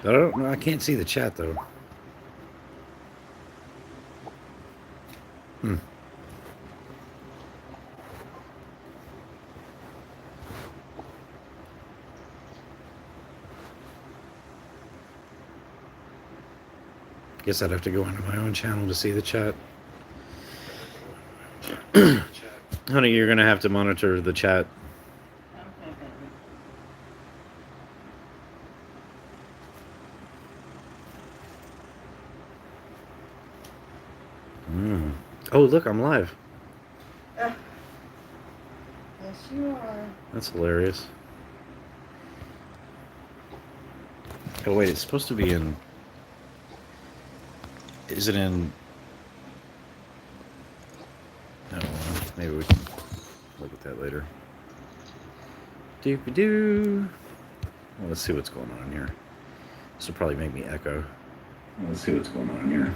But I don't know. I can't see the chat though. Hmm. Guess I'd have to go into my own channel to see the chat. Honey, you're gonna have to monitor the chat. Okay, baby. Oh, look, I'm live. Yes, you are. That's hilarious. Oh wait, it's supposed to be in. Is it in? No, maybe we can look at that later. Doopy doo. Well, let's see what's going on here. This will probably make me echo. Let's see what's going on here.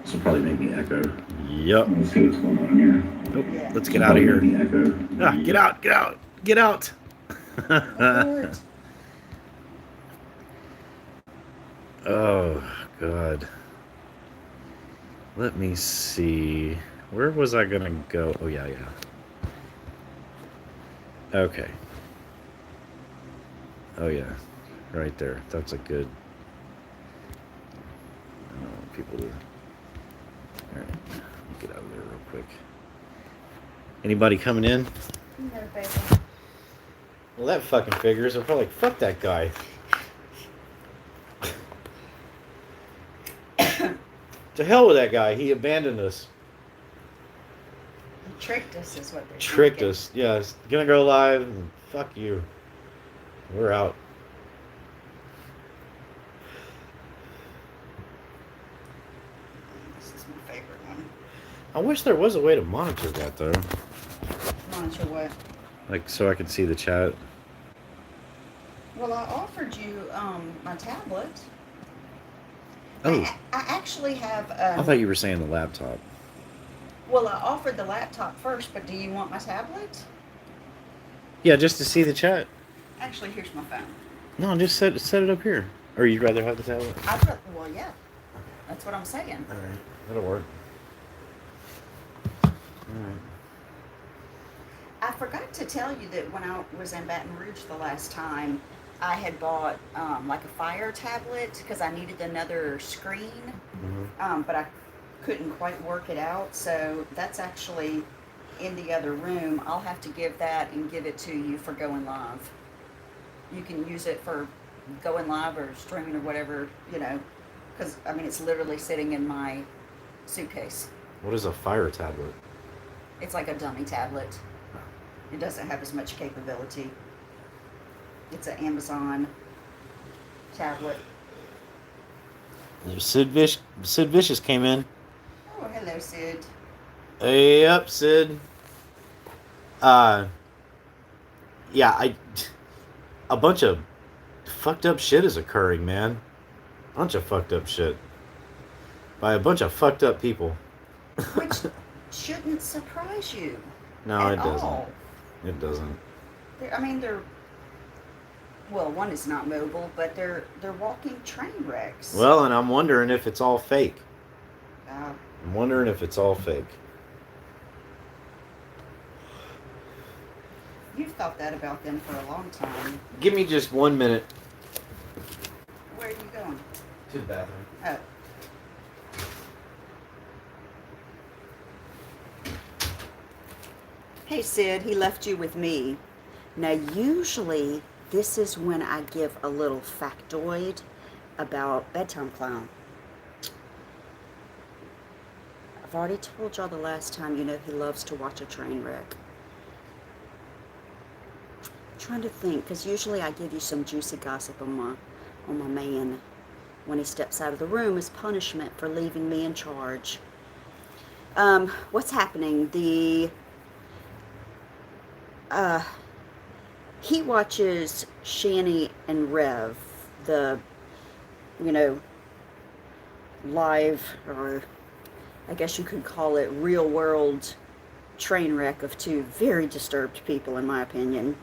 This will probably make me echo. Yep. Let's see what's going on here. Nope. Yeah. Let's get out of here. Echo. Ah, get out! Get out! Get out! Abort. Oh God. Let me see. Where was I gonna go? Oh yeah. Okay. Oh yeah. Right there. That's a good. I don't want people to. Alright. Get out of there real quick. Anybody coming in? No, baby. Well, that fucking figures. I'm probably like, fuck that guy. To hell with that guy. He abandoned us. He tricked us, is what they're Tricked thinking. us. Yeah, it's gonna go live. And fuck you. We're out. This is my favorite one. I wish there was a way to monitor that though. Monitor what? Like so I could see the chat. Well, I offered you my tablet. Oh, I actually have. I thought you were saying the laptop. Well, I offered the laptop first, but do you want my tablet? Yeah, just to see the chat. Actually, here's my phone. No, just set it up here. Or you'd rather have the tablet? Well, yeah. That's what I'm saying. All right, that'll work. I forgot to tell you that when I was in Baton Rouge the last time, I had bought like a Fire tablet because I needed another screen, but I couldn't quite work it out. So that's actually in the other room. I'll have to give that and give it to you for going live. You can use it for going live or streaming or whatever, because I mean it's literally sitting in my suitcase. What is a Fire tablet? It's like a dummy tablet. It doesn't have as much capability. It's an Amazon tablet. Sid Vicious came in. Oh, hello, Sid. Hey up, Sid. Yeah, a bunch of fucked up shit is occurring, man. Bunch of fucked up shit. By a bunch of fucked up people. Which shouldn't surprise you. No, at it doesn't. all. It doesn't. They're well, one is not mobile, but they're walking train wrecks. Well, and I'm wondering if it's all fake. Uh, I'm wondering if it's all fake. you've thought that about them for a long time. Give me just 1 minute. Where are you going? To the bathroom. Oh. Hey, Sid, he left you with me. Now, usually, this is when I give a little factoid about Bedtime Clown. I've already told y'all the last time, he loves to watch a train wreck. I'm trying to think, because usually I give you some juicy gossip on my man when he steps out of the room as punishment for leaving me in charge. What's happening? He watches Shani and Rev, the, live, or I guess you could call it real world train wreck of two very disturbed people, in my opinion.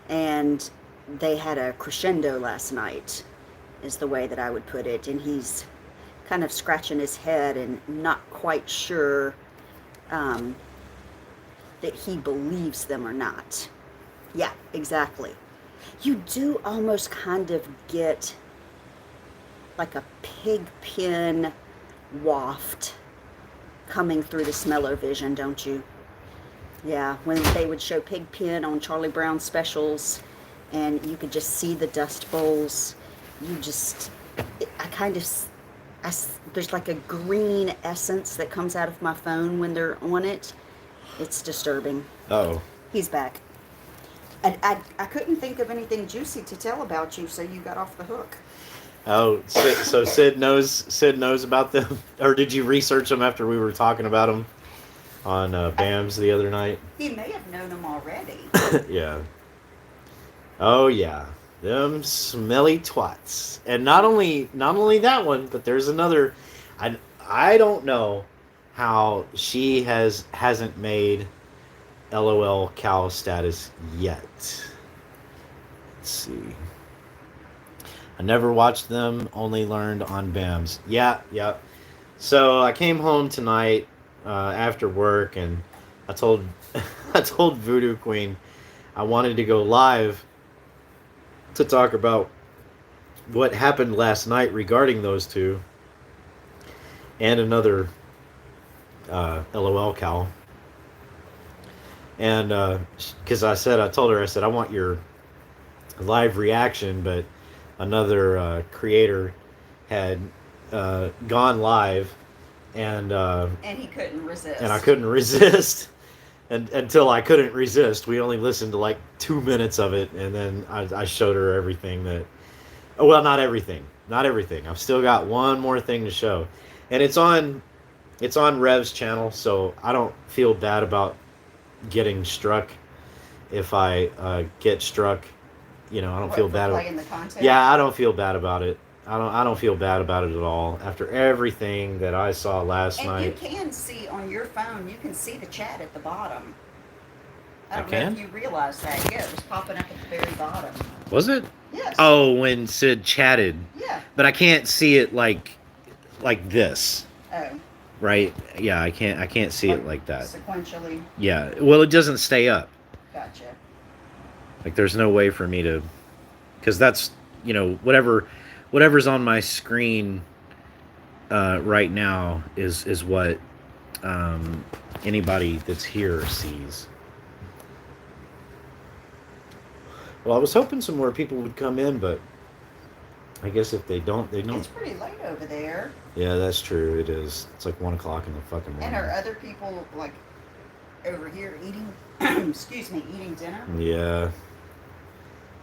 And they had a crescendo last night. is the way that I would put it. And he's kind of scratching his head and not quite sure that he believes them or not. Yeah, exactly. You do almost kind of get like a pig pen waft coming through the smell-o-vision, don't you? Yeah, when they would show Pigpen on Charlie Brown specials and you could just see the dust bowls, there's like a green essence that comes out of my phone when they're on it. It's disturbing. Oh. He's back. I couldn't think of anything juicy to tell about you, so you got off the hook. Oh, so Sid knows about them, or did you research them after we were talking about them on BAMS the other night? He may have known them already. Yeah. Oh yeah, them smelly twats, and not only that one, but there's another. I don't know how she hasn't made LOL cow status yet. Let's see. I never watched them, only learned on BAMS. Yeah. So I came home tonight after work, and I told Voodoo Queen I wanted to go live to talk about what happened last night regarding those two and another LOL cow. And because I told her, I want your live reaction, but another creator had gone live, and he couldn't resist. And I couldn't resist, until I couldn't resist. We only listened to like 2 minutes of it, and then I showed her everything that. Oh, well, not everything. I've still got one more thing to show, and it's on Rev's channel, so I don't feel bad about getting struck. If I get struck, I don't feel bad about it. Yeah, I don't feel bad about it. I don't feel bad about it at all. After everything that I saw last night. And you can see on your phone, you can see the chat at the bottom. I don't can? know if you realize that. Yeah, it was popping up at the very bottom. Was it? Yes. Oh, when Sid chatted. Yeah. But I can't see it like this. Oh. Right? Yeah, I can't see it like that. Sequentially. Yeah. Well, it doesn't stay up. Gotcha. Like there's no way for me to, because that's whatever's on my screen right now is what anybody that's here sees. Well, I was hoping some more people would come in, but I guess if they don't. It's pretty late over there. Yeah, that's true. It is. It's like 1 o'clock in the fucking morning. And are other people like over here eating? Excuse me, eating dinner? Yeah.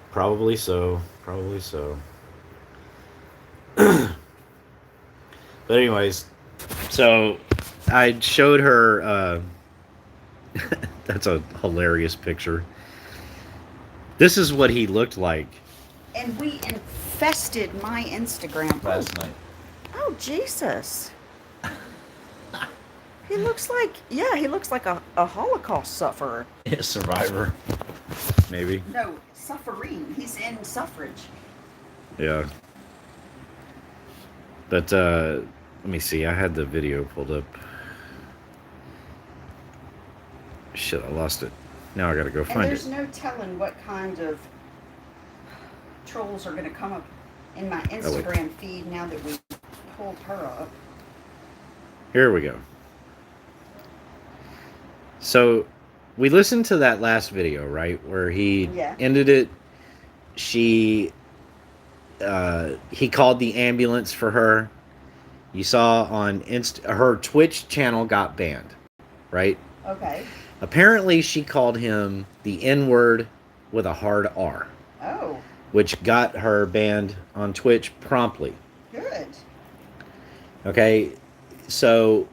Probably so. But anyways, So I showed her. That's a hilarious picture. This is what he looked like. And we infested my Instagram last night. Oh, Jesus. He looks like a Holocaust sufferer. A survivor. Maybe. No, suffering. He's in suffrage. Yeah. But let me see. I had the video pulled up. Shit, I lost it. Now I gotta go find And it. there's no telling what kind of trolls are going to come up in my Instagram feed now that we pulled her up. Here we go. So we listened to that last video, right? Where he ended it. He called the ambulance for her. You saw on her Twitch channel got banned, right? Okay. Apparently she called him the N-word with a hard R. Oh. Which got her banned on Twitch promptly. Good. Okay, so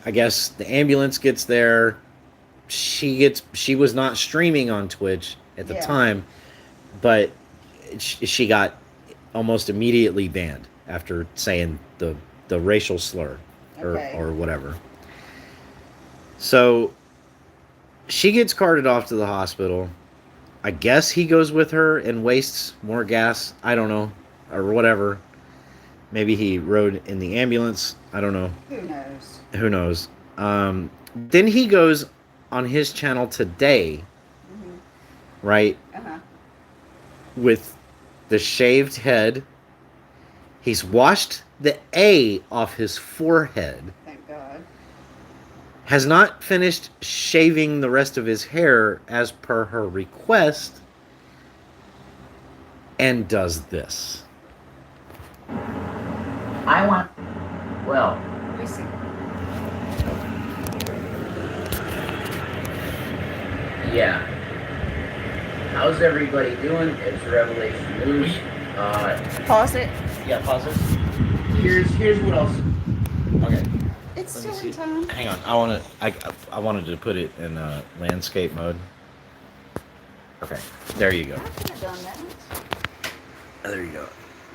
I guess the ambulance gets there. She was not streaming on Twitch at the time, but she got almost immediately banned after saying the racial slur or whatever. So she gets carted off to the hospital. I guess he goes with her and wastes more gas. I don't know. or whatever. Maybe he rode in the ambulance. I don't know. Who knows? Who knows? Then he goes on his channel today, right, Uh-huh. with the shaved head. He's washed the A off his forehead. Thank God. Has not finished shaving the rest of his hair as per her request, and does this. I want, well, We see. yeah. How's everybody doing? It's Revelation News. Pause it. Yeah, pause it. Here's what else. Okay. It's Let me still see. in time. Hang on. I wanted to put it in landscape mode. Okay. There you go. I could have done that. There you go.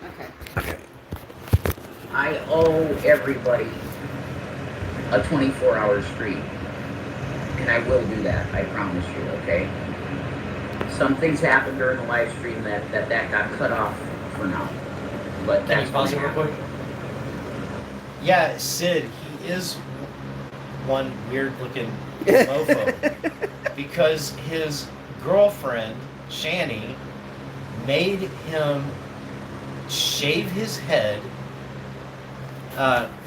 Okay. Okay. I owe everybody a 24-hour stream. And I will do that, I promise you, okay? Some things happened during the live stream that got cut off for now. But Can that's you pause it gonna real quick? Yeah, Sid, he is one weird looking mofo because his girlfriend, Shani, made him shave his head.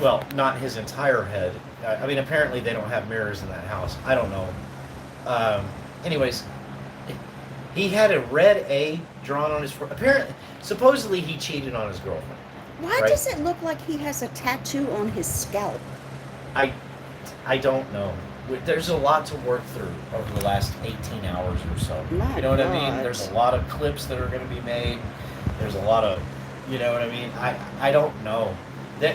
Well, not his entire head. I mean, apparently they don't have mirrors in that house. I don't know. Anyways, he had a red A drawn on his forehead. Apparently, supposedly he cheated on his girlfriend. Why Right. does it look like he has a tattoo on his scalp? I don't know. There's a lot to work through over the last 18 hours or so. My You know what I mean? God. There's a lot of clips that are going to be made. There's a lot of, you know what I mean? I don't know. That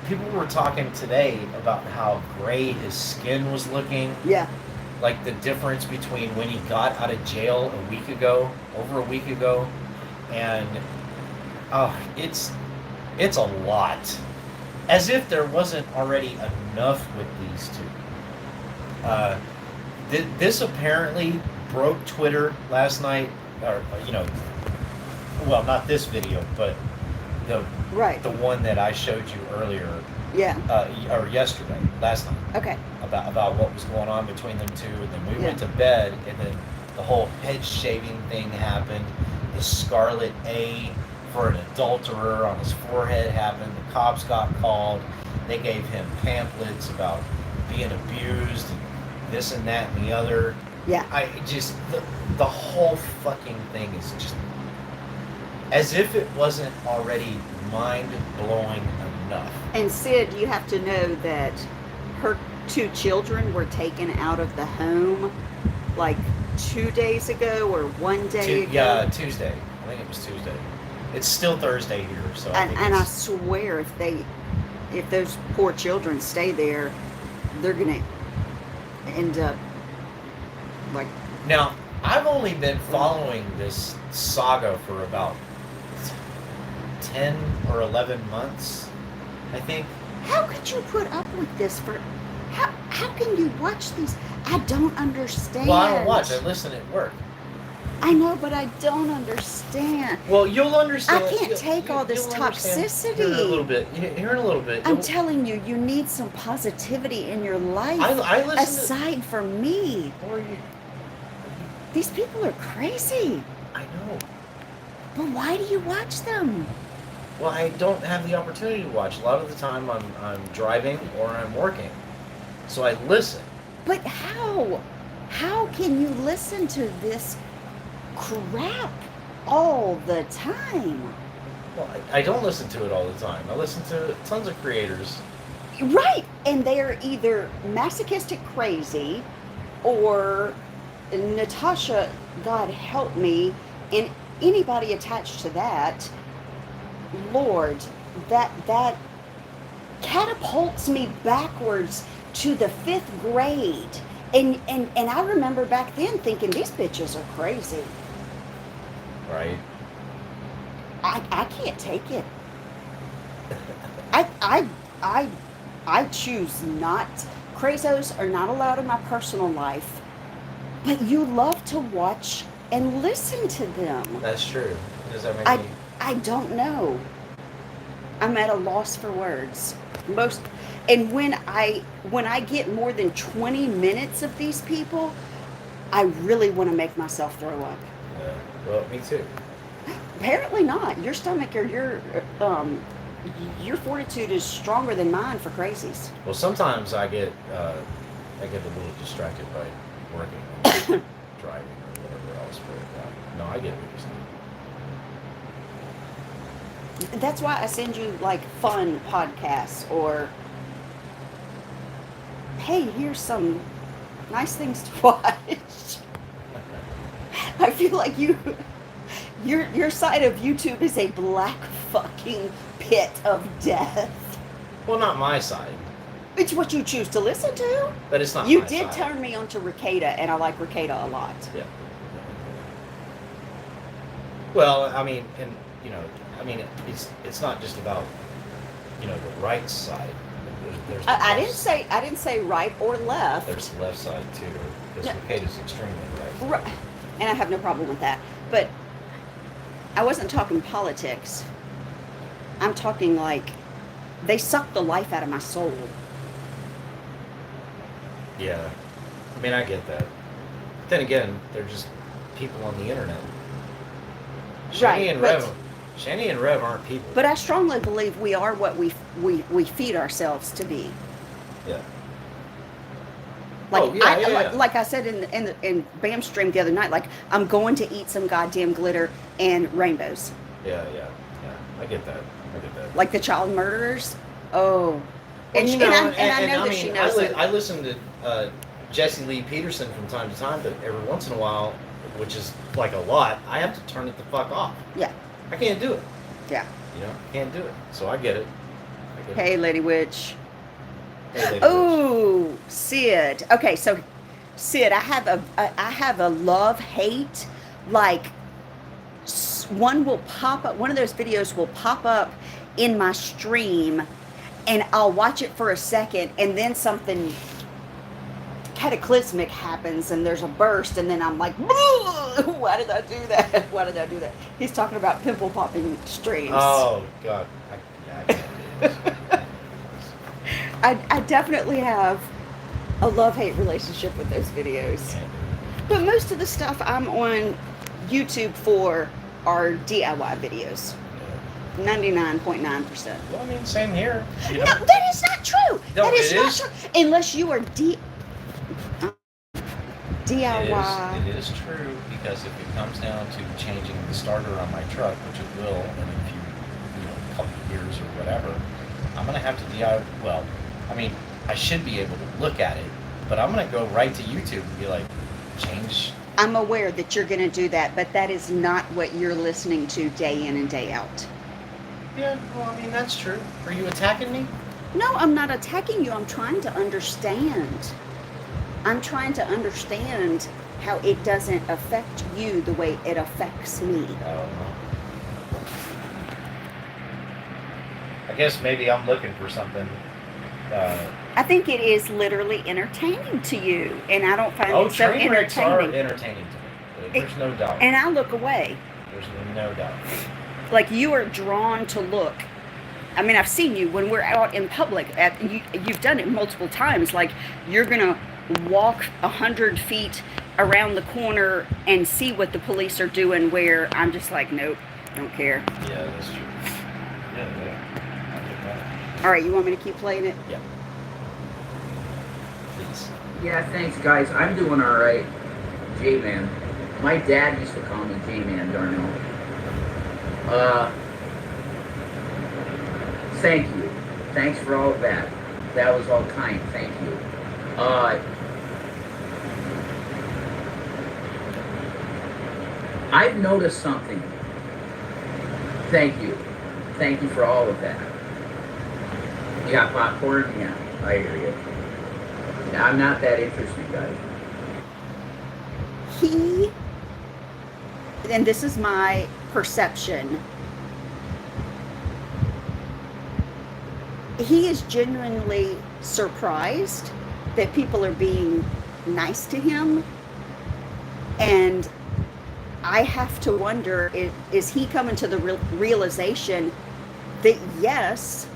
people were talking today about how gray his skin was looking. Yeah. Like the difference between when he got out of jail over a week ago, and it's a lot. As if there wasn't already enough with these two. This apparently broke Twitter last night, or well, not this video, but Right. the one that I showed you earlier, Yeah. or yesterday, last night, Okay. about what was going on between them two, and then we Yeah. went to bed, and then the whole head shaving thing happened. The scarlet A for an adulterer on his forehead happened. The cops got called. They gave him pamphlets about being abused and this and that and the other. Yeah. I just the whole fucking thing is just as if it wasn't already mind blowing enough. And Sid, you have to know that her 2 children were taken out of the home like 2 days ago or 1 day ago. Yeah, Tuesday. I think it was Tuesday. It's still Thursday here, so I think And I it's, swear if those poor children stay there, they're gonna end up like now I've only been following this saga for about 10 or 11 months, I think. how could you put up with this for how can you watch these? I don't understand. Well, I don't watch. I listen at work. I know, but I don't understand. Well, you'll understand. I can't take all this you'll understand toxicity. Here in a little bit. Here in a little bit. I'm You'll- telling you, you need some positivity in your life. I listen aside from me. to. Or you, These people are crazy. I know. But why do you watch them? Well, I don't have the opportunity to watch. A lot of the time I'm driving or I'm working. So I listen. But how? How can you listen to this crap all the time? Well, I don't listen to it all the time. I listen to tons of creators. Right. And they're either masochistic crazy or Natasha, God help me, and anybody attached to that, Lord, that catapults me backwards to the 5th grade. And I remember back then thinking these bitches are crazy. Right? I can't take it. I choose not. Crazos are not allowed in my personal life, but you love to watch and listen to them. That's true. Does that make me? I don't know. I'm at a loss for words. And when I get more than 20 minutes of these people, I really want to make myself throw up. Yeah. Well, me too. Apparently not. Your stomach or your fortitude is stronger than mine for crazies. Well, sometimes I get a little distracted by working, or driving, or whatever else. But no, I get what you're saying. That's why I send you like fun podcasts or, hey, here's some nice things to watch. I feel like your side of YouTube is a black fucking pit of death. Well, not my side, It's what you choose to listen to. but it's not. You my did side. turn me on to Ricada, and I like Ricada a lot. Yeah. Well, I mean, and it's not just about the right side. There's the I left didn't say right or left. There's the left side too, because Yeah. Ricada's extremely right. Right. And I have no problem with that. But I wasn't talking politics. I'm talking like they suck the life out of my soul. Yeah, I mean, I get that. Then again, they're just people on the internet. Right, Shani and Rev aren't people. But I strongly believe we are what we feed ourselves to be. Yeah. Like Oh, yeah. like I said in Bam stream the other night, like I'm going to eat some goddamn glitter and rainbows. Yeah. I get that. Like the child murderers. Oh. Well, And, you know, and I know that she knows it. I listen to Jesse Lee Peterson from time to time, but every once in a while, which is like a lot, I have to turn it the fuck off. Yeah. I can't do it. Yeah. Can't do it. So I get it. Hey, Lady Witch. Hey, Lady Witch. Oh, Sid. Okay, so Sid, I have a love hate. Like one will pop up. One of those videos will pop up in my stream, and I'll watch it for a second, and then something cataclysmic happens, and there's a burst, and then I'm like, why did I do that? Why did I do that? He's talking about pimple popping streams. Oh God. I can't do this. I definitely have a love-hate relationship with those videos. Can't do But most of the stuff I'm on YouTube for are DIY videos. it. 99.9%. Well, I mean, same here. No, that is not true. No, that is it not is. true. Unless you are DIY. It is true, because if it comes down to changing the starter on my truck, which it will in a few, couple of years or whatever, I'm gonna have to DIY. Well, I mean, I should be able to look at it, but I'm gonna go right to YouTube and be like, change. I'm aware that you're going to do that, but that is not what you're listening to day in and day out. Yeah, well, I mean, that's true. Are you attacking me? No, I'm not attacking you. I'm trying to understand. I'm trying to understand how it doesn't affect you the way it affects me. I don't know. I guess maybe I'm looking for something. I think it is literally entertaining to you, and I don't find Oh, it so train wrecks are entertaining. entertaining to me. There's no doubt. And I look away. There's no doubt. Like you are drawn to look. I mean, I've seen you when we're out in public. You've done it multiple times. Like you're gonna walk 100 feet around the corner and see what the police are doing. Where I'm just like, nope, don't care. Yeah, that's true. Yeah. I get that. All right, you want me to keep playing it? Yeah. Please. Yeah, thanks, guys. I'm doing all right. J-Man. My dad used to call me J-Man, Darnell. Thank you. Thanks for all of that. That was all kind. Thank you. I've noticed something. Thank you. Thank you for all of that. You got popcorn? Yeah, I hear you. I'm not that interested, guys. He, and this is my perception, he is genuinely surprised that people are being nice to him, and I have to wonder, is he coming to the realization that yes,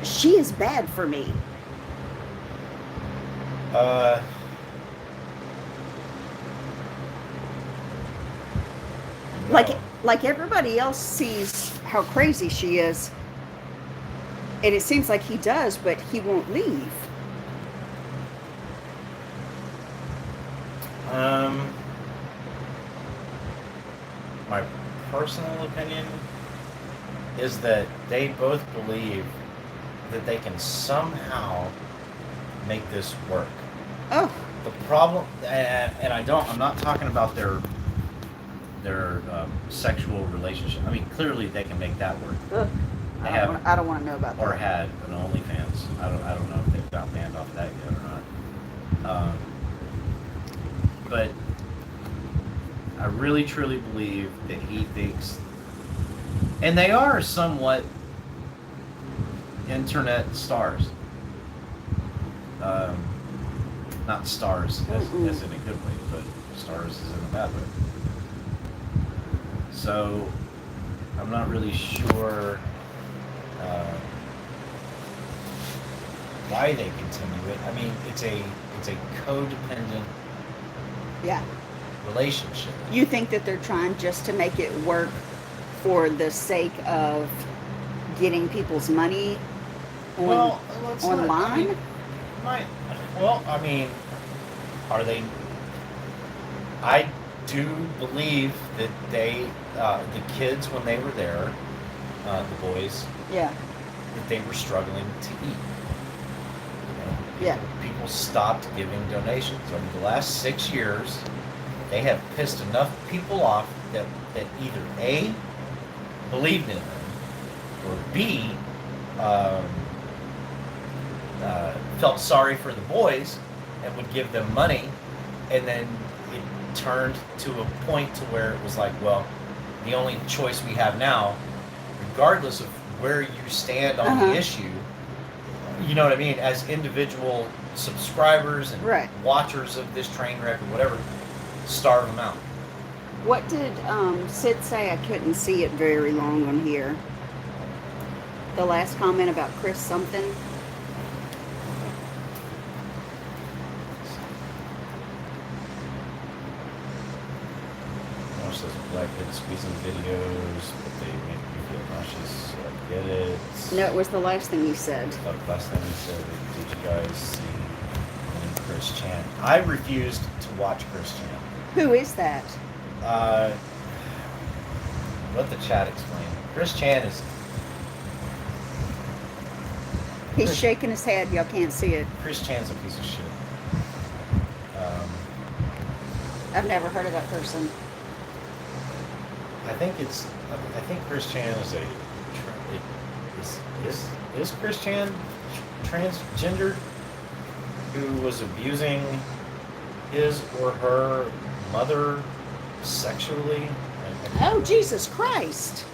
she is bad for me? Like, No. like everybody else sees how crazy she is, and it seems like he does, but he won't leave. My personal opinion is that they both believe that they can somehow make this work. Oh, The problem, and I'm not talking about their sexual relationship. I mean, clearly they can make that work. ugh. They I don't want to know about or that. had an OnlyFans. I don't know if they've got banned off that yet or not. But I really truly believe that he thinks, and they are somewhat internet stars. Not stars as in a good way, but stars as in a bad way. So I'm not really sure why they continue it. I mean, it's a codependent Yeah. relationship. You think that they're trying just to make it work for the sake of getting people's money on, it's online? Not, I mean, I mean, are they? I do believe that they, the kids, when they were there, the boys, Yeah. that they were struggling to eat. You know, Yeah. people stopped giving donations. Over the last 6 years, they have pissed enough people off that either A, believed in them, or B, felt sorry for the boys and would give them money, and then it turned to a point to where it was like, well, the only choice we have now, regardless of where you stand on the issue, you know what I mean, as individual subscribers and Right. watchers of this train wreck or whatever, starve them out. What did Sid say? I couldn't see it very long on here. The last comment about Chris something. Watch those black kids squeezing videos, but they make you feel nauseous. So I get it. No, it was the last thing he said. Like last time he said, did you guys see Chris Chan? I refused to watch Chris Chan. Who is that? Let the chat explain. Chris Chan is He's shaking his head. Y'all can't see it. Chris Chan's a piece of shit. I've never heard of that person. I think Chris Chan is is Chris Chan transgender who was abusing his or her mother sexually? Oh, Jesus Christ.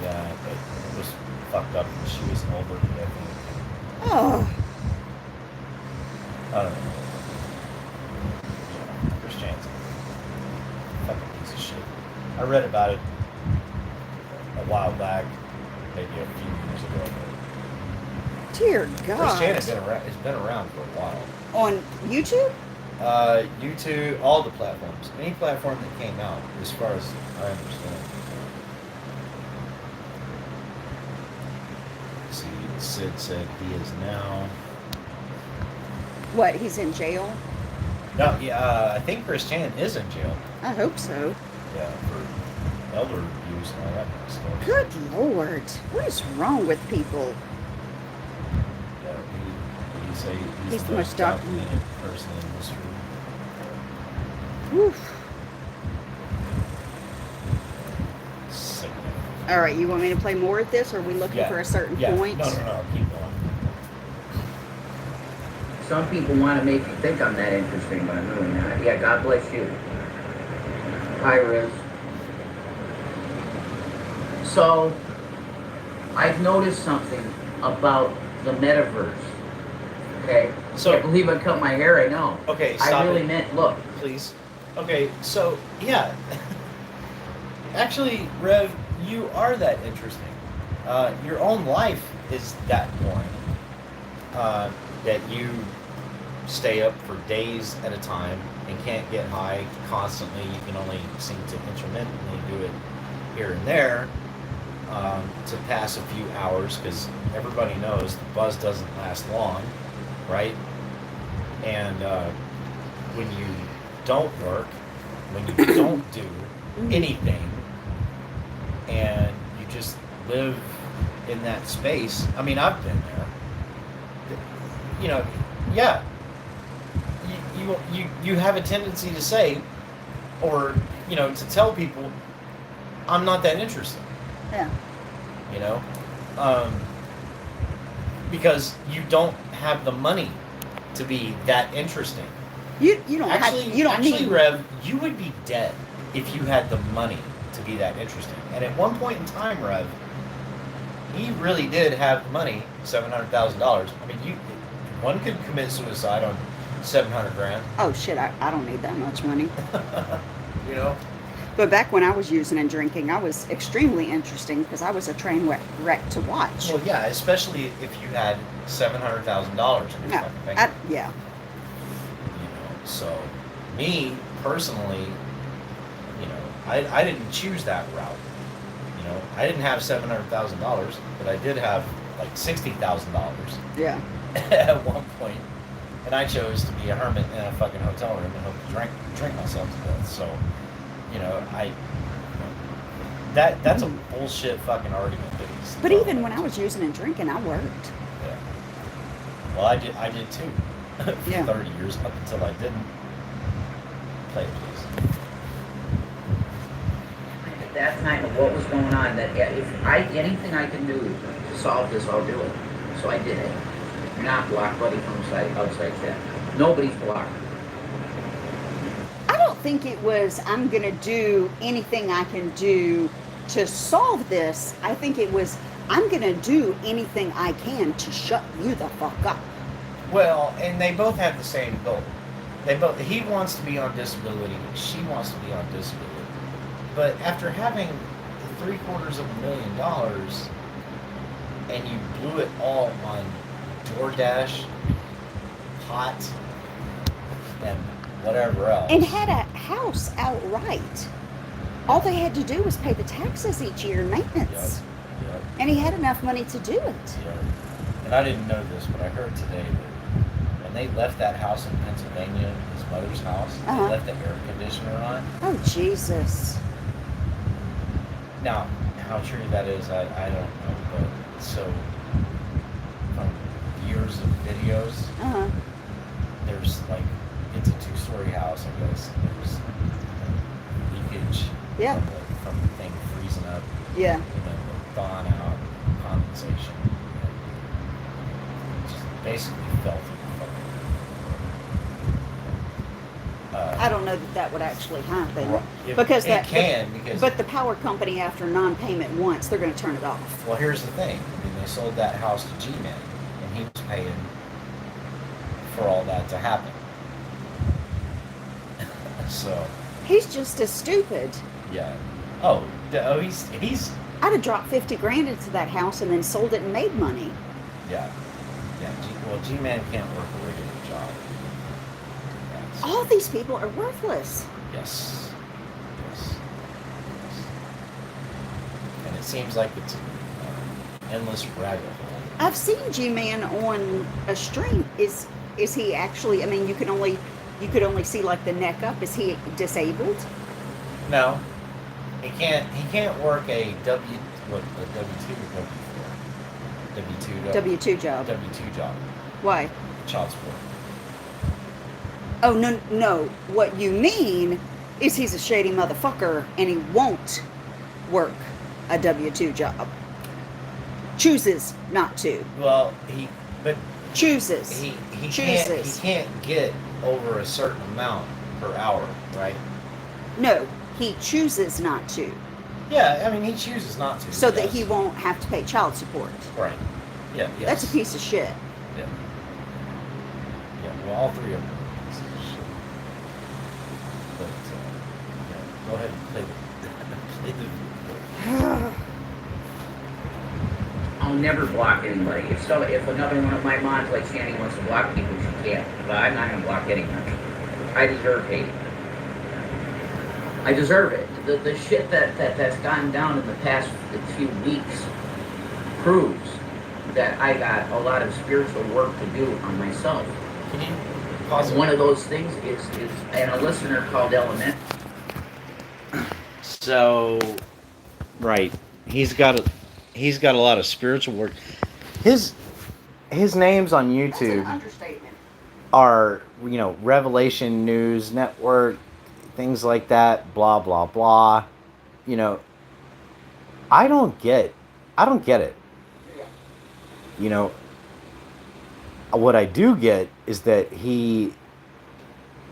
Yeah, it was fucked up when she was older, I think. Oh, I don't know. Yeah, Chris Chan's a fucking piece of shit. I read about it a while back, maybe a few years ago. dear Chris God. Chan has been around for a while. On YouTube? YouTube, all the platforms, any platform that came out, as far as I understand. See, Sid said he is now. What, he's in jail? No, yeah, I think Chris Chan is in jail. I hope so. Yeah, for elder abuse and all that kind of stuff. Good Lord. What is wrong with people? Yeah, he's the most documented person in history. Oof. Sickening. All right, you want me to play more of this, or are we looking Yeah, for a certain yeah. point? No, keep going. Some people want to make you think I'm that interesting, but I'm really not. Yeah, God bless you. Hi, Riz. So, I've noticed something about the metaverse. Okay? So- I can't believe I cut my hair, I know. Okay, I stop really it. meant, look, Please. Okay, so yeah, actually, Rev, you are that interesting. Your own life is that boring. That you stay up for days at a time and can't get high constantly. You can only seem to intermittently do it here and there to pass a few hours because everybody knows the buzz doesn't last long, right? And when you don't work, when you don't do anything, and you just live in that space. I mean, I've been there. You know, yeah. You have a tendency to say, or to tell people, I'm not that interested. Yeah. You know, because you don't have the money to be that interesting. You don't Actually, have, you don't actually, need. Rev, you would be dead if you had the money to be that interesting. And at one point in time, Rev, he really did have money, $700,000. I mean, one could commit suicide on 700 grand. Oh shit! I don't need that much money. You know. But back when I was using and drinking, I was extremely interesting because I was a train wreck to watch. Well, yeah, especially if you had $700,000 in your No, fucking bank. yeah. You know, so me personally, I didn't choose that route. I didn't have $700,000, but I did have like $60,000 Yeah. at one point, and I chose to be a hermit in a fucking hotel room and hope to drink myself to death. So, that's a bullshit fucking argument. But even when I was using and drinking, I worked. Yeah. Well, I did too. For Yeah. 30 years up until I didn't. Play it, please. At that time of what was going on, that if anything I can do to solve this, I'll do it. So I did it. Not block Buddy from outside chat. Nobody's blocked. I don't think it was, I'm going to do anything I can do to solve this. I think it was, I'm going to do anything I can to shut you the fuck up. Well, and they both have the same goal. He wants to be on disability. She wants to be on disability. But after having $750,000 and you blew it all on DoorDash, pot, and whatever else. And had a house outright. All they had to do was pay the taxes each year, maintenance. Yep. And he had enough money to do it. Yep. And I didn't know this, but I heard today that when they left that house in Pennsylvania, his mother's house, Uh-huh. they left the air conditioner on. Oh, Jesus. Now, how true that is, I don't know. But so, from years of videos, Uh-huh. there's like, it's a 2-story house, I guess. There's leakage Yeah. from the thing freezing up, Yeah. the thawing out, condensation. Just basically filthy. I don't know that would actually happen. It- Because it that- can, because But the power company, after non-payment once, they're going to turn it off. well, here's the thing. I mean, they sold that house to G-Man, and he was paying for all that to happen. So, He's just as stupid. yeah. He's I'd have dropped 50 grand into that house and then sold it and made money. yeah. G-Man can't work a regular job. That's- All these people are worthless. Yes. And it seems like it's an endless rabbit hole. I've seen G-Man on a stream. Is he actually? I mean, you could only see like the neck up. Is he disabled? No, he can't work a W2 or W4? W-2 job. W2 job. Why? Child support. Oh no. What you mean is he's a shady motherfucker and he won't work a W-2 job. Chooses not to. Well, Chooses. he Chooses. can't get over a certain amount per hour, right? No, he chooses not to, Yeah, I mean he chooses not to. so that yes. he won't have to pay child support. Right. Yeah. Yes. That's a piece of shit. Yeah. Yeah. Well, all three of them. are pieces of shit. But never block anybody. If another one of my mods like Sandy wants to block people, she can. But I'm not gonna block anyone. I deserve hate. I deserve it. The shit that's gone down in the past few weeks proves that I got a lot of spiritual work to do on myself. Can you pause it? One of those things is and a listener called Element. So, right, he's got a lot of spiritual work. His names on That's an YouTube understatement. are, Revelation News Network, things like that, blah blah blah. I don't get it. Yeah. What I do get is that he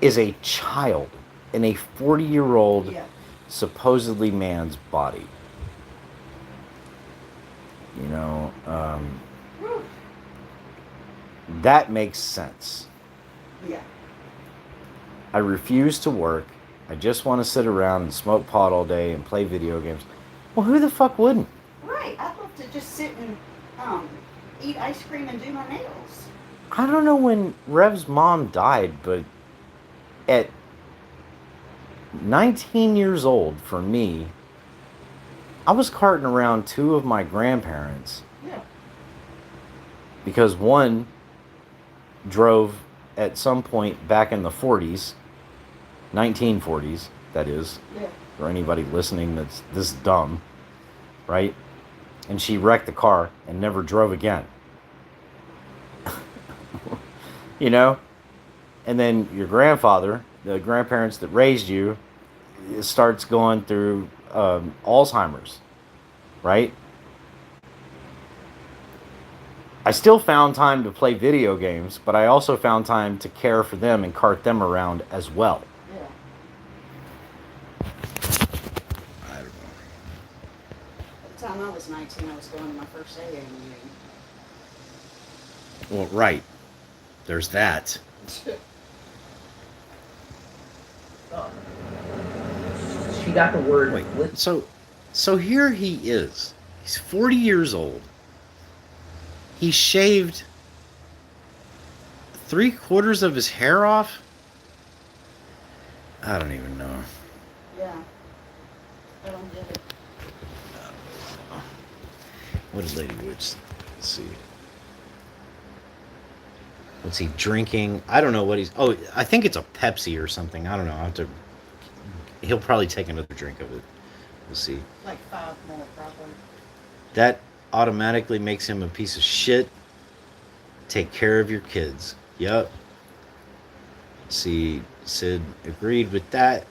is a child in a 40-year-old Yeah. supposedly man's body. Whew. That makes sense. Yeah. I refuse to work. I just want to sit around and smoke pot all day and play video games. Well, who the fuck wouldn't? Right. I'd love to just sit and eat ice cream and do my nails. I don't know when Rev's mom died, but at 19 years old, for me, I was carting around two of my grandparents Yeah. because one drove at some point back in the 40s, 1940s, that is, Yeah. for anybody listening that's this dumb, right? And she wrecked the car and never drove again. And then your grandfather, the grandparents that raised you, starts going through Alzheimer's, right? I still found time to play video games, but I also found time to care for them and cart them around as well. Yeah. I don't know. By the time I was 19, I was going to my first AA meeting. Well, right. There's that. She got the word. Wait, so here he is. He's 40 years old. He shaved 3/4 of his hair off. I don't even know. Yeah. I don't get it. What did Lady Witch see? What's he drinking? I don't know what he's. Oh, I think it's a Pepsi or something. I don't know. He'll probably take another drink of it. We'll see. Like 5 more, probably. That automatically makes him a piece of shit. Take care of your kids. Yup. See, Sid agreed with that.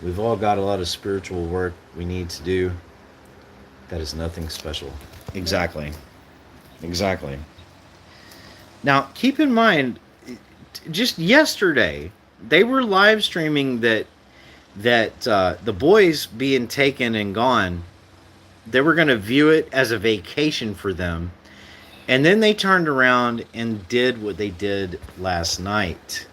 We've all got a lot of spiritual work we need to do. That is nothing special. Exactly. Now, keep in mind, just yesterday, they were live streaming that the boys being taken and gone, they were going to view it as a vacation for them. And then they turned around and did what they did last night.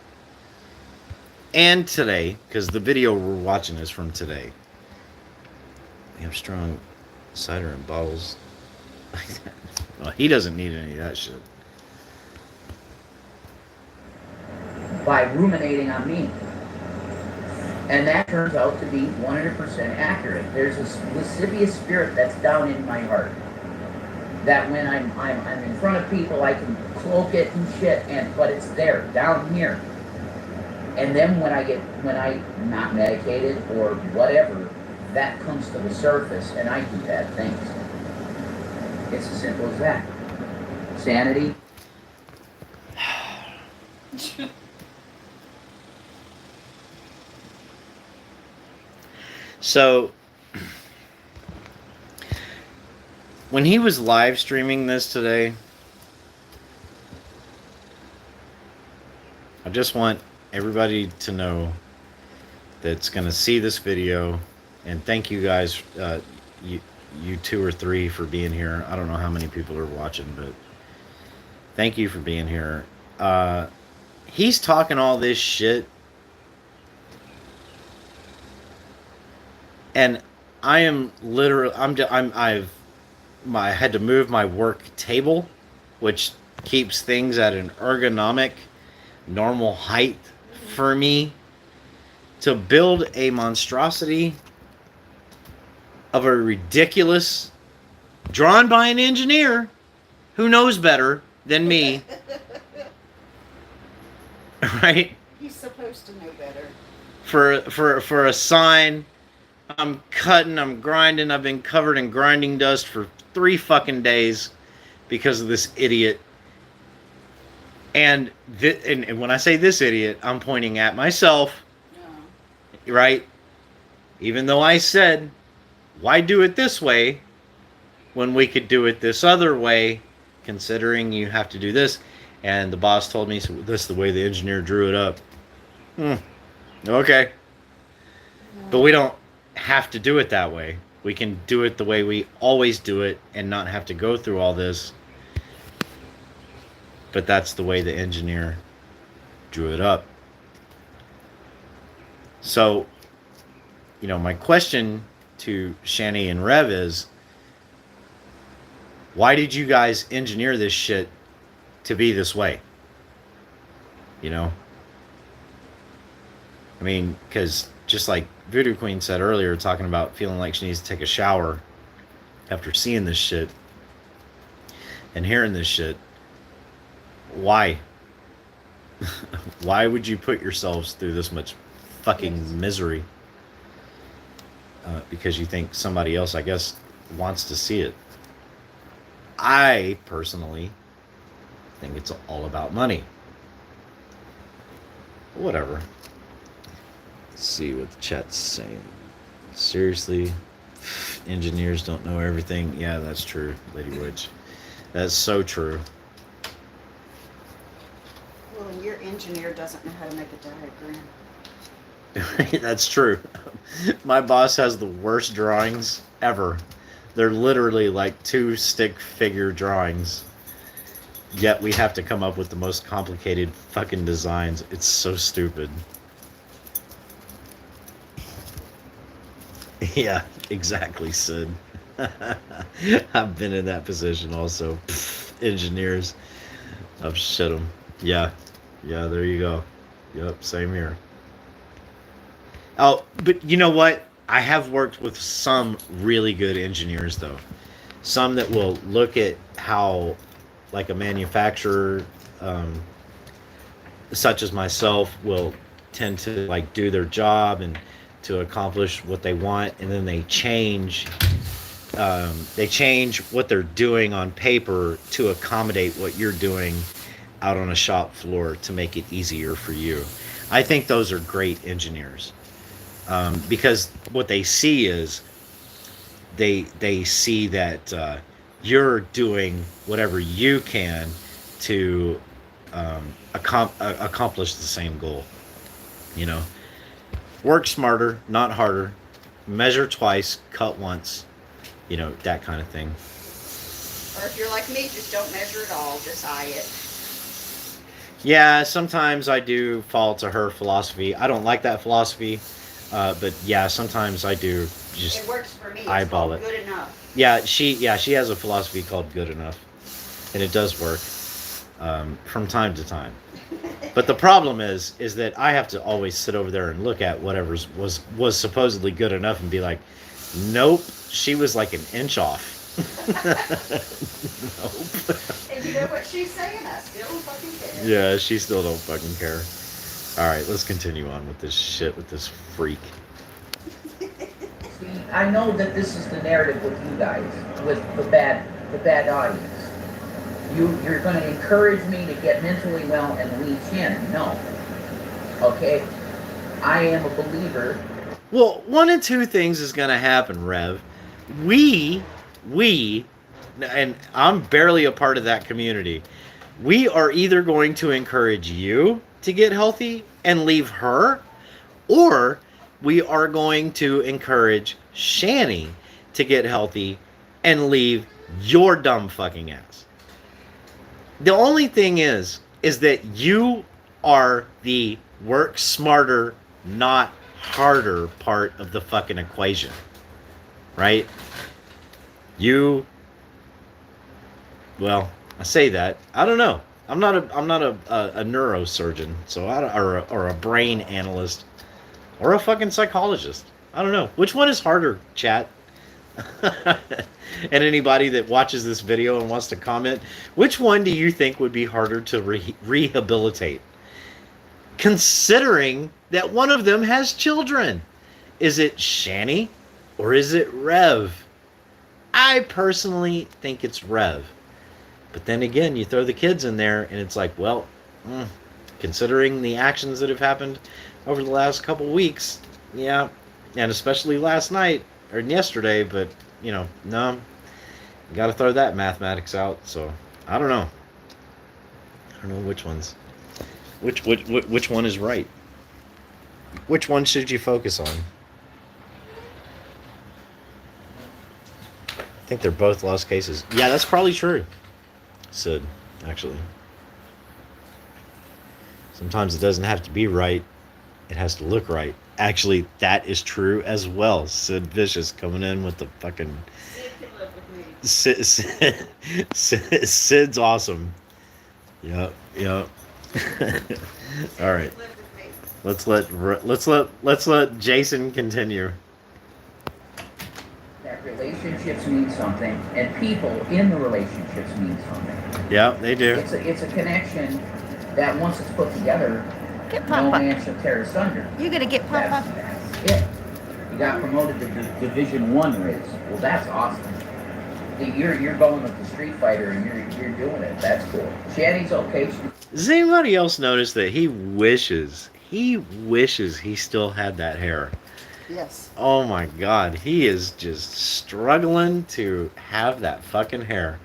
And today, because the video we're watching is from today. We have strong cider in bottles. Well, he doesn't need any of that shit. By ruminating on me. And that turns out to be 100% accurate. There's this lascivious spirit that's down in my heart. That when I'm in front of people, I can cloak it and shit, but it's there, down here. And then when I'm not medicated or whatever, that comes to the surface and I do bad things. It's as simple as that. Sanity. So, when he was live streaming this today, I just want everybody to know that's going to see this video, and thank you guys, you 2 or 3 for being here. I don't know how many people are watching, but thank you for being here. He's talking all this shit, and I am literally, I've I had to move my work table, which keeps things at an ergonomic, normal height for me, to build a monstrosity of a ridiculous, drawn by an engineer who knows better than me, right? He's supposed to know better. For a sign. I'm cutting, I'm grinding, I've been covered in grinding dust for 3 fucking days because of this idiot. And when I say this idiot, I'm pointing at myself, No. right? Even though I said, why do it this way when we could do it this other way, considering you have to do this? And the boss told me, so this is the way the engineer drew it up. Okay. But we don't have to do it that way. We can do it the way we always do it and not have to go through all this. But that's the way the engineer drew it up. So, you know, my question to Shani and Rev is, why did you guys engineer this shit to be this way? You know? I mean, because just like Voodoo Queen said earlier, talking about feeling like she needs to take a shower after seeing this shit and hearing this shit, why? Why would you put yourselves through this much fucking misery? Because you think somebody else, I guess, wants to see it. I personally think it's all about money. Whatever. Let's see what the chat's saying. Seriously, engineers don't know everything. Yeah, that's true, Lady Witch. That's so true. Well, and your engineer doesn't know how to make a diagram. That's true. My boss has the worst drawings ever. They're literally like 2 stick figure drawings. Yet we have to come up with the most complicated fucking designs. It's so stupid. Yeah, exactly, Sid. I've been in that position also. Engineers. I've shit them. Yeah. Yeah, there you go. Yep, same here. Oh, but you know what? I have worked with some really good engineers, though. Some that will look at how, like a manufacturer, such as myself, will tend to like do their job and to accomplish what they want, and then they change what they're doing on paper to accommodate what you're doing out on a shop floor to make it easier for you. I think those are great engineers, because what they see is they see that you're doing whatever you can to accomplish the same goal. You know, work smarter, not harder. Measure twice, cut once. You know, that kind of thing. Or if you're like me, just don't measure at all, just eye it. Yeah, sometimes I do fall to her philosophy. I don't like that philosophy, but yeah, sometimes I do just It works for me. It's eyeball called it. Good enough. Yeah, she has a philosophy called good enough, and it does work from time to time. But the problem is that I have to always sit over there and look at whatever was supposedly good enough and be like, nope, she was like an inch off. Nope. And you know what she's saying? I still don't fucking care. Yeah, she still don't fucking care. All right, let's continue on with this shit with this freak. See, I know that this is the narrative with you guys, with the bad audience. You're going to encourage me to get mentally well and leave Shannon. No. Okay? I am a believer. Well, one of two things is going to happen, Rev. We, and I'm barely a part of that community, we are either going to encourage you to get healthy and leave her, or we are going to encourage Shani to get healthy and leave your dumb fucking ass. The only thing is that you are the work smarter, not harder part of the fucking equation. Right? You well, I say that. I don't know. I'm not a neurosurgeon, so I don't, or a brain analyst, or a fucking psychologist. I don't know. Which one is harder, chat? And anybody that watches this video and wants to comment, which one do you think would be harder to rehabilitate? Considering that one of them has children. Is it Shani or is it Rev? I personally think it's Rev. But then again, you throw the kids in there and it's like, well, considering the actions that have happened over the last couple weeks, yeah, and especially last night or yesterday, but no, you got to throw that mathematics out. So I don't know. I don't know which one is right. Which one should you focus on? I think they're both lost cases. Yeah, that's probably true. Sid, actually. Sometimes it doesn't have to be right. It has to look right. Actually, that is true as well. Sid Vicious coming in with the fucking... Sid's awesome. Yep. All right. Let's let Jason continue. That relationships mean something, and people in the relationships mean something. Yeah, they do. It's a connection that once it's put together, Get no Papa. man shall tear asunder. You're gonna get Papa. That's it. You got promoted to Division 1 race. Well, that's awesome. You're going with the Street Fighter and you're doing it. That's cool. Shani's okay. Does anybody else notice that he wishes he still had that hair? Yes. Oh my god, he is just struggling to have that fucking hair.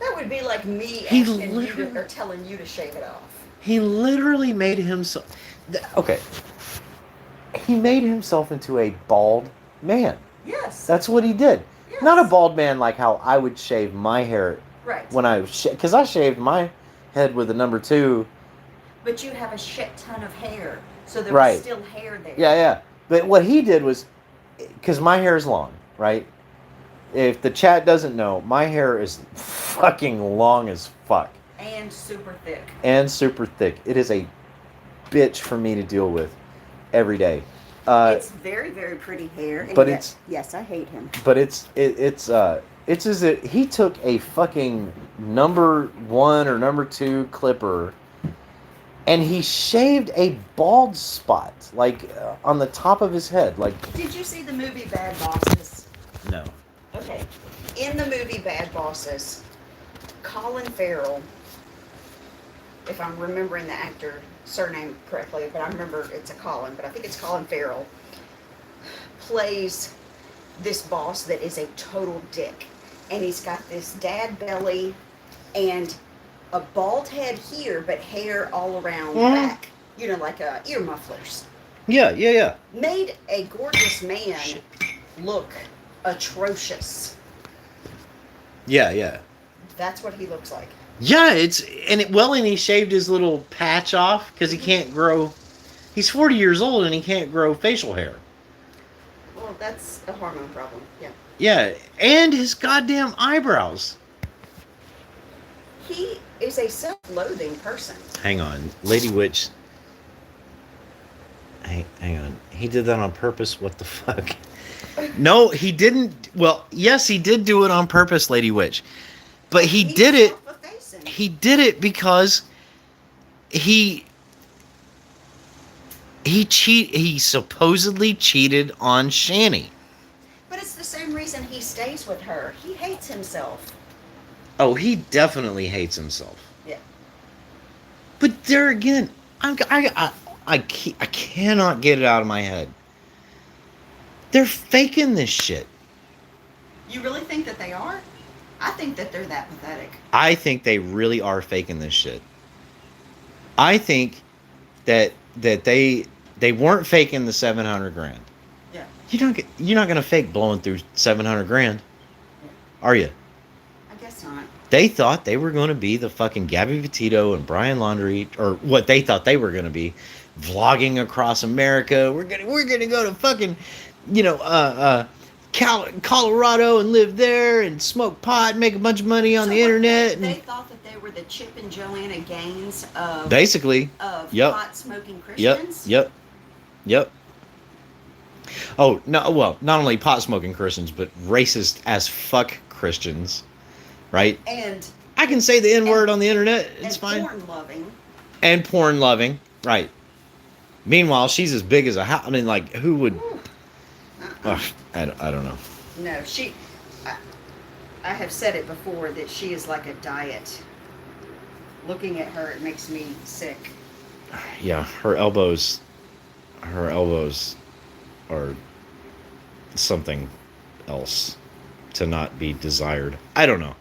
That would be like me He asking you literally- to, or telling you to shave it off. He literally made himself... Okay. He made himself into a bald man. Yes. That's what he did. Yes. Not a bald man like how I would shave my hair Right. when I... Because I shaved my head with a number 2. But you have a shit ton of hair, so there Right. was still hair there. Yeah. But what he did was... Because my hair is long, right? If the chat doesn't know, my hair is fucking long as fuck. And super thick. And super thick. It is a bitch for me to deal with every day. It's very, very pretty hair. And but yet- it's- yes, I hate him. But it's as if he took a fucking number 1 or number 2 clipper and he shaved a bald spot like on the top of his head. Like, Did you see the movie Bad Bosses? no. Okay. In the movie Bad Bosses, Colin Farrell, if I'm remembering the actor surname correctly, but I remember it's a Colin, but I think it's Colin Farrell, plays this boss that is a total dick. And he's got this dad belly and a bald head here, but hair all around back. You know, like ear mufflers. Yeah. Made a gorgeous man look atrocious. Yeah. That's what he looks like. Yeah, and he shaved his little patch off because he can't grow. He's 40 years old and he can't grow facial hair. Well, that's a hormone problem. Yeah. Yeah, and his goddamn eyebrows. He is a self-loathing person. Hang on, Lady Witch. Hang on. He did that on purpose. What the fuck? No, he didn't. Well, yes, he did do it on purpose, Lady Witch. But he He's did it. self-effacing. He did it because he supposedly cheated on Shani. But it's the same reason he stays with her. He hates himself. Oh, he definitely hates himself. Yeah. But there again, I cannot get it out of my head. They're faking this shit. You really think that they are? I think that they're that pathetic. I think they really are faking this shit. I think that they weren't faking the $700,000. Yeah. You're not gonna fake blowing through $700,000, are you? I guess not. They thought they were going to be the fucking Gabby Petito and Brian Laundrie, or what they thought they were going to be, vlogging across America. We're gonna go to fucking, Colorado and live there and smoke pot and make a bunch of money on So the what, internet. They And thought that they were the Chip and Joanna Gaines of basically, yep. pot smoking Yep, Christians. yep. Oh, no, well, not only pot smoking Christians, but racist as fuck Christians, right? And I can say the N word on the internet, it's and fine. porn loving. And porn loving, right. Meanwhile, she's as big as a house. I mean, like, who would. Ugh, I don't know. No, I have said it before that she is like a diet. Looking at her, it makes me sick. Yeah, her elbows are something else to not be desired. I don't know.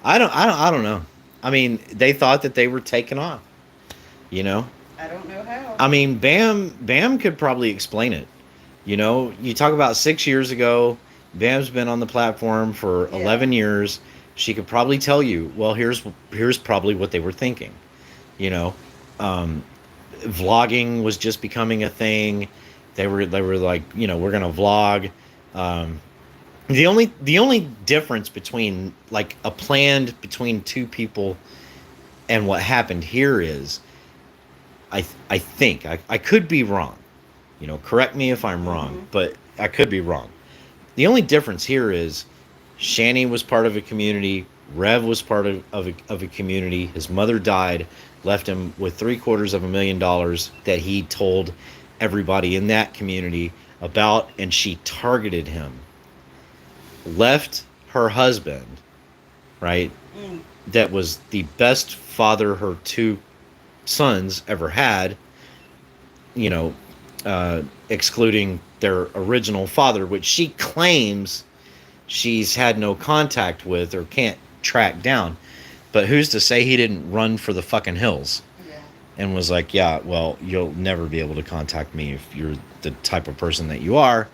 I don't know. I mean, they thought that they were taken off. You know? I don't know how. I mean, Bam could probably explain it. You know, you talk about 6 years ago, Bam's been on the platform for 11 years. She could probably tell you, well, here's probably what they were thinking. You know, vlogging was just becoming a thing. They were like, you know, we're gonna vlog. The only difference between like a planned between two people and what happened here is, I think I could be wrong. You know, correct me if I'm wrong, but I could be wrong. The only difference here is Shanny was part of a community. Rev was part of a community. His mother died, left him with $750,000 that he told everybody in that community about, and she targeted him. Left her husband, right? That was the best father her two sons ever had, you know, excluding their original father, which she claims she's had no contact with or can't track down. But who's to say he didn't run for the fucking hills? Yeah. And was like, yeah, well, you'll never be able to contact me if you're the type of person that you are.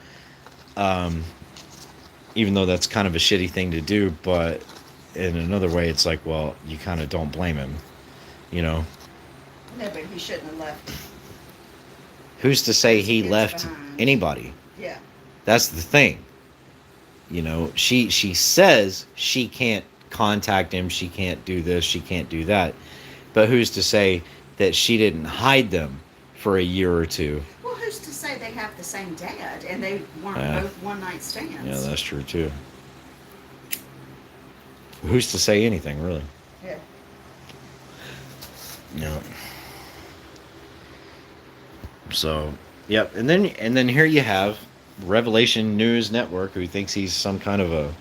Even though that's kind of a shitty thing to do, but in another way, it's like, well, you kind of don't blame him, you know? No, but he shouldn't have left. Who's to say he Kids left behind. anybody? Yeah. That's the thing. You know, she says she can't contact him, she can't do this, she can't do that. But who's to say that she didn't hide them for a year or two? Well, who's to say they have the same dad and they weren't both one-night stands? Yeah, that's true too. Who's to say anything, really? Yeah. Yeah. So, yep. And then here you have Revelation News Network, who thinks he's some kind of a,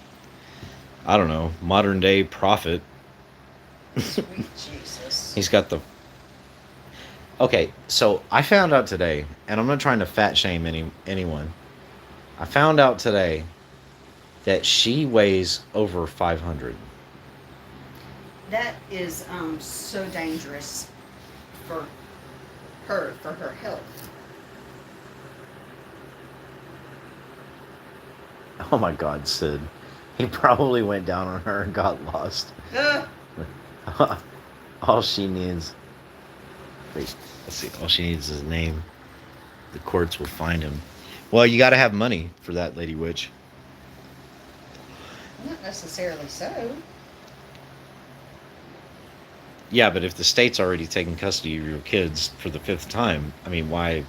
I don't know, modern day prophet. Sweet Jesus. He's got the. Okay, so I found out today, and I'm not trying to fat shame anyone. I found out today that she weighs over 500. That is so dangerous for her health. Oh my God, Sid. He probably went down on her and got lost. All she needs. Wait, let's see. All she needs is his name. The courts will find him. Well, you got to have money for that, Lady Witch. Not necessarily so. Yeah, but if the state's already taking custody of your kids for the 5th time, I mean, why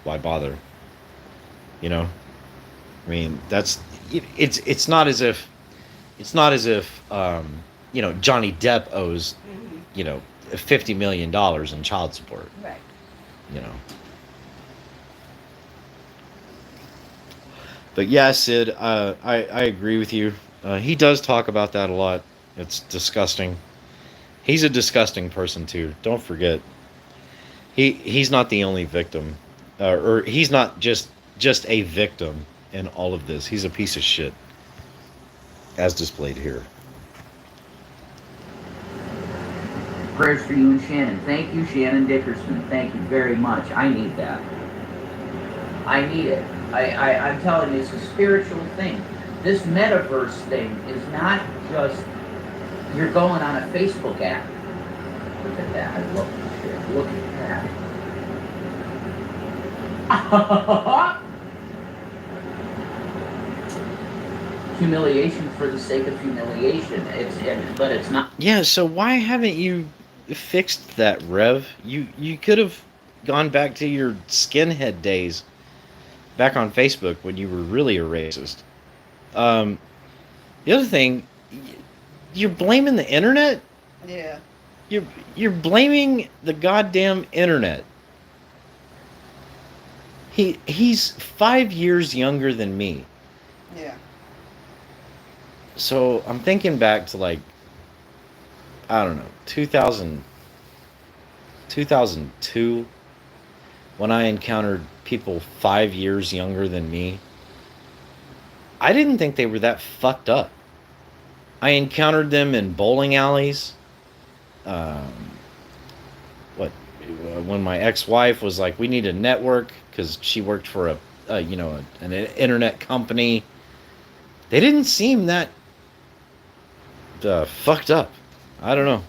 bother? You know, I mean, it's not as if you know, Johnny Depp owes, you know, $50 million in child support. Right. You know. But yeah, Sid, I agree with you. He does talk about that a lot. It's disgusting. He's a disgusting person too. Don't forget. He's not the only victim, or he's not just a victim in all of this. He's a piece of shit, as displayed here. Prayers for you and Shannon. Thank you, Shannon Dickerson. Thank you very much. I need that. I need it. I'm telling you, it's a spiritual thing. This metaverse thing is not just you're going on a Facebook app. Look at that. I love this shit. Look at that. humiliation for the sake of humiliation. But it's not. Yeah, so why haven't you fixed that, Rev? You could have gone back to your skinhead days back on Facebook when you were really a racist. The other thing, you're blaming the internet? Yeah. You're blaming the goddamn internet. He's 5 years younger than me. Yeah. So I'm thinking back to like, I don't know, 2002, when I encountered people 5 years younger than me. I didn't think they were that fucked up. I encountered them in bowling alleys. When my ex-wife was like, we need a network, because she worked for an internet company. They didn't seem that fucked up. I don't know.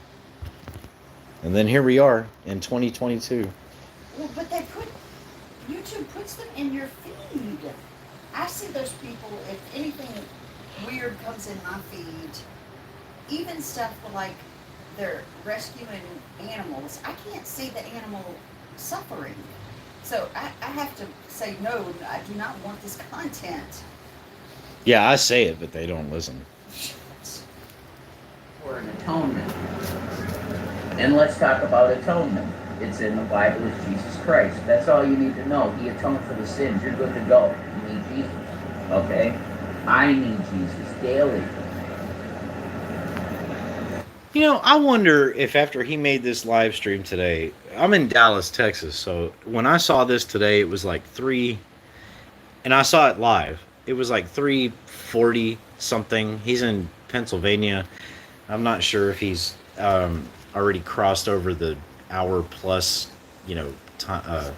And then here we are in 2022. Well, but YouTube puts them in your feed. I see those people, if anything weird comes in my feed, even stuff like they're rescuing animals, I can't see the animal suffering. So I have to say, no, I do not want this content. Yeah, I say it, but they don't listen. For an atonement. And let's talk about atonement. It's in the Bible as Jesus Christ. That's all you need to know. He atoned for the sins. You're good to go. You need Jesus. Okay? I need Jesus daily. You know, I wonder if after he made this live stream today, I'm in Dallas, Texas, so when I saw this today, it was like 3, and I saw it live. It was like 3:40 something. He's in Pennsylvania. I'm not sure if he's already crossed over the hour plus, time,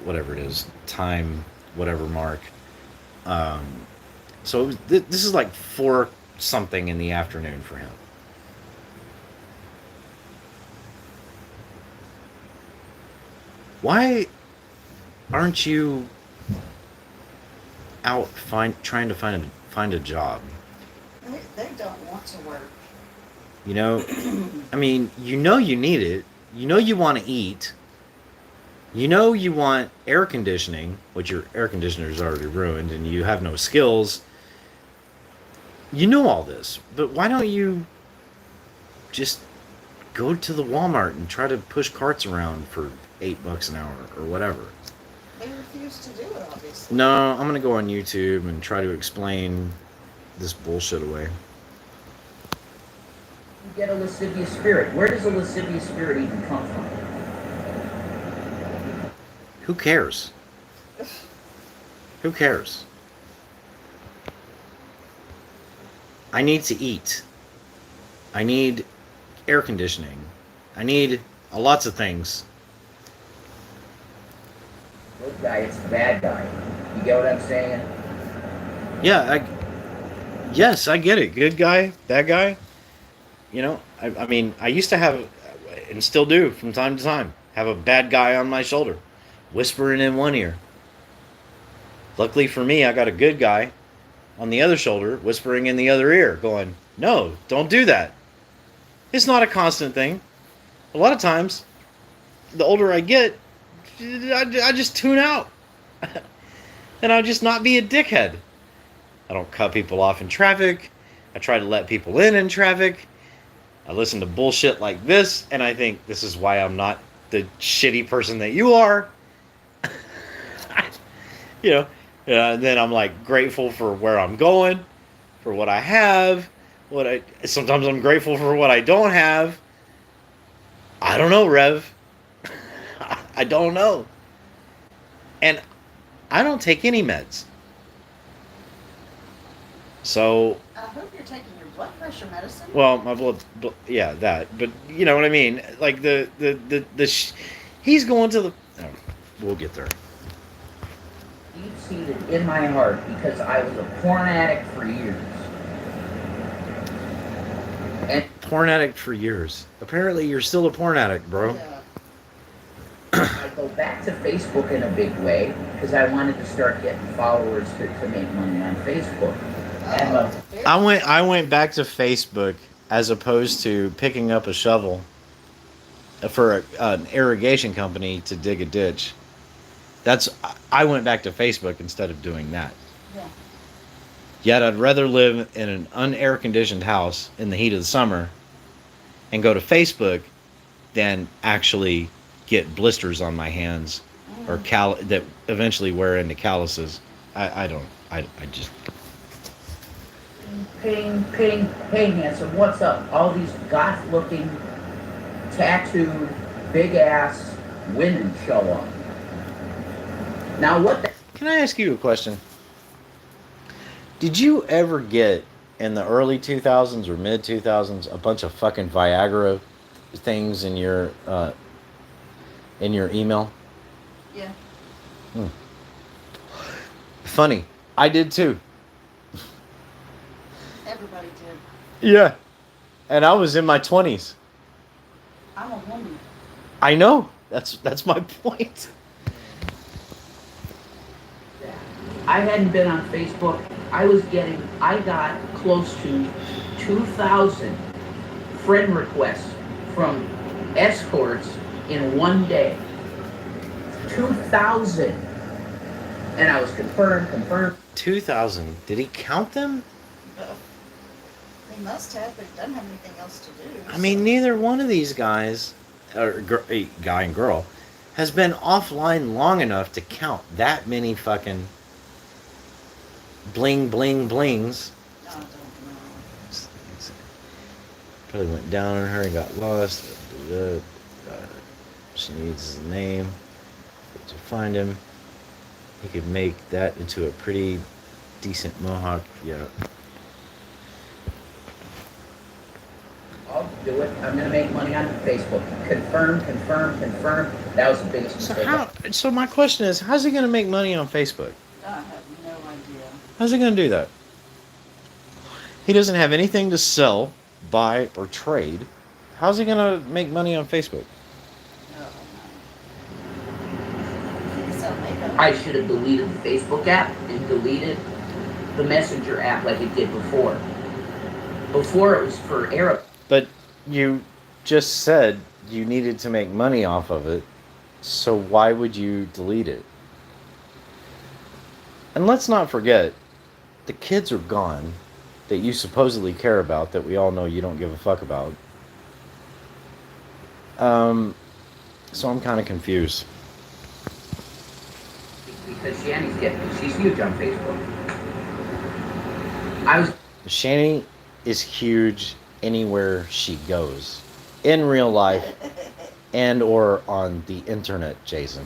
whatever it is, time, whatever mark. So it was, this is like 4 something in the afternoon for him. Why aren't you out trying to find a job? They don't want to work. You know, I mean, you need it. You want to eat. You want air conditioning, which your air conditioner is already ruined, and you have no skills. You know all this, but why don't you just go to the Walmart and try to push carts around for $8 an hour or whatever? They refuse to do it, obviously. No, I'm gonna go on YouTube and try to explain this bullshit away. You get a lascivious spirit. Where does a lascivious spirit even come from? Who cares? Who cares? I need to eat. I need air conditioning. I need lots of things. Good guy, it's the bad guy. You get what I'm saying? Yeah, yes, I get it. Good guy, bad guy. I mean, I used to have, and still do from time to time, have a bad guy on my shoulder, whispering in one ear. Luckily for me, I got a good guy on the other shoulder, whispering in the other ear, going, no, don't do that. It's not a constant thing. A lot of times, the older I get, I just tune out. And I'll just not be a dickhead. I don't cut people off in traffic. I try to let people in traffic. I listen to bullshit like this, and I think this is why I'm not the shitty person that you are. Then I'm like grateful for where I'm going, for what I have. Sometimes I'm grateful for what I don't have. I don't know, Rev. I don't know. And I don't take any meds. So, I hope you're taking your blood pressure medicine. well, my blood, yeah, that. But you know what I mean? Like he's going to the. Oh, we'll get there. Deep-seated in my heart because I was a porn addict for years. And Porn addict for years. Apparently, you're still a porn addict, bro. Yeah. I go back to Facebook in a big way because I wanted to start getting followers to make money on Facebook. And Very- I went back to Facebook as opposed to picking up a shovel for an irrigation company to dig a ditch. I went back to Facebook instead of doing that. Yeah. Yet I'd rather live in an unair conditioned house in the heat of the summer and go to Facebook than actually get blisters on my hands or that eventually wear into calluses. I just hey handsome, what's up? All these goth looking, tattooed, big ass women show up. Now what the Can I ask you a question? Did you ever get in the early 2000s or mid 2000s a bunch of fucking Viagra things in your email? Yeah. Funny, I did too. Everybody did. Yeah, and I was in my 20s. I'm a woman. I know. That's my point. I hadn't been on Facebook. I got close to 2,000 friend requests from escorts in one day. 2,000. And I was confirmed. 2000. Did he count them? They must have, but it doesn't have anything else to do. I mean, neither one of these guys, or guy and girl, has been offline long enough to count that many fucking bling blings. No, I don't know. Probably went down on her and got lost. She needs his name to find him. He could make that into a pretty decent mohawk. Yeah. I'll do it. I'm gonna make money on Facebook. Confirm. That was the biggest mistake. So my question is, how's he gonna make money on Facebook? I have no idea. How's he gonna do that? He doesn't have anything to sell, buy, or trade. How's he gonna make money on Facebook? So makeup. I should have deleted the Facebook app and deleted the Messenger app like it did before. Before it was for Arab. But you just said you needed to make money off of it, so why would you delete it? And let's not forget, the kids are gone that you supposedly care about, that we all know you don't give a fuck about. So I'm kind of confused. Because she's huge on Facebook. Shani is huge anywhere she goes, in real life and or on the internet, Jason.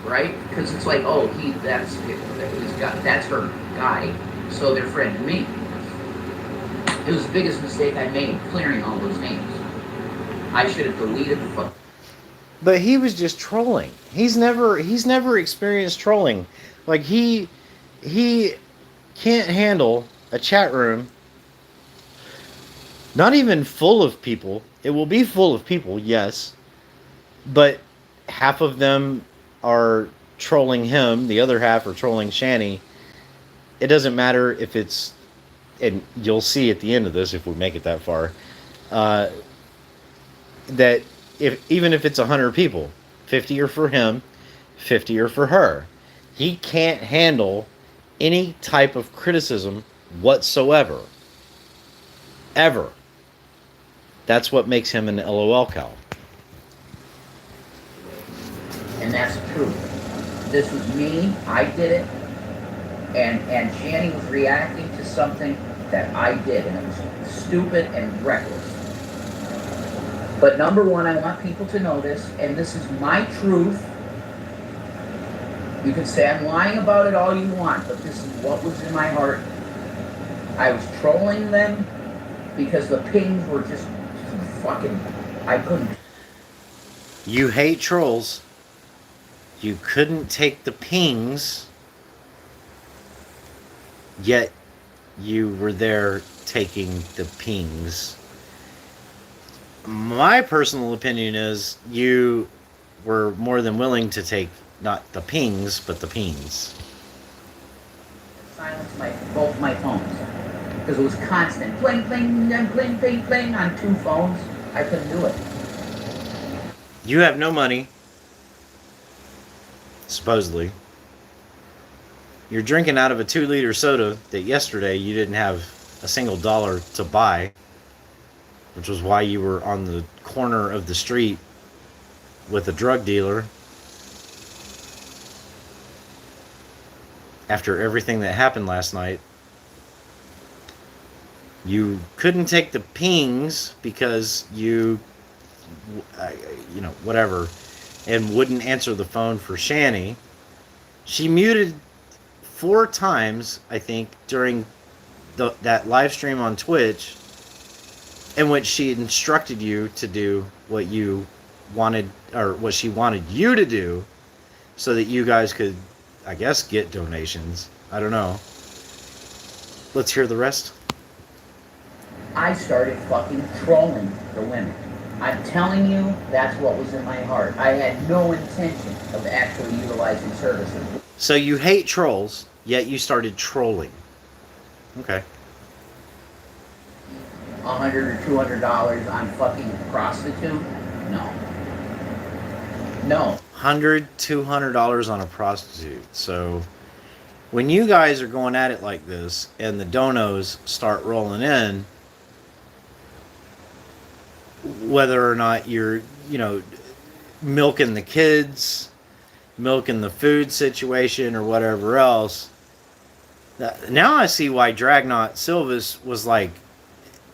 Right? Because it's like, oh, that's her guy, so they're friending me. It was the biggest mistake I made, clearing all those names. I should have deleted the fuck. But he was just trolling. He's never experienced trolling. Like he can't handle a chat room not even full of people. It will be full of people, yes, but half of them are trolling him, the other half are trolling Shani. It doesn't matter if it's, and you'll see at the end of this if we make it that far, that even if it's 100 people, 50 are for him, 50 are for her. He can't handle any type of criticism whatsoever. Ever. That's what makes him an LOL cow. And that's the truth. This was me, I did it, and Shani was reacting to something that I did, and it was stupid and reckless. But number one, I want people to know this, and this is my truth. You can say I'm lying about it all you want, but this is what was in my heart. I was trolling them because the pings were just fucking, I couldn't. You hate trolls. You couldn't take the pings, yet you were there taking the pings. my personal opinion is you were more than willing to take not the pings, but the peens. Silence both my phones because it was constant pling, pling, and pling, pling, pling on 2 phones. I couldn't do it. You have no money, supposedly. You're drinking out of a 2-liter soda that yesterday you didn't have a single dollar to buy, which was why you were on the corner of the street with a drug dealer. After everything that happened last night, you couldn't take the pings because you whatever, and wouldn't answer the phone for Shani. She muted 4 times, I think, during that live stream on Twitch, in which she instructed you to do what you wanted, or what she wanted you to do, so that you guys could, I guess, get donations. I don't know. Let's hear the rest. I started fucking trolling the women. I'm telling you, that's what was in my heart. I had no intention of actually utilizing services. So you hate trolls, yet you started trolling. Okay. $100 or $200 on fucking prostitute? No. No. $100, $200 on a prostitute. So when you guys are going at it like this and the donos start rolling in, whether or not you're, milking the kids, milking the food situation, or whatever else, now I see why Dragnot Silvas was like,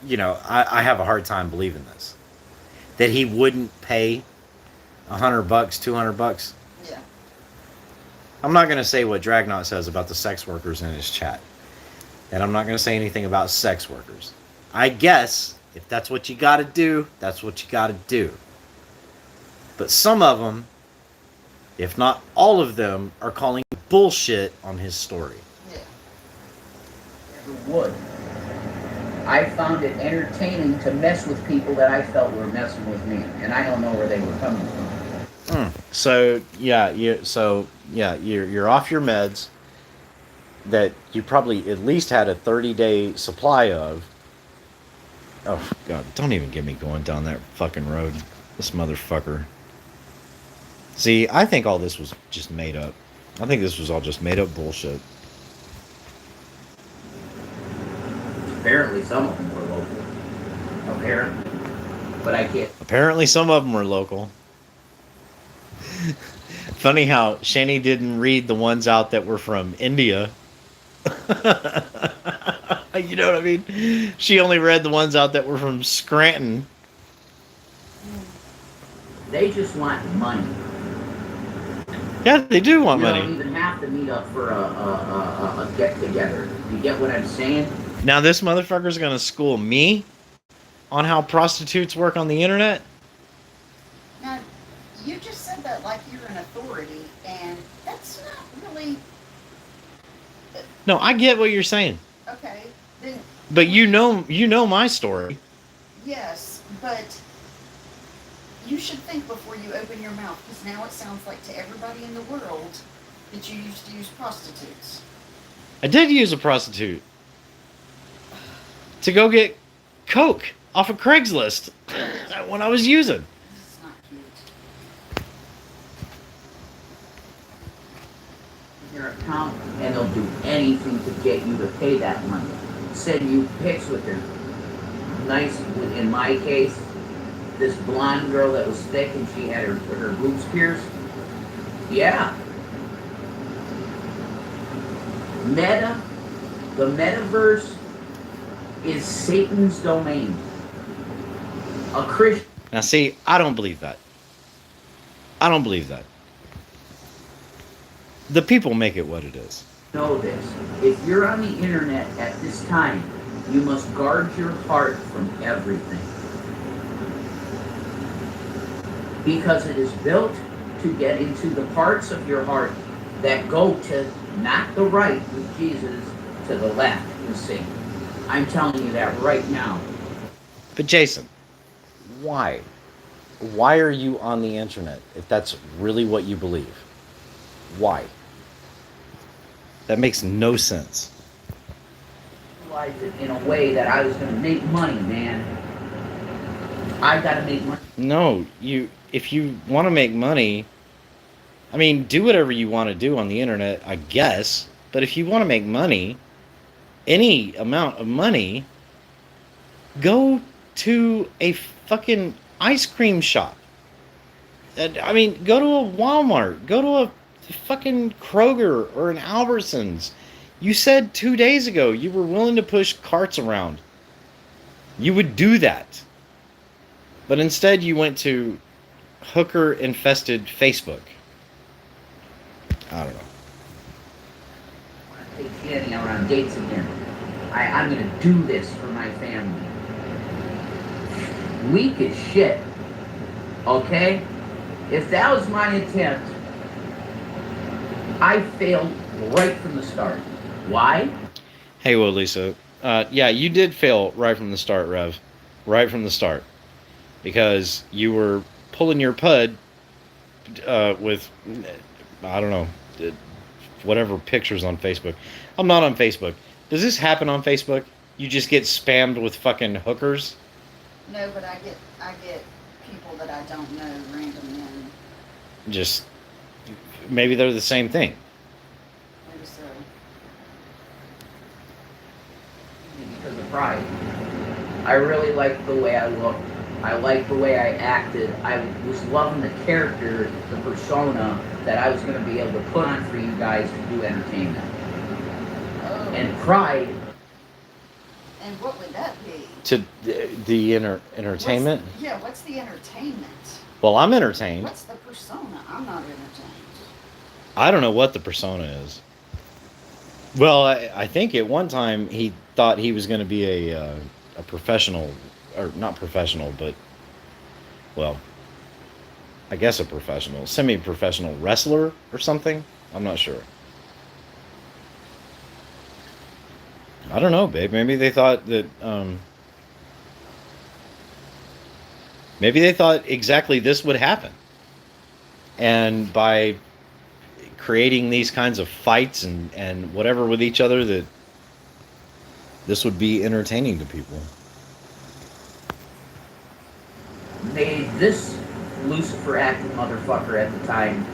I have a hard time believing this. That he wouldn't pay $100, $200. Yeah. I'm not going to say what Dragnot says about the sex workers in his chat. And I'm not going to say anything about sex workers. I guess if that's what you got to do, that's what you got to do. But some of them, if not all of them, are calling bullshit on his story. Yeah. Never would. I found it entertaining to mess with people that I felt were messing with me, and I don't know where they were coming from. So you're off your meds that you probably at least had a 30-day supply of. Oh God! Don't even get me going down that fucking road. This motherfucker. See, I think all this was just made up. I think this was all just made up bullshit. Apparently some of them were local. Apparently. But I can't. Apparently some of them were local. Funny how Shani didn't read the ones out that were from India. You know what I mean? She only read the ones out that were from Scranton. They just want money. Yeah, they do want You money. don't even have to meet up for a get-together. You get what I'm saying? Now this motherfucker's gonna school me on how prostitutes work on the internet? Now, you just said that like you're an authority, and that's not really No, I get what you're saying. okay. Then But you know my story. yes, but you should think before you open your mouth, because now it sounds like to everybody in the world that you used to use prostitutes. I did use a prostitute to go get coke off of Craigslist when I was using. This is not cute. Your account, and they'll do anything to get you to pay that money. Send you pics with her. Nice, in my case, this blonde girl that was thick and she had her boobs pierced. Yeah. The metaverse is Satan's domain. A Christian. Now see, I don't believe that. I don't believe that. The people make it what it is. Know this. If you're on the internet at this time, you must guard your heart from everything. Because it is built to get into the parts of your heart that go to not the right with Jesus, to the left with Satan. I'm telling you that right now. But Jason, Why? Why are you on the internet if that's really what you believe? Why? That makes no sense. Realized it in a way that I was going to make money, man. I got to make money. No, if you want to make money, I mean, do whatever you want to do on the internet, I guess. But if you want to make money, any amount of money, go to a fucking ice cream shop. I mean, go to a Walmart, go to a fucking Kroger or an Albertsons. You said 2 days ago you were willing to push carts around. You would do that. But instead you went to hooker-infested Facebook. I don't know. I want to take Danny out on dates again. I'm going to do this for my family. Weak as shit. Okay? If that was my intent, I failed right from the start. Why? Hey, well, Lisa. Yeah, you did fail right from the start, Rev. Right from the start. Because you were pulling your pud with, I don't know, whatever pictures on Facebook. I'm not on Facebook. Does this happen on Facebook? You just get spammed with fucking hookers? No, but I get people that I don't know, random men. Just, maybe they're the same thing. Maybe so. Because of pride. I really liked the way I looked. I liked the way I acted. I was loving the character, the persona that I was going to be able to put on for you guys to do entertainment. Oh. And pride. And what would that be? To the entertainment? What's the entertainment? Well, I'm entertained. What's the persona? I'm not entertained. I don't know what the persona is. Well, I think at one time he thought he was going to be a professional, or not professional, but, well, I guess a professional, semi-professional wrestler or something. I'm not sure. I don't know, babe. Maybe they thought that, maybe they thought exactly this would happen. And by creating these kinds of fights and whatever with each other, that this would be entertaining to people. Made this Lucifer acting motherfucker at the time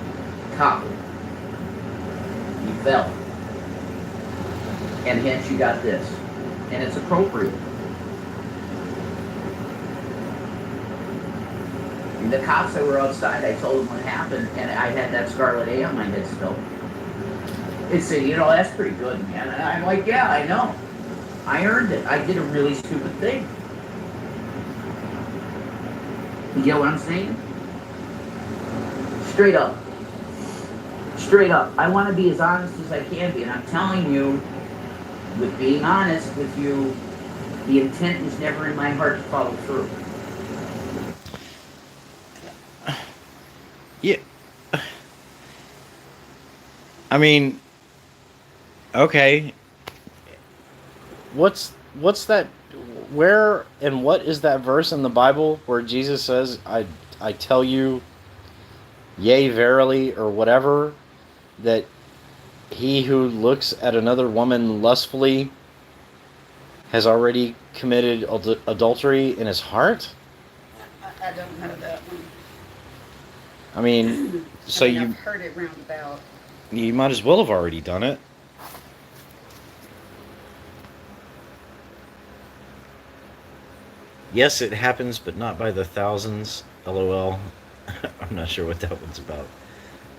topple. You fell. And hence you got this. And it's appropriate. And the cops that were outside, I told them what happened, and I had that scarlet A on my head still. They said, you know, that's pretty good, man. And I'm like, yeah, I know. I earned it. I did a really stupid thing. You get what I'm saying? Straight up. Straight up. I want to be as honest as I can be, and I'm telling you, with being honest with you, the intent was never in my heart to follow through. Yeah. I mean, okay. What's that? Where and what is that verse in the Bible where Jesus says, I tell you, yea, verily, or whatever, that he who looks at another woman lustfully has already committed adultery in his heart? I don't know that one. I mean, so I've heard it roundabout. you might as well have already done it. Yes, it happens, but not by the thousands. LOL. I'm not sure what that one's about.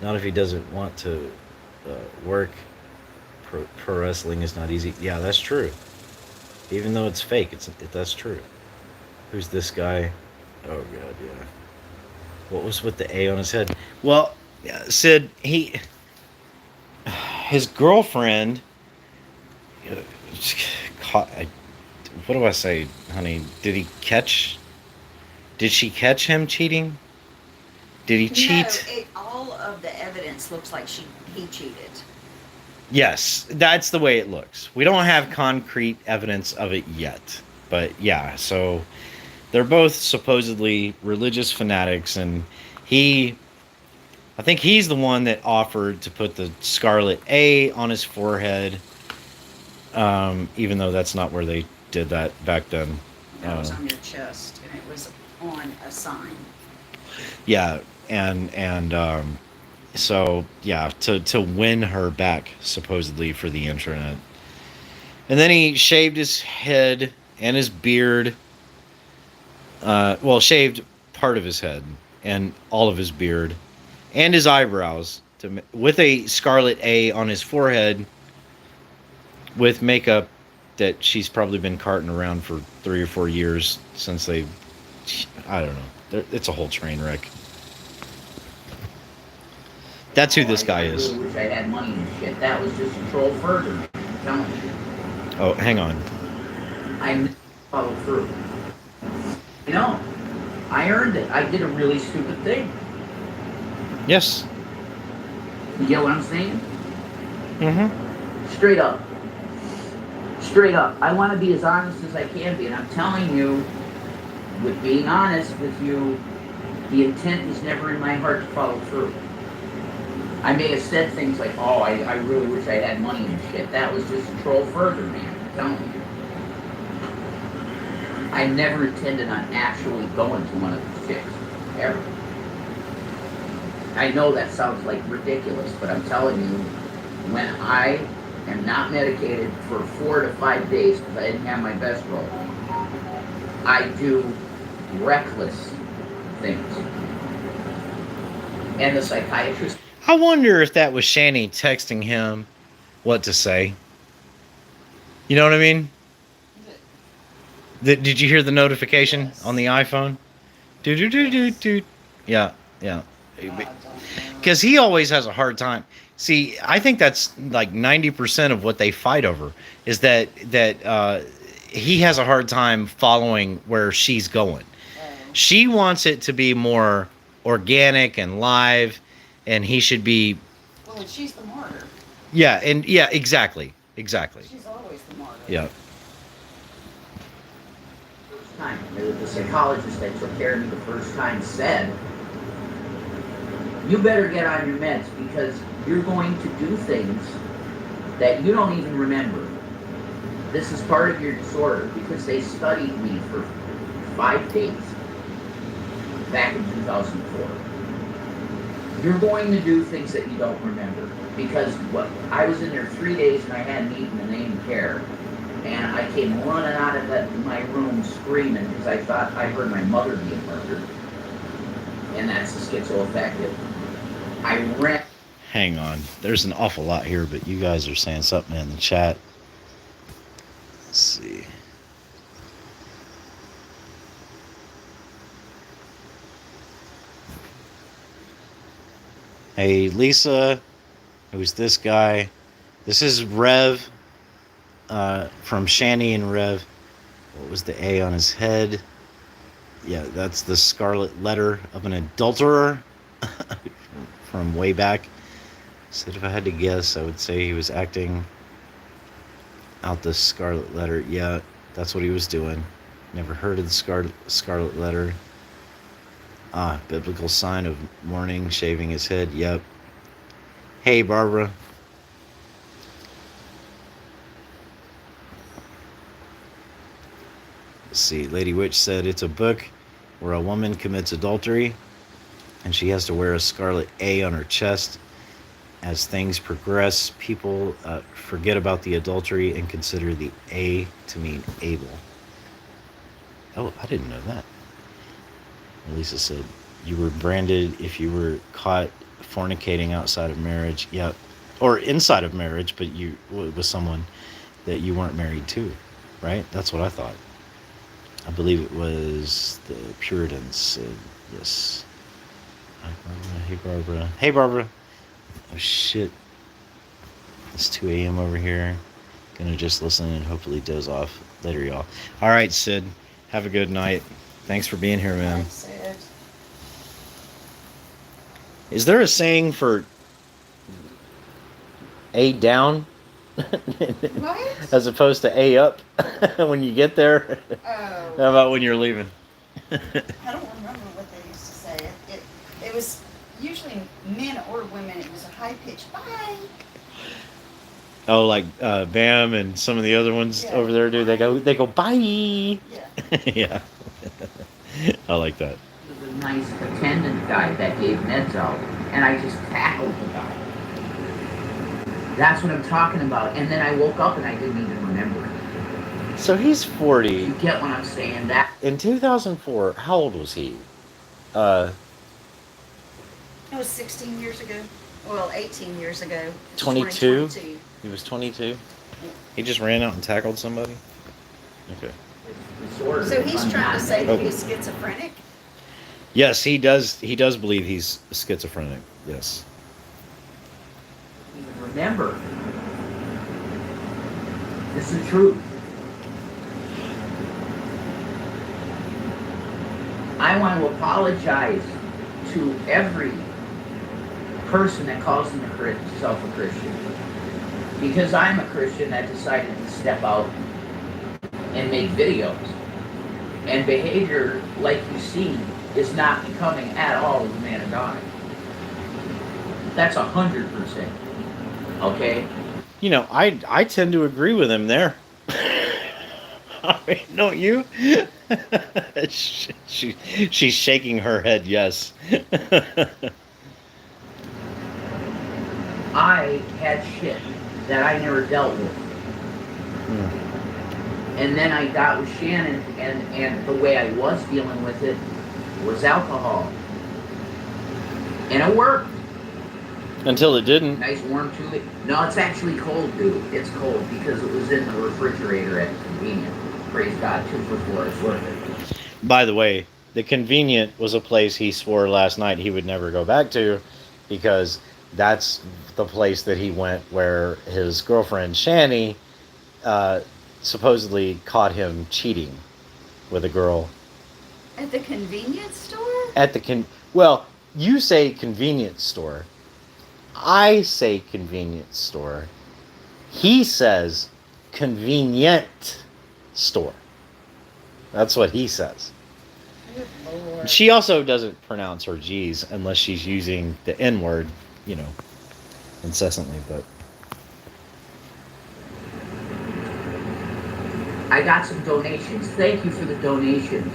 Not if he doesn't want to work. Pro wrestling is not easy. Yeah, that's true. Even though it's fake, that's true. Who's this guy? Oh god, yeah. What was with the A on his head? Well, Sid, his girlfriend caught. What do I say, honey? Did she catch him cheating? Did he cheat? No, all of the evidence looks like he cheated. Yes, that's the way it looks. We don't have concrete evidence of it yet. But yeah, so they're both supposedly religious fanatics, and I think he's the one that offered to put the scarlet A on his forehead, even though that's not where they did that back then. That was on your chest, and it was on a sign. Yeah, and so yeah, to win her back supposedly for the internet. And then he shaved his head and his beard. Well, shaved part of his head and all of his beard and his eyebrows with a scarlet A on his forehead with makeup that she's probably been carting around for 3 or 4 years since they, I don't know. It's a whole train wreck. That's who this guy is. I really wish I had money and shit. That was just a troll further, man. I'm telling you. Oh, hang on. I followed through. You know, I earned it. I did a really stupid thing. Yes. You get what I'm saying? Mm-hmm. Straight up. Straight up. I want to be as honest as I can be, and I'm telling you, with being honest with you, the intent was never in my heart to follow through. I may have said things like, oh, I really wish I had money and shit. That was just a troll further, man. I'm telling you. I never intended on actually going to one of these chicks. Ever. I know that sounds like ridiculous, but I'm telling you, when I am not medicated for 4 to 5 days because I didn't have my best roll, I do reckless things. And the psychiatrist... I wonder if that was Shani texting him what to say. You know what I mean? Did you hear the notification Yes. on the iPhone? Do. Yeah. Because he always has a hard time. See, I think that's like 90% of what they fight over is that he has a hard time following where she's going. She wants it to be more organic and live, and he should be. Well, and she's the martyr. Yeah, exactly. She's always the martyr. Yeah. time. The psychologist that took care of me the first time said, you better get on your meds because you're going to do things that you don't even remember. This is part of your disorder because they studied me for 5 days back in 2004. You're going to do things that you don't remember because I was in there 3 days and I hadn't eaten and they didn't care. And I came running out of my room screaming because I thought I heard my mother being murdered. And that's the schizoaffective. I ran. Hang on. There's an awful lot here, but you guys are saying something in the chat. Let's see. Hey, Lisa. Who's this guy? This is Rev from Shani and Rev. What was the A on his head? Yeah, that's the scarlet letter of an adulterer from way back. Said if I had to guess, I would say he was acting out the scarlet letter. Yeah, that's what he was doing. Never heard of the scarlet letter. Ah, biblical sign of mourning, shaving his head. Yep. Hey, Barbara. Let's see. Lady Witch said it's a book where a woman commits adultery and she has to wear a scarlet A on her chest. As things progress, people forget about the adultery and consider the A to mean Abel. Oh, I didn't know that. Lisa said, you were branded if you were caught fornicating outside of marriage. Yep. Or inside of marriage, but you with someone that you weren't married to, right? That's what I thought. I believe it was the Puritans said, yes. Hi, Barbara. Hey, Barbara. Hey, Barbara. Oh, shit. It's 2 a.m. over here. Gonna just listen and hopefully doze off. Later, y'all. All right, Sid. Have a good night. Thanks for being here, man. That's it. Is there a saying for A down What? as opposed to A up when you get there? Oh. How about when you're leaving? I don't remember what they used to say. It was usually men or women. It was a high pitched bye. Oh, like Bam and some of the other ones Yeah. over there do. They go bye. Yeah. Yeah, I like that. There was a nice attendant guy that gave meds out, and I just tackled the guy. That's what I'm talking about. And then I woke up and I didn't even remember it. So he's 40. You get what I'm saying? That In 2004, how old was he? It was 16 years ago. Well, 18 years ago. It's 22? 2022. He was 22. He just ran out and tackled somebody. Okay. disorder. So he's I'm trying to not say that Okay. he's schizophrenic? Yes, he does. He does believe he's schizophrenic. Yes. even remember. This is the truth. I want to apologize to every person that calls himself a Christian. Because I'm a Christian that decided to step out and make videos. And behavior, like you see, is not becoming at all of a man of God. That's 100%. Okay? You know, I tend to agree with him there. I mean, don't you? She's shaking her head. Yes. I had shit that I never dealt with. And then I got with Shannon, and the way I was dealing with it was alcohol. And it worked. Until it didn't. Nice warm too. No, it's actually cold, dude. It's cold because it was in the refrigerator at the convenience. Praise God, 2 for $4 is worth it. By the way, the Convenient was a place he swore last night he would never go back to, because that's the place that he went where his girlfriend Shani supposedly caught him cheating with a girl At the convenience store? at the well, you say convenience store, I say convenience store, he says convenient store. That's what he says. Good Lord. She also doesn't pronounce her G's unless she's using the N word, you know, incessantly. But I got some donations. Thank you for the donations.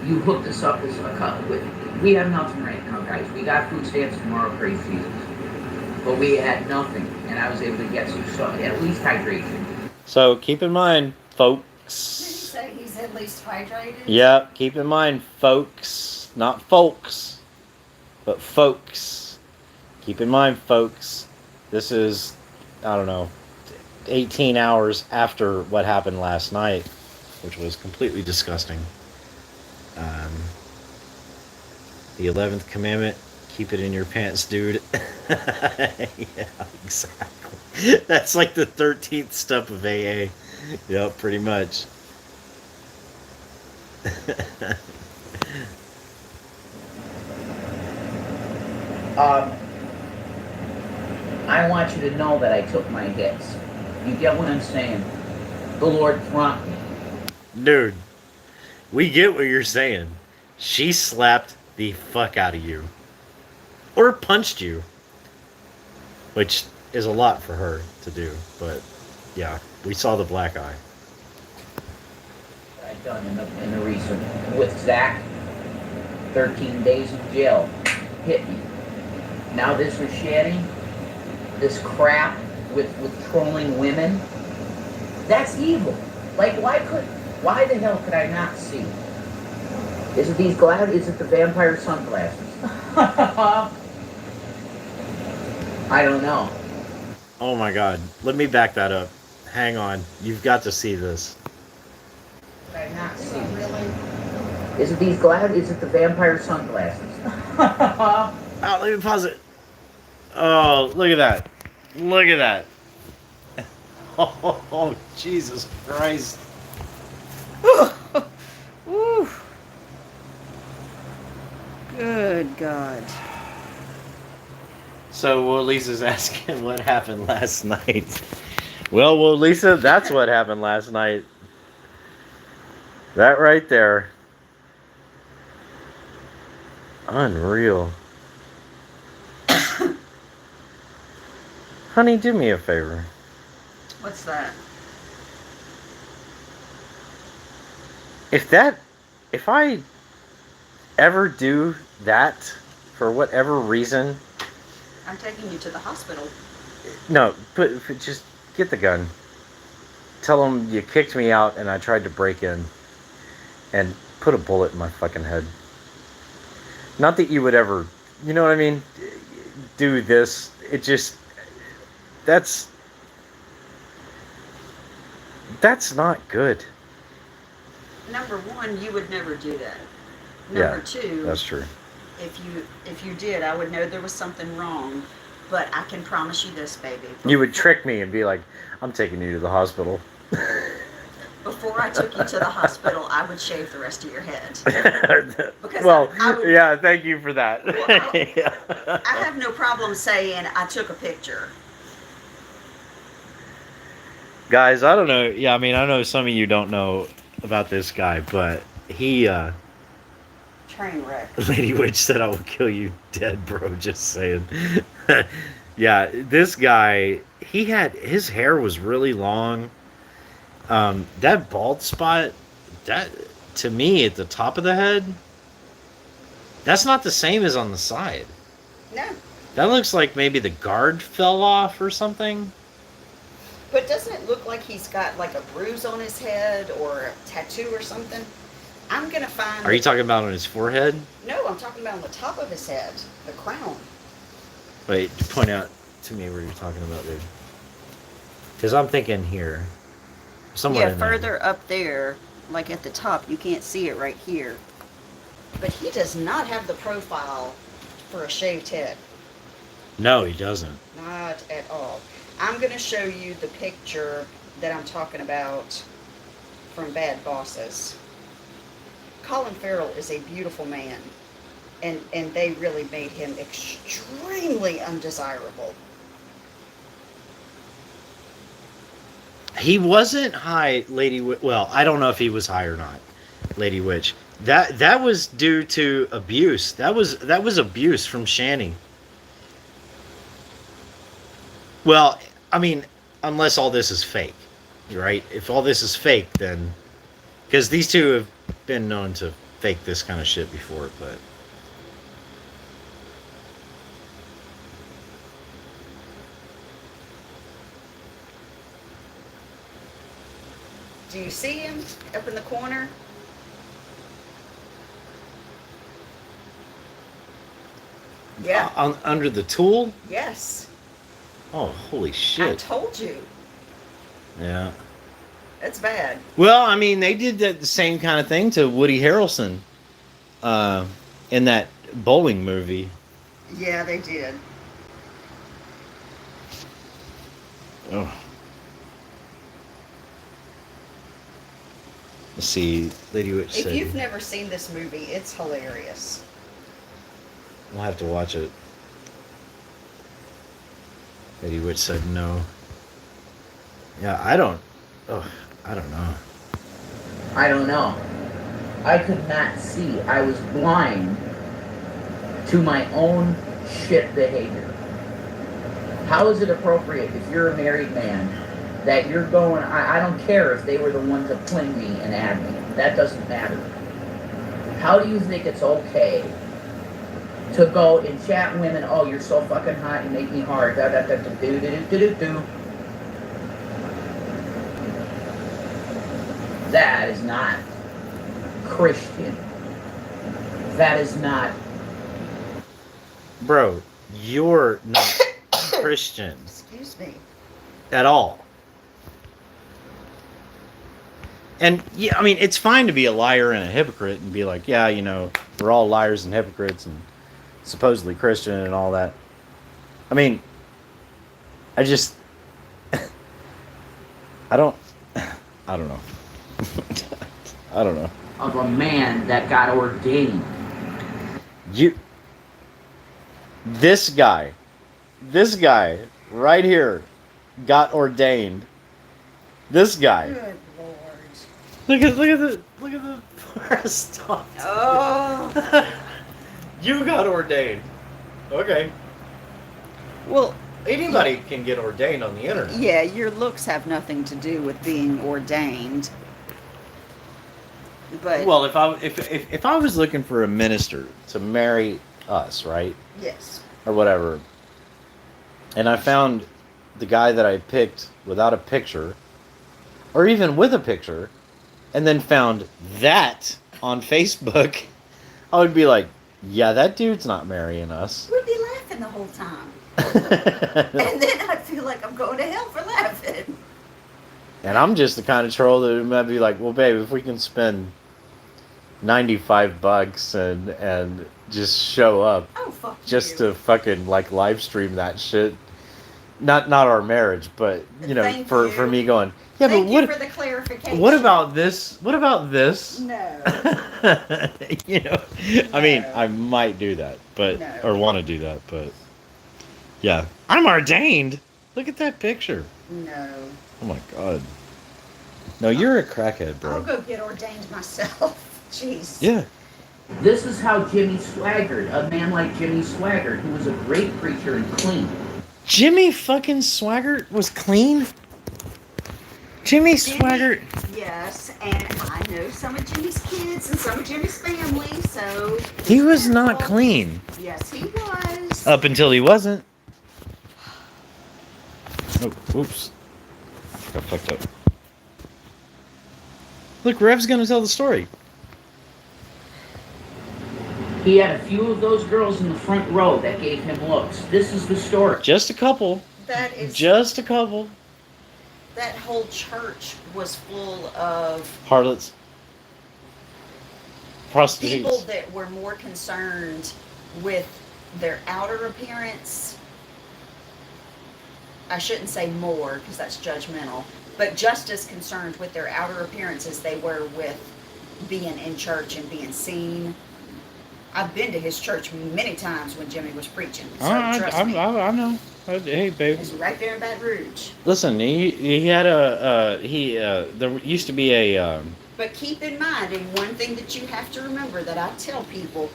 You hooked us up with a couple. We have nothing right now, guys. We got food stamps tomorrow, praise Jesus. But we had nothing, and I was able to get some stuff, at least hydration. so keep in mind, Did he folks. say he's at least hydrated? Yeah, keep in mind, folks, not folks, but folks. Keep in mind, folks. This is, I don't know, 18 hours after what happened last night, which was completely disgusting. The 11th commandment, keep it in your pants, dude. Yeah, exactly. That's like the 13th step of AA. Yep, pretty much. I want you to know that I took my hits. You get what I'm saying? The Lord brought me. Dude, we get what you're saying. She slapped the fuck out of you. Or punched you. Which is a lot for her to do. But, yeah, we saw the black eye. I've done in the recent with Zach. 13 days in jail. Hit me. Now this with Shanny. This crap with trolling women. That's evil. Like why the hell could I not see? Is it these is it the vampire sunglasses? I don't know. Oh my god. Let me back that up. Hang on. You've got to see this. Could I not see? Really? Is it these is it the vampire sunglasses? Oh, let me pause it. Oh, look at that. Look at that. Oh, Jesus Christ. Woo. Good God. So, Lisa's asking what happened last night. Well, Lisa, that's what happened last night. That right there. Unreal. Honey, do me a favor. What's that? If I ever do that for whatever reason, I'm taking you to the hospital. no, just get the gun. Tell them you kicked me out and I tried to break in, and put a bullet in my fucking head. Not that you would ever, you know what I mean, do this. It just, that's not good. Number one, you would never do that. Yeah, Number two, That's true. if you did, I would know there was something wrong. But I can promise you this, baby. You would trick me and be like, I'm taking you to the hospital. Before I took you to the hospital, I would shave the rest of your head. Because Well, I would- yeah, thank you for that. Well, I have no problem saying I took a picture. Guys, I don't know. Yeah, I mean, I know some of you don't know about this guy, but he, Train wreck. Lady Witch said I will kill you dead, bro. Just saying. Yeah, this guy, his hair was really long. That bald spot, that, to me, at the top of the head, that's not the same as on the side. No. That looks like maybe the guard fell off or something. But doesn't it look like he's got like a bruise on his head or a tattoo or something? I'm going to find... Are you talking about on his forehead? No, I'm talking about on the top of his head. The crown. Wait, point out to me where you're talking about, dude. Because I'm thinking here. Somewhere Yeah, in there. further up there, like at the top. You can't see it right here. But he does not have the profile for a shaved head. No, he doesn't. Not at all. I'm going to show you the picture that I'm talking about from Bad Bosses. Colin Farrell is a beautiful man, and they really made him extremely undesirable. He wasn't high, Lady Witch. Well, I don't know if he was high or not, Lady Witch. That was due to abuse. That was abuse from Shanny. Well, I mean, unless all this is fake, right? If all this is fake, then... Because these two have been known to fake this kind of shit before, but... Do you see him up in the corner? Yeah. Under the tool? Yes. Oh, holy I shit. told you. Yeah. That's bad. Well, I mean, they did the same kind of thing to Woody Harrelson in that bowling movie. Yeah, they did. Oh. Let's see, Lady Witch If said... you've never seen this movie, it's hilarious. We'll have to watch it. Lady Witch said no. Yeah, I don't know. I don't know. I could not see. I was blind to my own shit behavior. How is it appropriate if you're a married man that you're going, I don't care if they were the one to fling me and add me. That doesn't matter. How do you think it's okay to go and chat women, oh, you're so fucking hot, you make me hard, da da da da do do do do do. That is not Christian. That is not... Bro, you're not Christian Excuse me. at all. And yeah, I mean, it's fine to be a liar and a hypocrite and be like, yeah, you know, we're all liars and hypocrites and supposedly Christian and all that. I mean, I just, I don't know. I don't know. of a man that got ordained. This guy right here got ordained. This guy. Good Lord. Look at the forest talk. Oh. You got ordained. Okay. Well, Anybody can get ordained on the internet. yeah, your looks have nothing to do with being ordained. But Well, if I was looking for a minister to marry us, right, yes, or whatever, and I found the guy that I picked without a picture, or even with a picture, and then found that on Facebook, I would be like, yeah, that dude's not marrying us. we'd be laughing the whole time, and then I feel like I'm going to hell for laughing. And I'm just the kind of troll that might be like, well, babe, if we can spend $95 and just show up Oh fuck just you. to fucking like live stream that shit. Not our marriage, but you know, Thank for you. me going, yeah, Thank but you for the clarification. what about this? What about this? No. You know, I mean, No. I might do that, but No. or want to do that, but yeah, I'm ordained. Look at that picture. No. Oh my god. No, you're a crackhead, bro. I'll go get ordained myself. Jeez. Yeah. This is how Jimmy Swaggart, a man like Jimmy Swaggart, who was a great preacher and clean. Jimmy fucking Swaggart was clean. Jimmy Jimmy- Swaggart. Yes, and I know some of Jimmy's kids and some of Jimmy's family, so He was not clean Yes, he was. up until he wasn't. Oh, oops. Got fucked up. Look, Rev's gonna tell the story. He had a few of those girls in the front row that gave him looks. This is the story. Just a couple. That is Just a couple. that whole church was full of Harlots. people Prostitutes. that were more concerned with their outer appearance. I shouldn't say more because that's judgmental, but just as concerned with their outer appearance as they were with being in church and being seen. I've been to his church many times when Jimmy was preaching, so trust me. I know. Hey, babe. It's right there in Baton Rouge. Listen, he had there used to be a But keep in mind, and one thing that you have to remember that I tell people,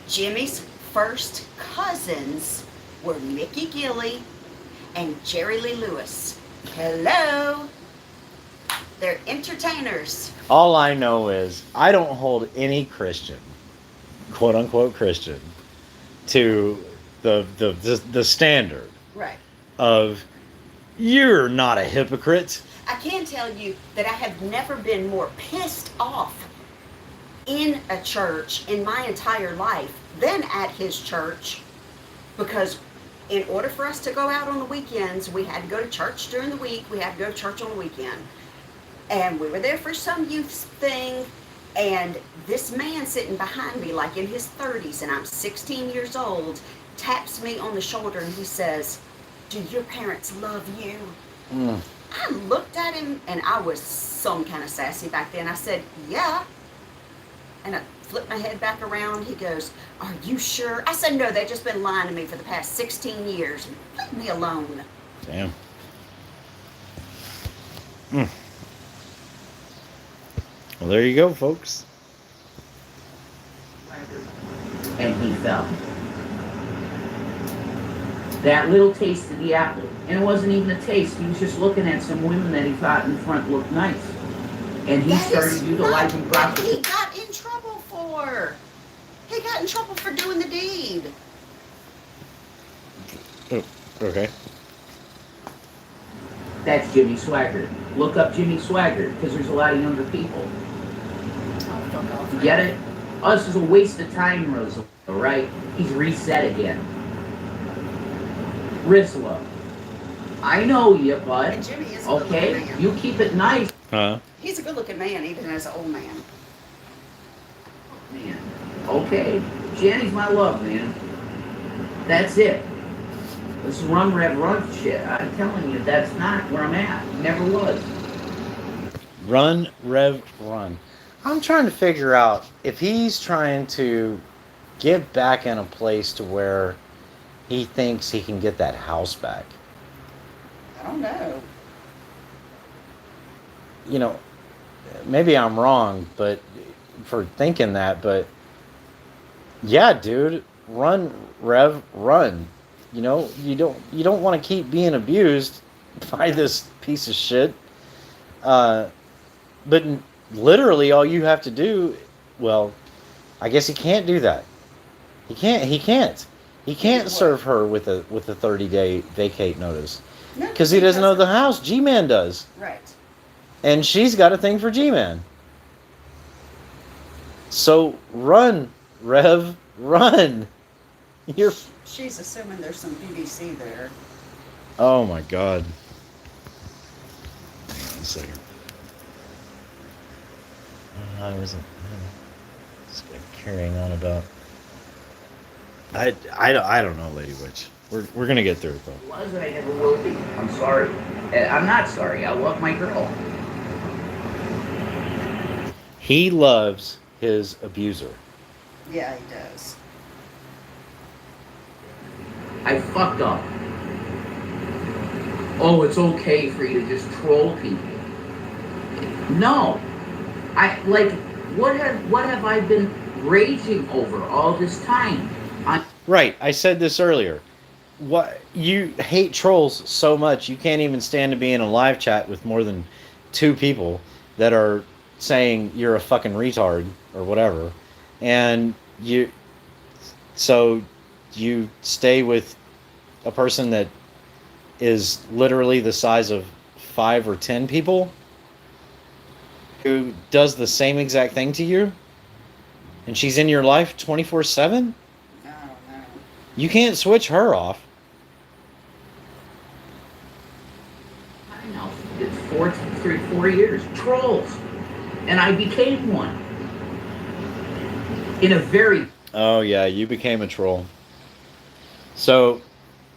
Jimmy's first cousins were Mickey Gilley and Jerry Lee Lewis. Hello. They're entertainers. all I know is I don't hold any Christian, quote unquote Christian, to the standard Right. of you're not a hypocrite. I can tell you that I have never been more pissed off in a church in my entire life than at his church, because in order for us to go out on the weekends, we had to go to church during the week, we had to go to church on the weekend. And we were there for some youth thing, and this man sitting behind me, like in his 30s, and I'm 16 years old, taps me on the shoulder and he says, "Do your parents love you?" Mm. I looked at him, and I was some kind of sassy back then. I said, "Yeah." And I flipped my head back around. He goes, "Are you sure?" I said, "No, they've just been lying to me for the past 16 years. Leave me alone." Damn. Mm. Well, there you go, folks. And he fell. That little taste of the apple. And it wasn't even a taste. He was just looking at some women that he thought in front looked nice. And he That started is utilizing not what he prostitutes. got in trouble for. He got in trouble for doing the deed. Oh, okay. That's Jimmy Swaggart. Look up Jimmy Swaggart, because there's a lot of younger people. Oh, fuck off. You get it? Oh, this is a waste of time, Rosa, right? He's reset again. Rizla. I know you, And bud. Jimmy is a good Okay? looking man. You keep it nice, Huh? He's a good looking man, even as an old man. man. Okay? Jenny's my love, man. That's it. This is run, rev, run shit. I'm telling you, that's not where I'm at. Never was. Run, Rev, run. I'm trying to figure out if he's trying to get back in a place to where he thinks he can get that house back. I don't know. You know, maybe I'm wrong, but for thinking that, but Yeah, dude, run, Rev, run. You don't want to keep being abused by this piece of shit. Uh, but literally, all you have to do, well, I guess he can't do that. He can't. He can't. He can't What? serve her with a 30-day vacate notice No, because he doesn't know the house. G-Man does, Right. and she's got a thing for G-Man. So run, Rev, run. You're. She's assuming there's some BBC there. Oh my God. Hang on a second. I wasn't just carrying on about. I don't know, Lady Witch. We're gonna get through it though. Was and I never will be. I'm sorry. I'm not sorry. I love my girl. He loves his abuser. Yeah, he does. I fucked up. Oh, it's okay for you to just troll people. No. What have I been raging over all this time? Right. I said this earlier. What you hate trolls so much you can't even stand to be in a live chat with more than 2 people that are saying you're a fucking retard or whatever, and you stay with a person that is literally the size of 5 or 10 people who does the same exact thing to you, and she's in your life 24/7. No. You can't switch her off. I know. It's 4 years. Trolls. And I became one. In a very... Oh yeah, you became a troll. So,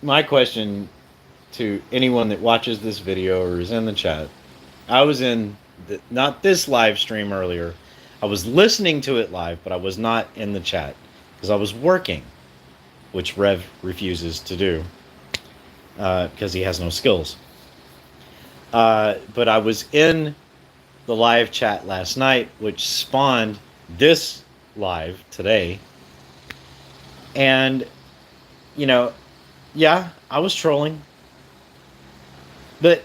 my question to anyone that watches this video or is in the chat, I was in not this live stream earlier. I was listening to it live, but I was not in the chat because I was working, which Rev refuses to do because he has no skills. But I was in the live chat last night, which spawned this live today. And, yeah, I was trolling. But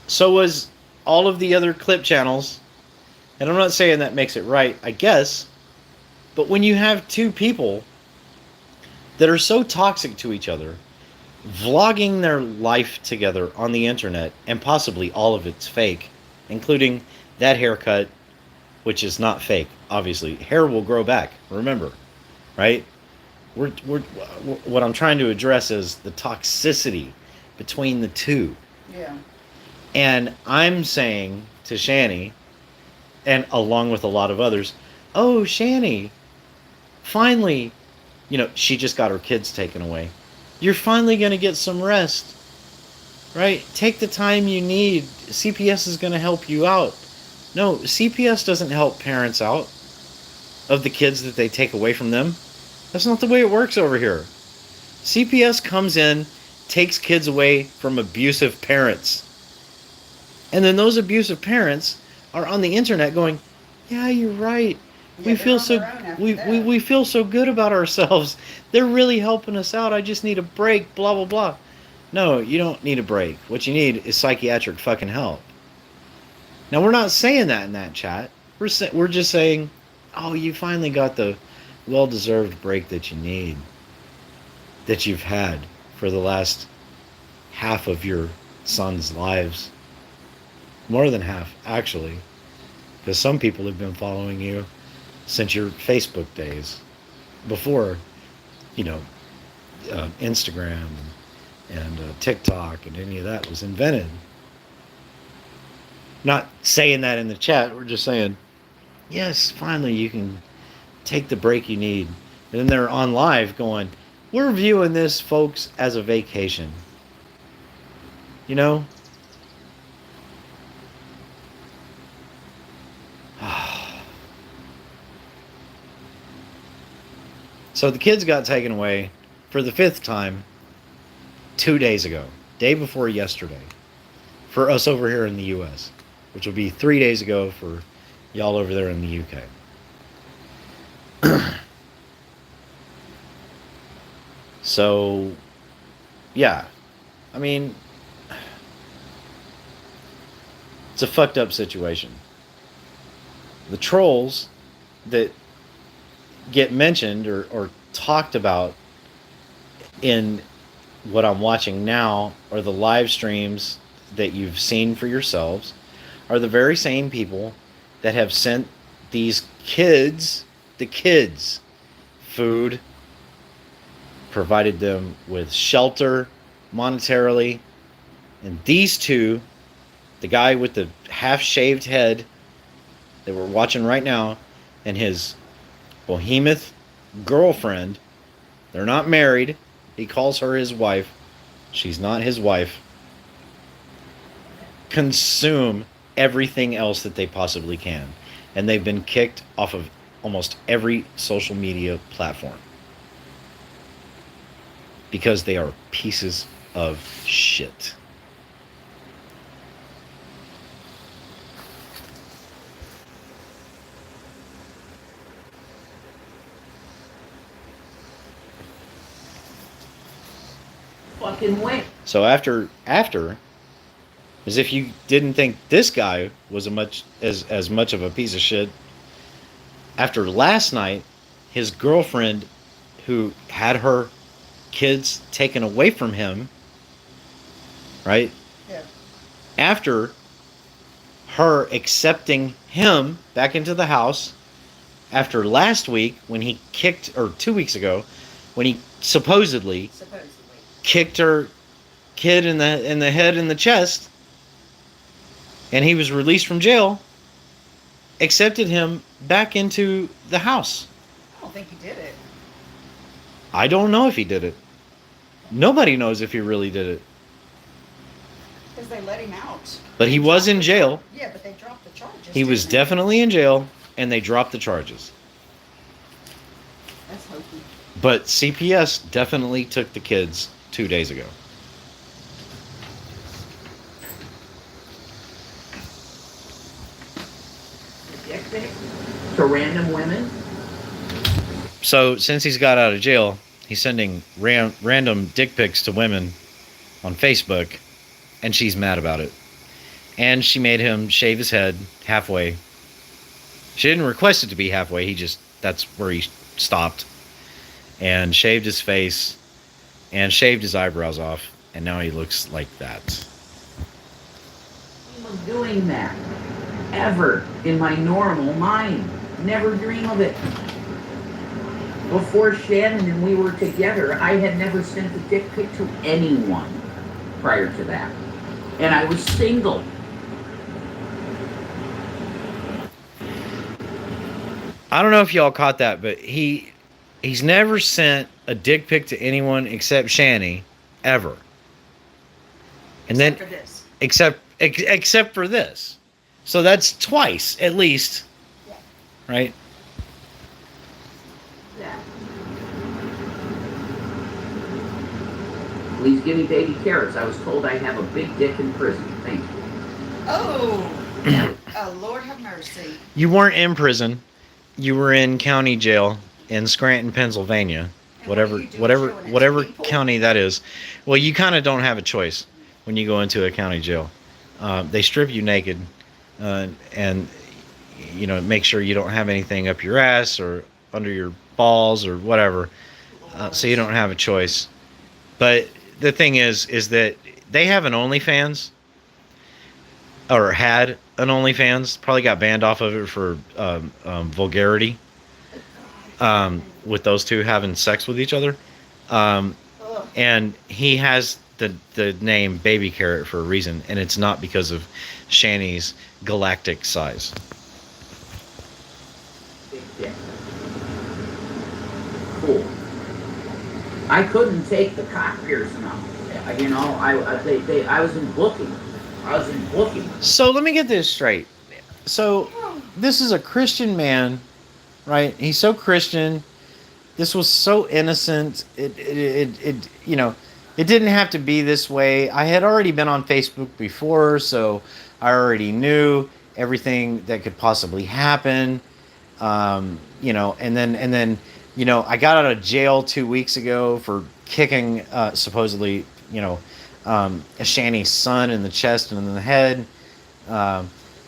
so was all of the other clip channels. And I'm not saying that makes it right, I guess. But when you have 2 people that are so toxic to each other, vlogging their life together on the internet, and possibly all of it's fake, including that haircut, which is not fake, obviously. Hair will grow back, remember, right? What I'm trying to address is the toxicity between the 2. Yeah. And I'm saying to Shani, and along with a lot of others, oh, Shani, finally, she just got her kids taken away. You're finally going to get some rest, right? Take the time you need. CPS is going to help you out. No, CPS doesn't help parents out of the kids that they take away from them. That's not the way it works over here. CPS comes in, takes kids away from abusive parents. And then those abusive parents are on the internet going, yeah, you're right. Yeah, We they're feel on so their own after we that. feel so good about ourselves. They're really helping us out. I just need a break, blah blah blah. No, you don't need a break. What you need is psychiatric fucking help. Now, we're not saying that in that chat. We're just saying, oh, you finally got the well-deserved break that you need, that you've had for the last half of your son's lives. More than half, actually, because some people have been following you since your Facebook days, before, Instagram and TikTok and any of that was invented. Not saying that in the chat. We're just saying, yes, finally you can take the break you need. And then they're on live going, we're viewing this, folks, as a vacation. So the kids got taken away for the 5th time 2 days ago, day before yesterday, for us over here in the U.S., which will be 3 days ago for y'all over there in the UK. So, yeah. I mean, it's a fucked up situation. The trolls that get mentioned or talked about in what I'm watching now, or the live streams that you've seen for yourselves, are the very same people that have sent these kids, the kids, food, provided them with shelter monetarily. And these two, the guy with the half-shaved head that we're watching right now, and his behemoth girlfriend, they're not married. He calls her his wife. She's not his wife. Consume everything else that they possibly can. And they've been kicked off of almost every social media platform. Because they are pieces of shit. Fucking win. So after, as if you didn't think this guy was as much of a piece of shit, after last night, his girlfriend, who had her kids taken away from him, right? Yeah. After her accepting him back into the house, after last week when he kicked, or 2 weeks ago, when he supposedly kicked her kid in the head and the chest, and he was released from jail, accepted him back into the house. I don't think he did it. I don't know if he did it. Nobody knows if he really did it. Because they let him out. But he was in jail. Yeah, but they dropped the charges. He was didn't they? definitely in jail, and they dropped the charges. That's hokey. But CPS definitely took the kids 2 days ago. Dick pic to random women. So since he's got out of jail, he's sending random dick pics to women on Facebook, and she's mad about it. And she made him shave his head halfway. She didn't request it to be halfway. That's where he stopped. And shaved his face and shaved his eyebrows off. And now he looks like that. I was doing that ever in my normal mind. Never dream of it. Before Shannon and we were together, I had never sent a dick pic to anyone prior to that. And I was single. I don't know if y'all caught that, but he's never sent a dick pic to anyone except Shani, ever. And Except then for this. except for this. So that's twice at least. Yeah. Right? Yeah. Please give me baby carrots. I was told I have a big dick in prison. Thank you. Oh. Oh, Lord have mercy. You weren't in prison. You were in county jail in Scranton, Pennsylvania. And what do you do Whatever showing it to whatever people? county that is. Well, you kind of don't have a choice when you go into a county jail. They strip you naked, and make sure you don't have anything up your ass or under your balls or whatever. So you don't have a choice. But the thing is that they have an OnlyFans, or had an OnlyFans. Probably got banned off of it for vulgarity. With those two having sex with each other. And he has the name Baby Carrot for a reason, and it's not because of Shani's galactic size. Big dick. Cool. I couldn't take the cock piercing off. You know, I was in booking. So let me get this straight. So this is a Christian man, right? He's so Christian. This was so innocent. It didn't have to be this way. I had already been on Facebook before, so I already knew everything that could possibly happen. And then you know, I got out of jail 2 weeks ago for kicking supposedly, you know, Shani's son in the chest and in the head.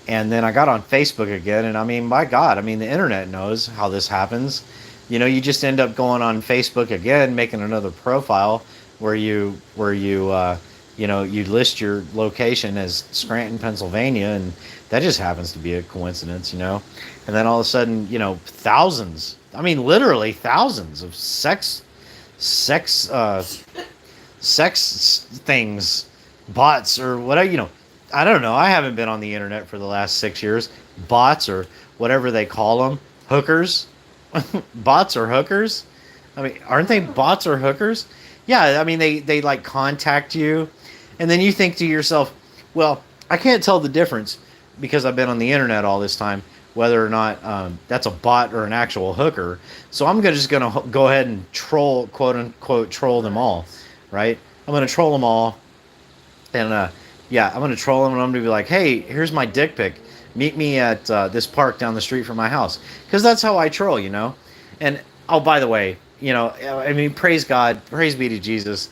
And then I got on Facebook again, and I mean, my God, I mean, the internet knows how this happens. You know, you just end up going on Facebook again, making another profile where you know, you list your location as Scranton, Pennsylvania, and that just happens to be a coincidence, you know. And then all of a sudden, you know, thousands, I mean, literally thousands of sex things, bots or whatever, you know. I don't know. I haven't been on the internet for the last 6 years. Bots or whatever they call them, hookers, bots or hookers. I mean, aren't they bots or hookers? Yeah, I mean, they like contact you, and then you think to yourself, well, I can't tell the difference because I've been on the internet all this time, whether or not that's a bot or an actual hooker. So I'm just going to go ahead and troll, quote unquote, troll them all, right? I'm going to troll them all, and yeah, I'm going to troll them, and I'm going to be like, hey, here's my dick pic. Meet me at this park down the street from my house. Because that's how I troll, you know? And, oh, by the way, you know, I mean, praise God. Praise be to Jesus.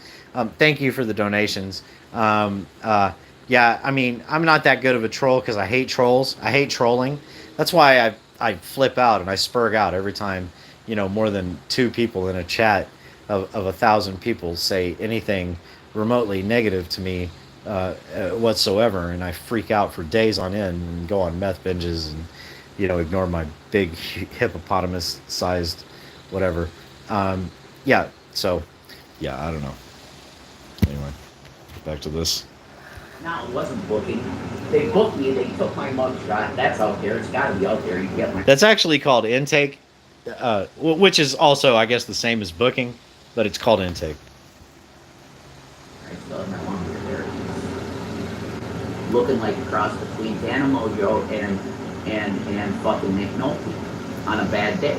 Thank you for the donations. Yeah, I mean, I'm not that good of a troll because I hate trolls. I hate trolling. That's why I flip out and I spurg out every time, you know, more than 2 people in a chat of 1,000 people say anything remotely negative to me whatsoever, and I freak out for days on end and go on meth binges and, you know, ignore my big hippopotamus-sized whatever. Yeah, so, yeah, I don't know. Anyway, back to this. No, it wasn't booking. They booked me. They took my mugshot. That's out there. It's got to be out there. You can get my. That's actually called intake, which is also, I guess, the same as booking, but it's called intake. I still have my longer there. Looking like a cross between Tana Mojo and fucking Nick Nolte on a bad day.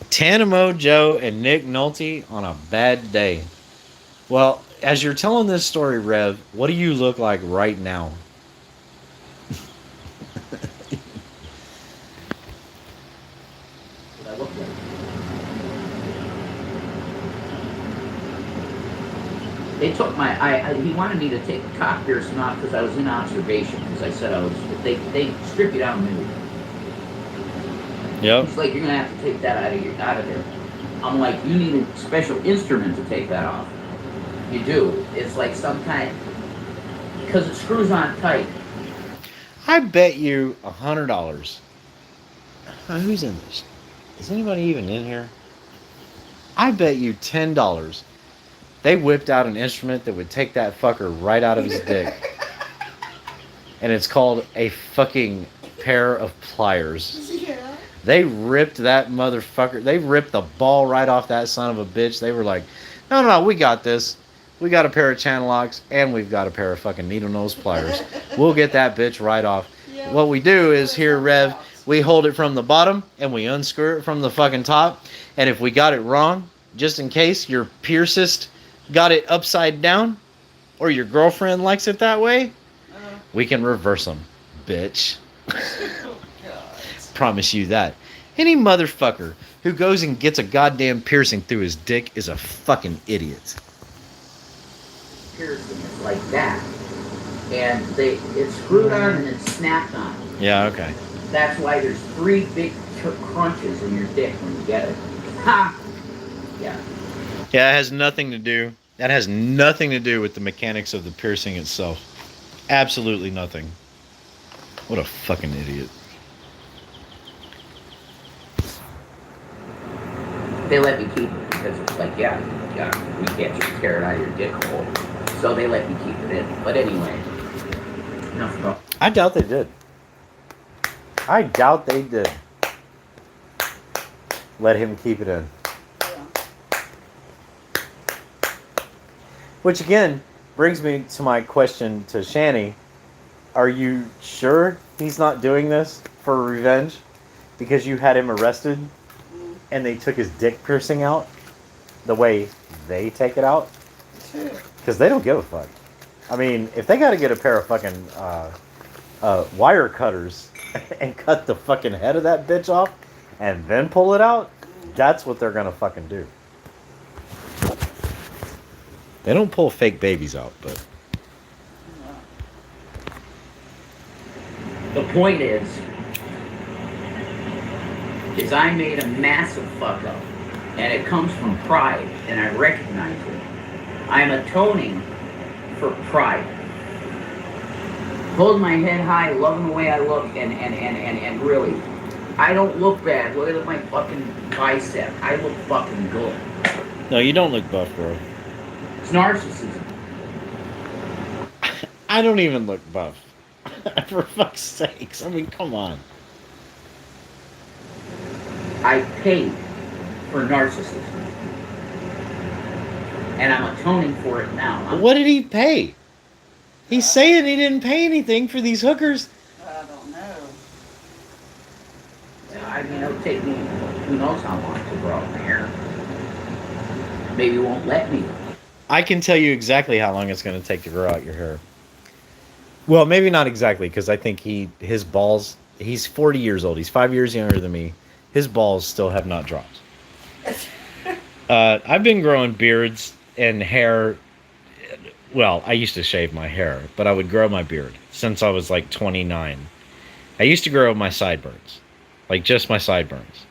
Tana Mojo and Nick Nolte on a bad day. Well, as you're telling this story, Rev, what do you look like right now? What I look like. They took my. He wanted me to take the cock piercing off because I was in observation. Because I said I was. They strip you down nude. Yep. It's like you're gonna have to take that out of there. I'm like, you need a special instrument to take that off. You do. It's like some kind, because it screws on tight. I bet you $100. Who's in this? Is anybody even in here? I bet you $10. They whipped out an instrument that would take that fucker right out of his dick. And it's called a fucking pair of pliers. Yeah. They ripped that motherfucker. They ripped the ball right off that son of a bitch. They were like, no, we got this. We got a pair of channel locks, and we've got a pair of fucking needle nose pliers. We'll get that bitch right off. Yeah. What we do is here, Rev, we hold it from the bottom, and we unscrew it from the fucking top. And if we got it wrong, just in case your piercist got it upside down, or your girlfriend likes it that way, we can reverse them, bitch. Promise you that. Any motherfucker who goes and gets a goddamn piercing through his dick is a fucking idiot. Piercing is like that, and it's screwed on and it's snapped on. Yeah, okay. That's why there's 3 big crunches in your dick when you get it. Ha! Yeah. Yeah, it has nothing to do. That has nothing to do with the mechanics of the piercing itself. Absolutely nothing. What a fucking idiot. They let me keep it because it's like, yeah, we can't just tear it out of your dick hole. So they let me keep it in. But anyway, enough about. I doubt they did. I doubt they did. Let him keep it in. Which again brings me to my question to Shani. Are you sure he's not doing this for revenge? Because you had him arrested and they took his dick piercing out the way they take it out? Because they don't give a fuck. I mean, if they got to get a pair of fucking wire cutters and cut the fucking head of that bitch off and then pull it out, That's what they're gonna fucking do. They don't pull fake babies out, but The point is I made a massive fuck up, and it comes from pride, and I recognize it. I'm atoning for pride. Hold my head high, loving the way I look, and really, I don't look bad. Look at my fucking bicep. I look fucking good. no, you don't look buff, bro. It's narcissism. I don't even look buff. For fuck's sakes. I mean, come on. I paid for narcissism. And I'm atoning for it now. What did he pay? He's saying he didn't pay anything for these hookers. I don't know. I mean, it'll take me who knows how long to grow out my hair. Maybe it won't let me. I can tell you exactly how long it's going to take to grow out your hair. Well, maybe not exactly, because I think his balls, he's 40 years old. He's 5 years younger than me. His balls still have not dropped. I've been growing beards and hair. Well, I used to shave my hair, but I would grow my beard since I was like 29. I used to grow my sideburns, like just my sideburns.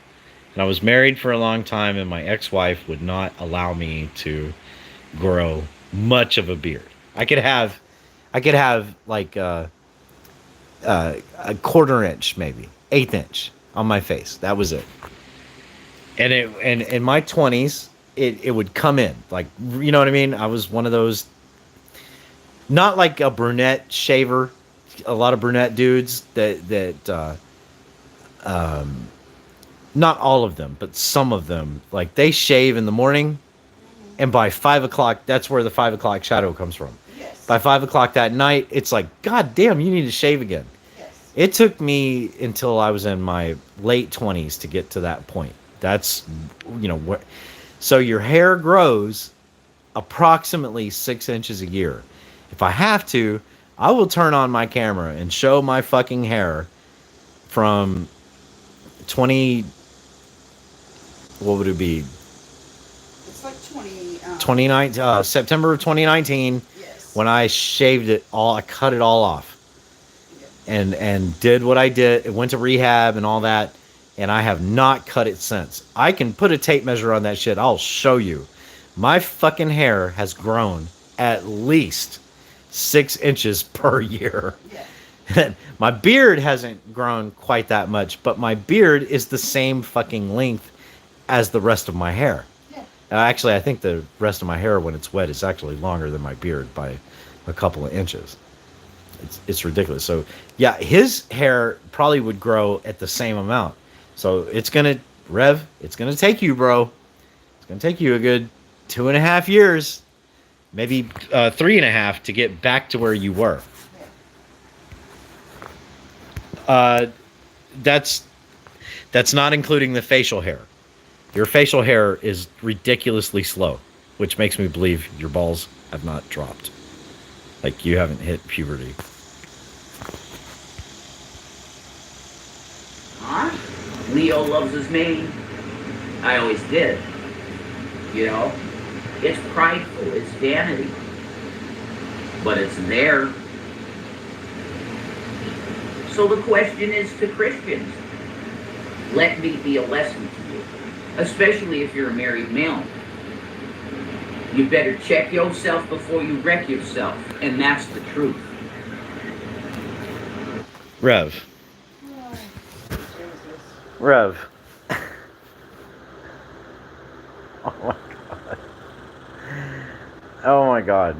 And I was married for a long time, and my ex-wife would not allow me to grow much of a beard. I could have like a quarter inch, maybe 1/8 inch on my face. That was it. And in my 20s, it would come in, like, you know what I mean? I was one of those, not like a brunette shaver. A lot of brunette dudes not all of them, but some of them, like, they shave in the morning, and by 5 o'clock, that's where the 5 o'clock shadow comes from. Yes. By 5 o'clock that night, it's like, God damn, you need to shave again. Yes. It took me until I was in my late 20s to get to that point. That's, you know, what. So your hair grows approximately 6 inches a year. If I have to, I will turn on my camera and show my fucking hair from 20. What would it be? It's like 20. 29, September of 2019. Yes. When I shaved it all, I cut it all off, and did what I did. It went to rehab and all that, and I have not cut it since. I can put a tape measure on that shit. I'll show you. My fucking hair has grown at least 6 inches per year. Yeah. My beard hasn't grown quite that much, but my beard is the same fucking length as the rest of my hair. Yeah. Actually, I think the rest of my hair, when it's wet, is actually longer than my beard by a couple of inches. It's ridiculous. So, yeah, his hair probably would grow at the same amount. So it's going to, Rev, it's going to take you, bro. It's going to take you a good 2.5 years, maybe 3.5 to get back to where you were. That's not including the facial hair. Your facial hair is ridiculously slow, which makes me believe your balls have not dropped. Like, you haven't hit puberty. Huh? Leo loves his mane. I always did. You know? It's prideful. It's vanity. But it's there. So the question is to Christians. Let me be a lesson to you. Especially if you're a married male. You better check yourself before you wreck yourself. And that's the truth. Rev. Oh, Jesus. Rev. Oh my God. Oh my God.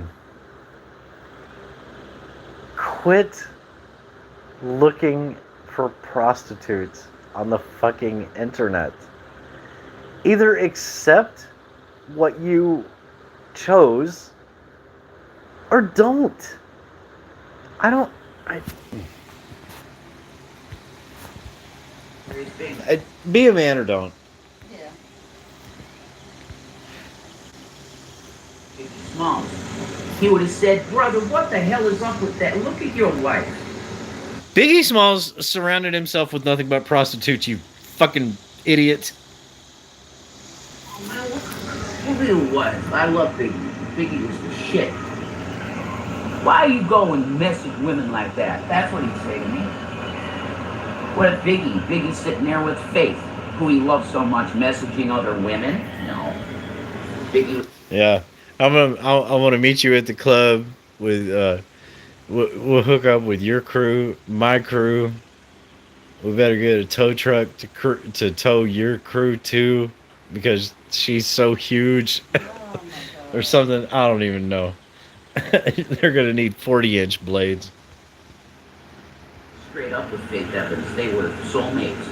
Quit looking for prostitutes on the fucking internet. Either accept what you chose or don't. Be a man or don't. Yeah. Smalls. He would have said, brother, what the hell is up with that? Look at your wife. Biggie Smalls surrounded himself with nothing but prostitutes, you fucking idiot. Still was. I love Biggie. Biggie was the shit. Why you go and message women like that? That's what he'd say to me. What if Biggie's sitting there with Faith, who he loves so much, messaging other women? No. Biggie. Yeah, I want to meet you at the club with we'll hook up with your crew, my crew. We better get a tow truck to tow your crew too, because she's so huge, Oh my God. or something. I don't even know. They're gonna need 40-inch blades. Straight up with Faith Evans. They were soulmates.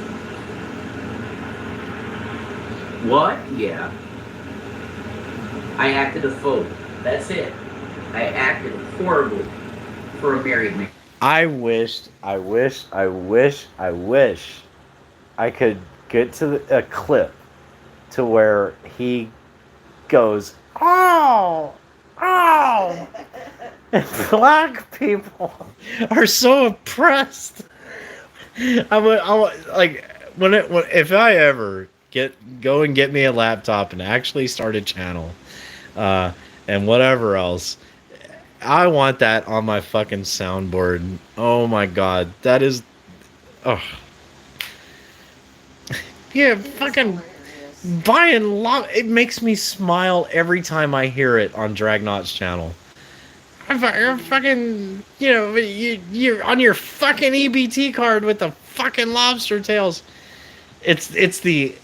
What? Yeah. I acted a fool. That's it. I acted horribly for a married man. I wish I could get to a clip to where he goes, oh, black people are so oppressed. I would like if I ever go and get me a laptop and actually start a channel, and whatever else. I want that on my fucking soundboard. Oh my god, that is, oh, yeah, fucking Hilarious. buying it makes me smile every time I hear it on Dragnot's channel. You're fucking, you're on your fucking EBT card with the fucking lobster tails. It's the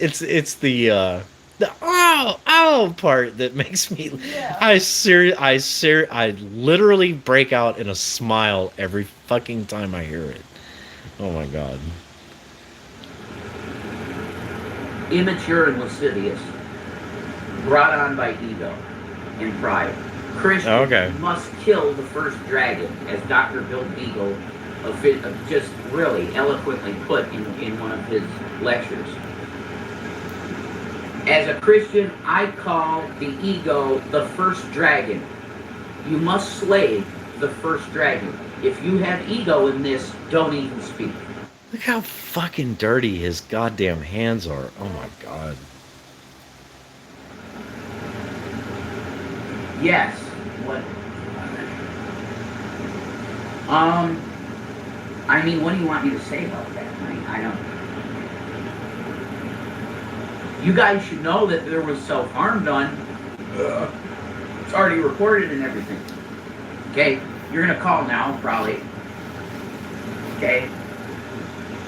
part that makes me. Yeah. I literally break out in a smile every fucking time I hear it. Oh my god. Immature and lascivious, brought on by ego and pride. Christians must kill the first dragon, as Dr. Bill Deagle just really eloquently put in one of his lectures. As a Christian, I call the ego the first dragon. You must slay the first dragon. If you have ego in this, don't even speak. Look how fucking dirty his goddamn hands are. Oh my god. Yes. What? I mean, what do you want me to say about that? I don't. You guys should know that there was self-harm done. It's already reported and everything. Okay? You're gonna call now, probably. Okay?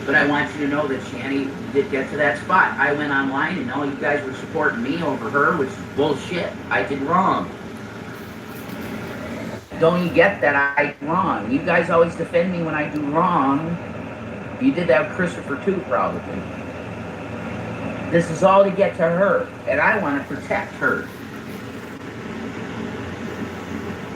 But I want you to know that Shani did get to that spot. I went online and all you guys were supporting me over her, which is bullshit. I did wrong. Don't you get that I did wrong? You guys always defend me when I do wrong. You did that with Christopher too, probably. This is all to get to her, and I want to protect her.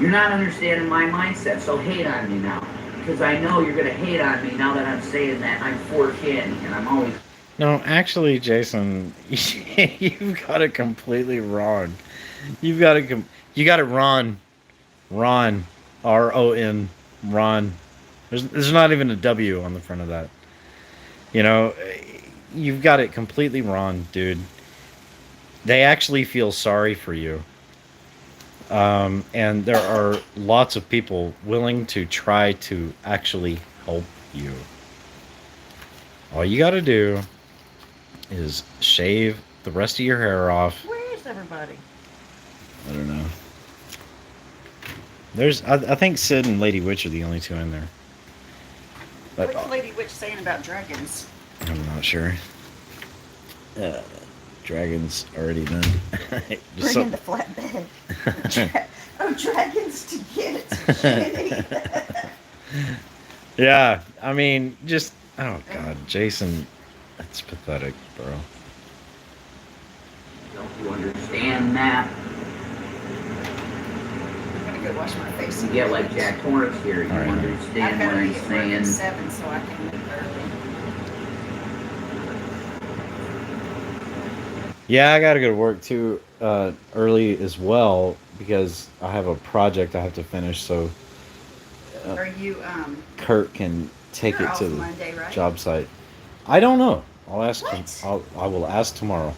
You're not understanding my mindset, so hate on me now. Because I know you're going to hate on me now that I'm saying that I'm for Shani, and I'm always... No, actually, Jason, you've got it completely wrong. You got it wrong. Ron, R-O-N, Ron. There's not even a W on the front of that. You've got it completely wrong, dude. They actually feel sorry for you. And there are lots of people willing to try to actually help you. All you gotta do is shave the rest of your hair off. Where is everybody? I don't know. I think Sid and Lady Witch are the only two in there. But What's Lady Witch saying about dragons? I'm not sure. Dragons already done. Bring in the flatbed. Dragons to get Shani. Yeah, I mean, just, oh god, Jason, that's pathetic, bro. Don't you understand that? I'm gonna go wash my face. You get like Jack Torrance here. You All right. I've understand got what to I'm be at work at saying. 7 so I can leave early. Yeah, I gotta go to work too early as well because I have a project I have to finish. So Are you Kurt can take you're it off to the Monday, right? job site. I don't know. I'll ask him. What? I will ask tomorrow.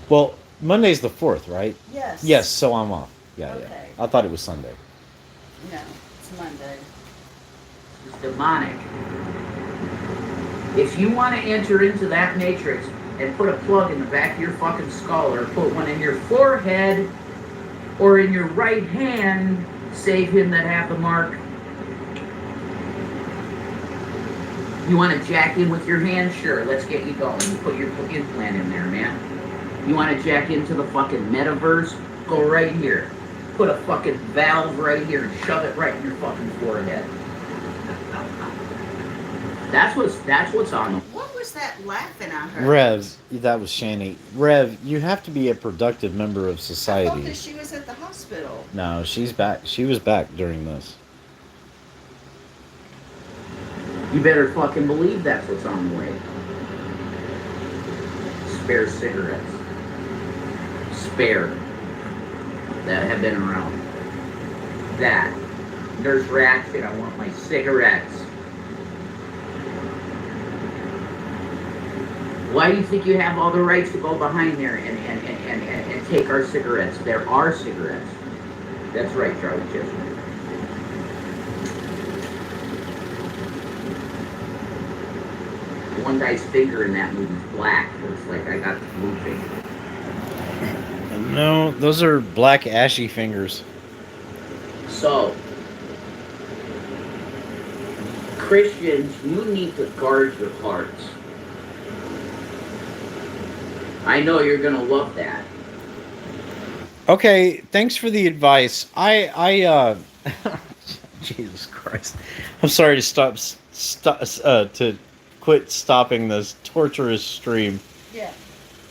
Well, Monday's the 4th, right? Yes. Yes, so I'm off. Yeah, yeah. Okay. I thought it was Sunday. No, it's Monday. It's demonic. If you want to enter into that matrix and put a plug in the back of your fucking skull, or put one in your forehead, or in your right hand, save him that hath the mark. You want to jack in with your hand? Sure, let's get you going. You put your implant in there, man. You want to jack into the fucking metaverse? Go right here. Put a fucking valve right here and shove it right in your fucking forehead. That's what's on them. What was that laughing I heard? Rev, that was Shani. Rev, you have to be a productive member of I thought society. that she was at the hospital. No, she's back. She was back during this. You better fucking believe that's what's on the way. Spare cigarettes. Spare. That have been around. That. Nurse Ratchet, I want my cigarettes. Why do you think you have all the rights to go behind there and take our cigarettes? There are cigarettes. That's right, Charlie Chisholm. One guy's finger in that movie's black. It's like I got the blue finger. No, those are black ashy fingers. So, Christians, you need to guard your hearts. I know you're gonna love that. Okay, thanks for the advice. Jesus Christ. I'm sorry to to quit stopping this torturous stream. Yeah.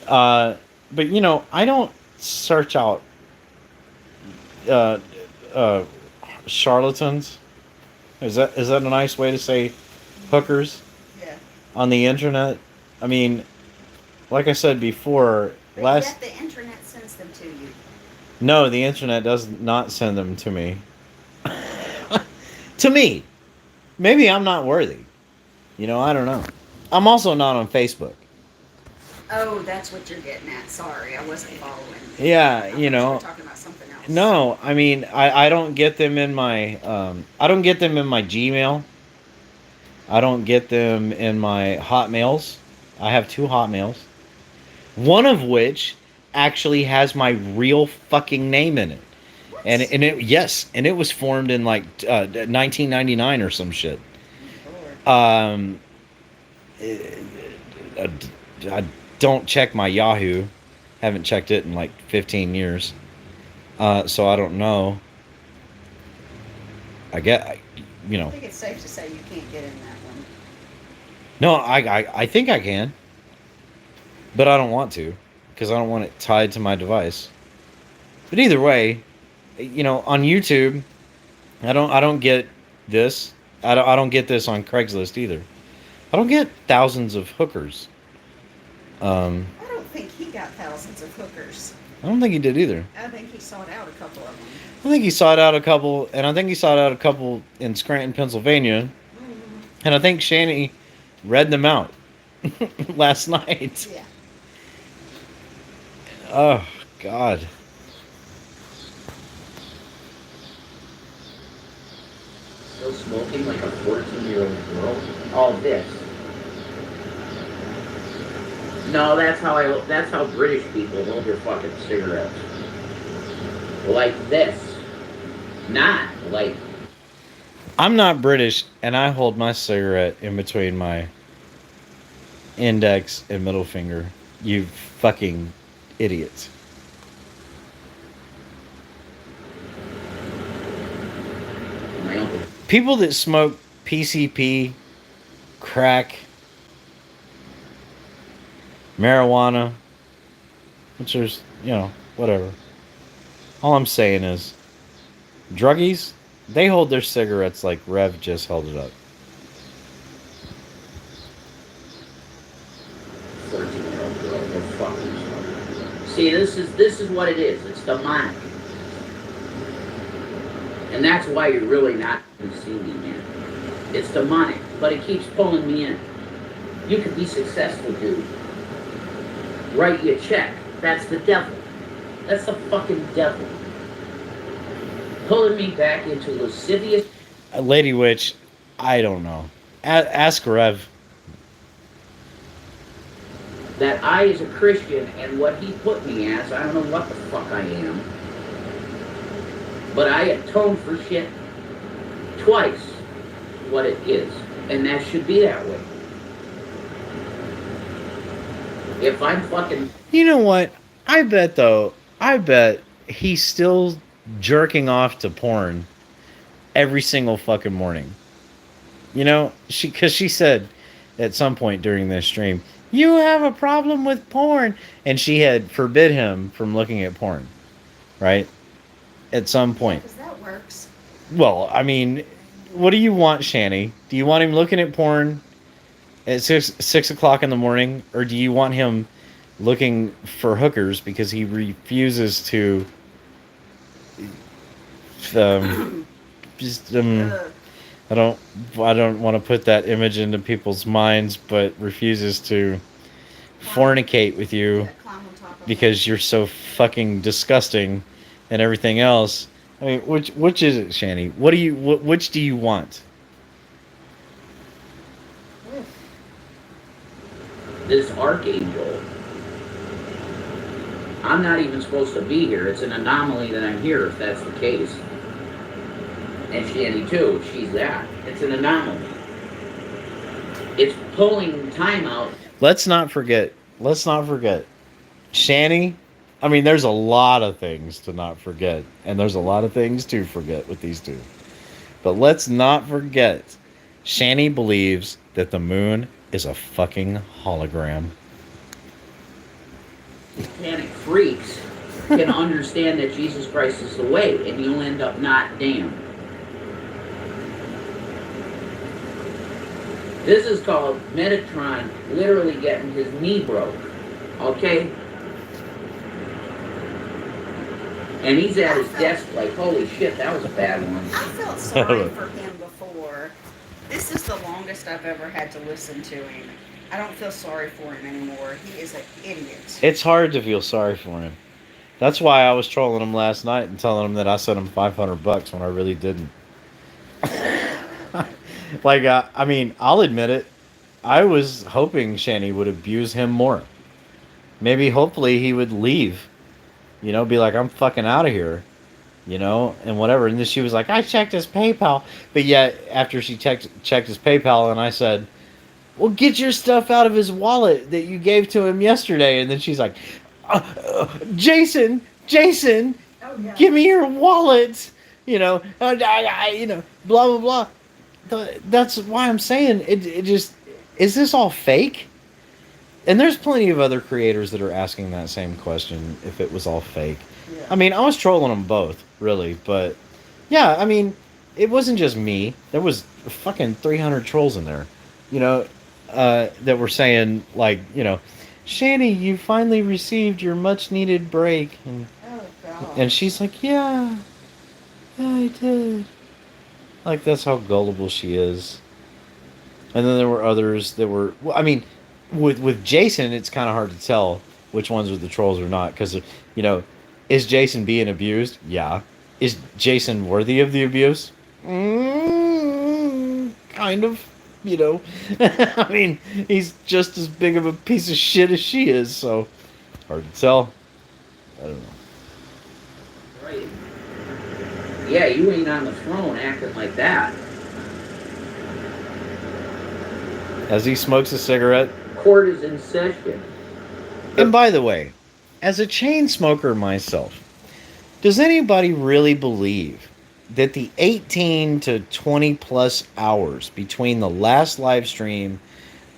But you know, I don't search out charlatans. Is that a nice way to say hookers Yeah. on the internet? I mean, like I said before, But last yet the internet sends them to you. no, the internet does not send them to me. To me. Maybe I'm not worthy. You know, I don't know. I'm also not on Facebook. Oh, that's what you're getting at. Sorry, I wasn't following. Yeah, I you thought know. were talking about something else. No, I mean, I don't get them in my I don't get them in my Gmail. I don't get them in my Hotmails. I have 2 Hotmails. One of which actually has my real fucking name in it. What? And it was formed in like 1999 or some shit. Lord. I don't check my Yahoo. Haven't checked it in like 15 years. So I don't know. I think it's safe to say you can't get in that one. No, I think I can. But I don't want to, because I don't want it tied to my device. But either way, you know, on YouTube, I don't get this. I don't get this on Craigslist either. I don't get thousands of hookers. I don't think he got thousands of hookers. I don't think he did either. I think he sought out a couple of them. I think he sought out a couple, and I think he sought out a couple in Scranton, Pennsylvania. And I think Shani read them out last night. Yeah. Oh, God. Still smoking like a 14-year-old girl. All this. No, that's how British people hold their fucking cigarettes. Like this. Not like. I'm not British, and I hold my cigarette in between my index and middle finger. You fucking idiots. My uncle. People that smoke PCP, crack, marijuana, which is, you know, whatever. All I'm saying is, druggies, they hold their cigarettes like Rev just held it up. 14-year-old girl. They're fucking. See, this is what it is. It's demonic. And that's why you're really not going to see me, man. It's demonic, but it keeps pulling me in. You could be successful, dude. Write you a check. That's the devil. That's the fucking devil. Pulling me back into lascivious. Lady Witch, I don't know. Ask Rev. That I, as a Christian, and what he put me as, I don't know what the fuck I am. But I atone for shit twice what it is. And that should be that way. If I'm fucking... You know what? I bet he's still jerking off to porn every single fucking morning. You know, because she said at some point during this stream, you have a problem with porn. And she had forbid him from looking at porn, right? At some point. Because that works. Well, I mean, what do you want, Shani? Do you want him looking at porn at 6 o'clock in the morning? Or do you want him looking for hookers because he refuses to just I don't want to put that image into people's minds, but refuses to fornicate with you Climb on top of because you're so fucking disgusting and everything else. I mean, which is it, Shani? Which do you want? This archangel, I'm not even supposed to be here. It's an anomaly that I'm here, if that's the case. And Shandy too, she's that. It's an anomaly. It's pulling time out. Let's not forget. Shani, I mean, there's a lot of things to not forget. And there's a lot of things to forget with these two. But let's not forget, Shani believes that the moon is a fucking hologram. Satanic freaks can understand that Jesus Christ is the way, and you'll end up not damned. This is called Metatron literally getting his knee broke. Okay? And he's at his desk like, holy shit, that was a bad one. I felt sorry for him before. This is the longest I've ever had to listen to him. I don't feel sorry for him anymore. He is an idiot. It's hard to feel sorry for him. That's why I was trolling him last night and telling him that I sent him $500 when I really didn't. Like, I mean, I'll admit it. I was hoping Shani would abuse him more. Maybe, hopefully, he would leave. You know, be like, I'm fucking out of here. You know, and whatever. And then she was like, I checked his PayPal. But yet, after she checked his PayPal, and I said, well, get your stuff out of his wallet that you gave to him yesterday. And then she's like, Jason, Oh, yeah. give me your wallet. You know, you know, blah, blah, blah. That's why I'm saying it just, is this all fake? And there's plenty of other creators that are asking that same question, if it was all fake. Yeah. I mean, I was trolling them both, really, but yeah, I mean, it wasn't just me. There was fucking 300 trolls in there, you know, that were saying, like, you know, Shani, you finally received your much needed break. And, Oh, God. and she's like, yeah, I did. Like, that's how gullible she is. And then there were others that were, well, I mean, with Jason, it's kind of hard to tell which ones were the trolls or not. Because, you know, is Jason being abused? Yeah. Is Jason worthy of the abuse? Kind of, you know. I mean, he's just as big of a piece of shit as she is, so hard to tell. I don't know. Right. Yeah, you ain't on the throne acting like that. As he smokes a cigarette. Court is in session. And by the way, as a chain smoker myself, does anybody really believe that the 18 to 20 plus hours between the last live stream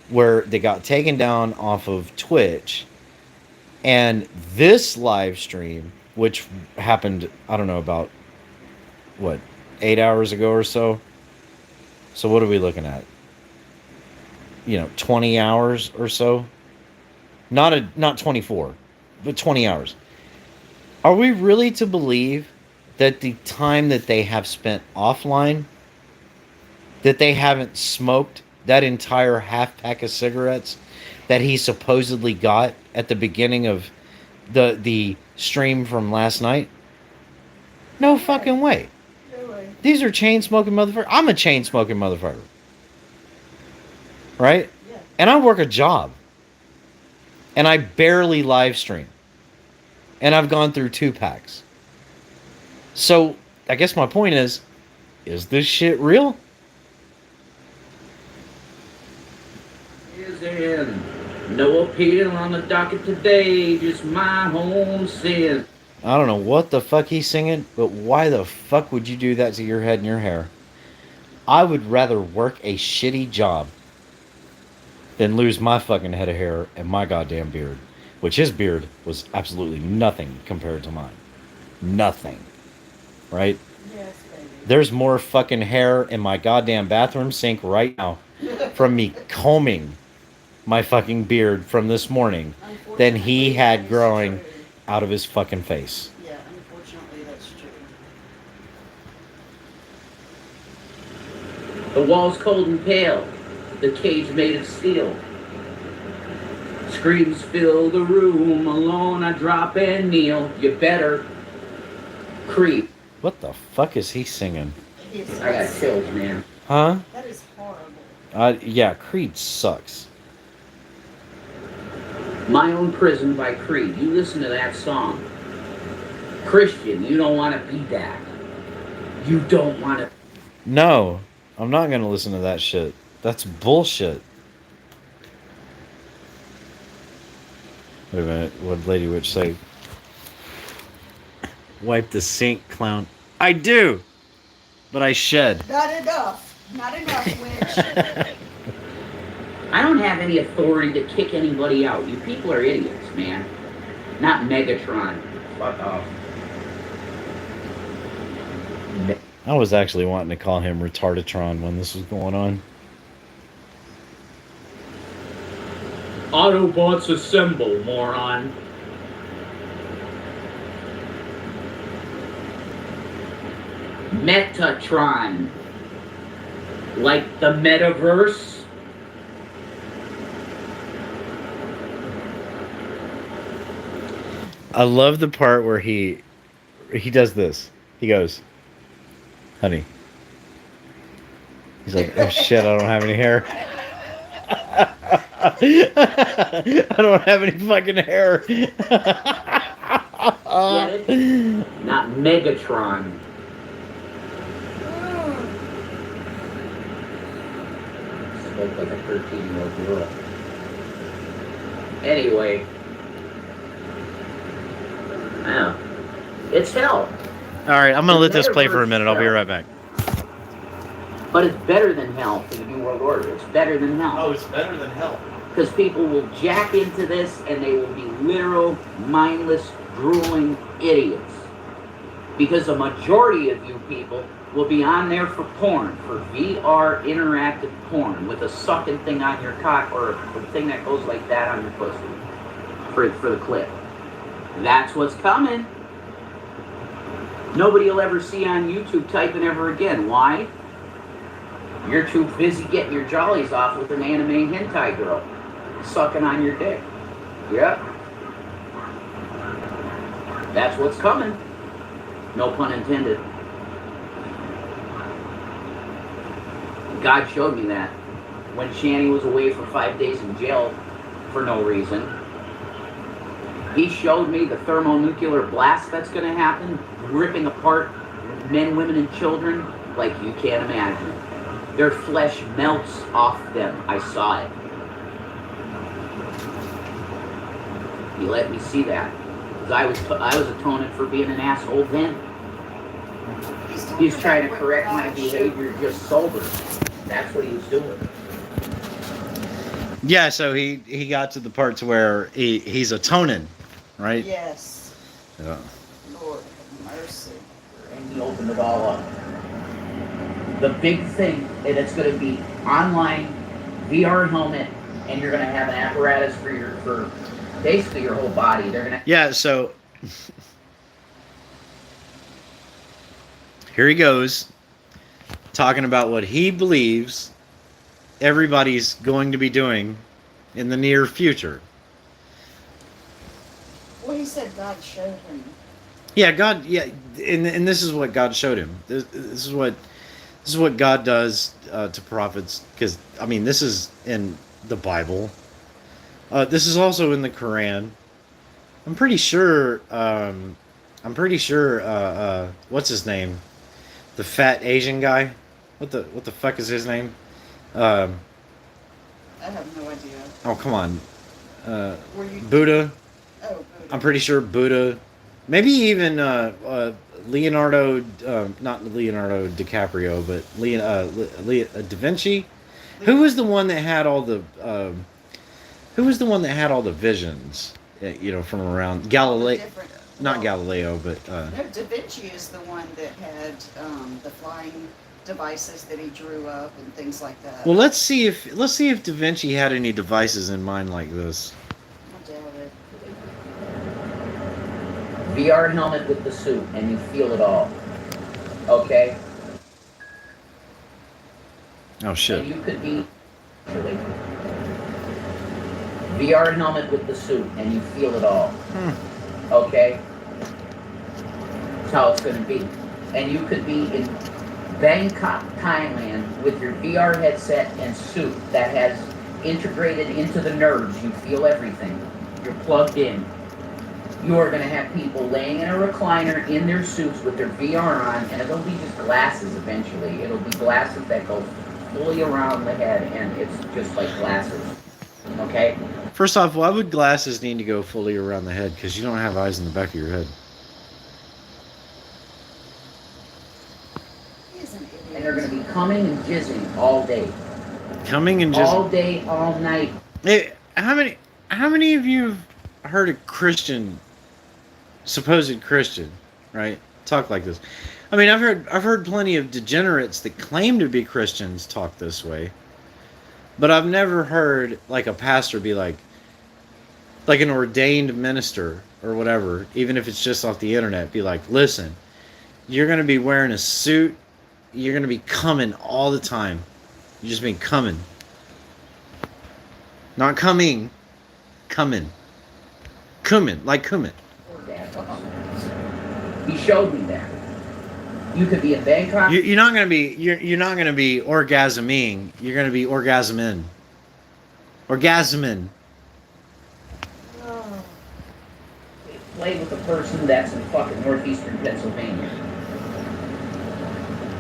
where they got taken down off of Twitch and this live stream, which happened, I don't know, about, what, 8 hours ago or so? So what are we looking at? You know, 20 hours or so? Not 24, but 20 hours. Are we really to believe that the time that they have spent offline, that they haven't smoked that entire half pack of cigarettes that he supposedly got at the beginning of the stream from last night? No fucking way. Really? These are chain smoking motherfuckers. I'm a chain smoking motherfucker. Right? Yeah. And I work a job. And I barely live stream. And I've gone through 2 packs. So, I guess my point is this shit real? Is in no appeal on the docket today, just my own sin. I don't know what the fuck he's singing, but why the fuck would you do that to your head and your hair? I would rather work a shitty job than lose my fucking head of hair and my goddamn beard. Which his beard was absolutely nothing compared to mine. Nothing. Right? Yes, baby. There's more fucking hair in my goddamn bathroom sink right now from me combing my fucking beard from this morning than he Unfortunately, had that is growing true. out of his fucking face. Yeah, unfortunately, that's true. The wall's cold and pale, the cage made of steel. Screams fill the room, alone I drop and kneel. You better creep. What the fuck is he singing? Yes, I got chills, man. Huh? that is horrible. Yeah, Creed sucks. My Own Prison by Creed. You listen to that song. Christian, you don't want to be that. You don't want to. No, I'm not gonna listen to that shit. That's bullshit. Wait a minute, what did Lady Witch say? Wipe the sink, clown. I do! But I shed. Not enough. Not enough, witch. I don't have any authority to kick anybody out. You people are idiots, man. Not Megatron. Fuck off. I was actually wanting to call him Retardatron when this was going on. Autobots assemble, moron. Metatron. Like the metaverse? I love the part where he does this. He goes, honey. He's like, oh shit, I don't have any hair. I don't have any fucking hair. Get it? Not Megatron. Spoke like a 13-year-old girl. Anyway. Yeah. It's hell. All right, I'm gonna let this play for a minute. I'll be right back. But it's better than hell for the New World Order. It's better than hell. it's better than hell. Because people will jack into this and they will be literal, mindless, drooling idiots. Because the majority of you people will be on there for porn, for VR interactive porn, with a sucking thing on your cock or a thing that goes like that on your pussy for the clip. That's what's coming. Nobody will ever see on YouTube typing ever again. Why? You're too busy getting your jollies off with an anime hentai girl sucking on your dick. Yep. That's what's coming. No pun intended. God showed me that when Shani was away for 5 days in jail for no reason. He showed me the thermonuclear blast that's going to happen, ripping apart men, women, and children like you can't imagine. Their flesh melts off them. I saw it. He let me see that. Because I was atoning for being an asshole then. He's trying to correct my behavior just sober. That's what he was doing. Yeah, so he got to the part to where he's atoning, right? Yes. Yeah. Lord have mercy. And he opened it all up. The big thing, and it's going to be online, VR helmet, and you're going to have an apparatus for basically your whole body. They're going to. Yeah, so here he goes, talking about what he believes everybody's going to be doing in the near future. Well, he said God showed him. Yeah, God. Yeah, and this is what God showed him. This is what God does to prophets. Because I mean, this is in the Bible. This is also in the Quran. I'm pretty sure. What's his name? The fat Asian guy. What the fuck is his name? Um, I have no idea. oh come on. Were you? Buddha. Oh, Buddha. I'm pretty sure Buddha. Maybe even Leonardo. Not Leonardo DiCaprio, but Da Vinci. Who was the one that had all the? Who was the one that had all the visions? From around Galileo. Different- Not well, Galileo, but No, Da Vinci is the one that had the flying devices that he drew up and things like that. well, let's see if Da Vinci had any devices in mind like this. I doubt it. VR helmet with the suit, and you feel it all. Okay? Oh shit! And you could be. VR helmet with the suit, and you feel it all. Okay? That's how it's going to be. And you could be in Bangkok, Thailand, with your VR headset and suit that has integrated into the nerves. You feel everything. You're plugged in. You are going to have people laying in a recliner in their suits with their VR on, and it'll be just glasses eventually. It'll be glasses that go fully around the head, and it's just like glasses. Okay? First off, why would glasses need to go fully around the head? Because you don't have eyes in the back of your head. He's an idiot. And they're going to be coming and jizzing all day. Coming and just. All day, all night. Hey, how many of you have heard a Christian, supposed Christian, right, talk like this? I mean, I've heard plenty of degenerates that claim to be Christians talk this way, but I've never heard like a pastor be like an ordained minister or whatever, even if it's just off the internet, be like, listen, you're gonna be wearing a suit, you're gonna be coming all the time. You just mean coming. Not coming. Coming. Cumin. Like cumin. He showed me that. You could be in Bangkok. You're not gonna be you're not gonna be orgasming. You're gonna be orgasmin. Orgasmin. Play with a person that's in fucking northeastern Pennsylvania.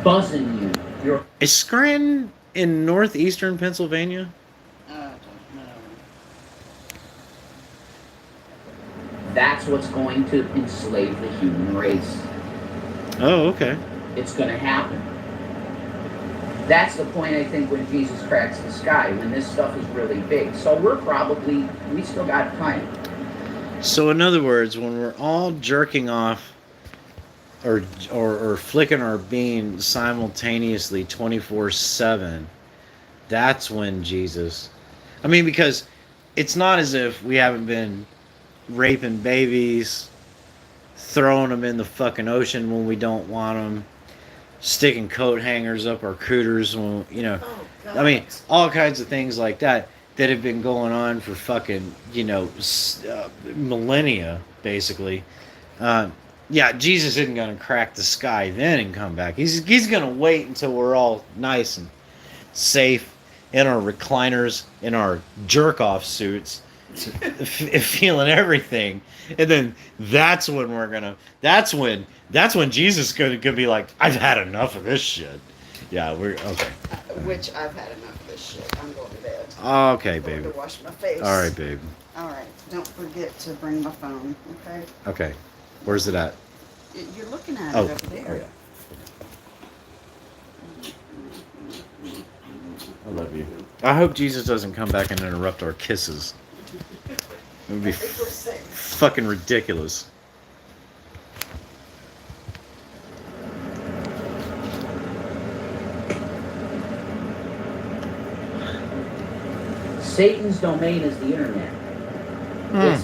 Buzzing you. You're Is Scranton in northeastern Pennsylvania? I don't know. That's what's going to enslave the human race. Oh, okay. It's going to happen. That's the point, I think, when Jesus cracks the sky, when this stuff is really big. So we still got time. So in other words, when we're all jerking off or flicking our bean simultaneously 24/7, that's when Jesus. I mean, because it's not as if we haven't been raping babies, throwing them in the fucking ocean when we don't want them, sticking coat hangers up our cooters when Oh, God. I mean, all kinds of things like that have been going on for fucking, millennia, basically. Yeah, Jesus isn't going to crack the sky then and come back. He's going to wait until we're all nice and safe in our recliners, in our jerk-off suits, feeling everything. And then that's when that's when Jesus is going to be like, I've had enough of this shit. Yeah, we're okay. Which I've had enough of this shit. I'm going to bed. Okay, I'm going baby. to wash my face. All right, babe. All right. Don't forget to bring my phone, okay? Okay. Where's it at? You're looking at Oh. it over there. I love you. I hope Jesus doesn't come back and interrupt our kisses. It would be I think we're safe. fucking ridiculous. Satan's domain is the internet.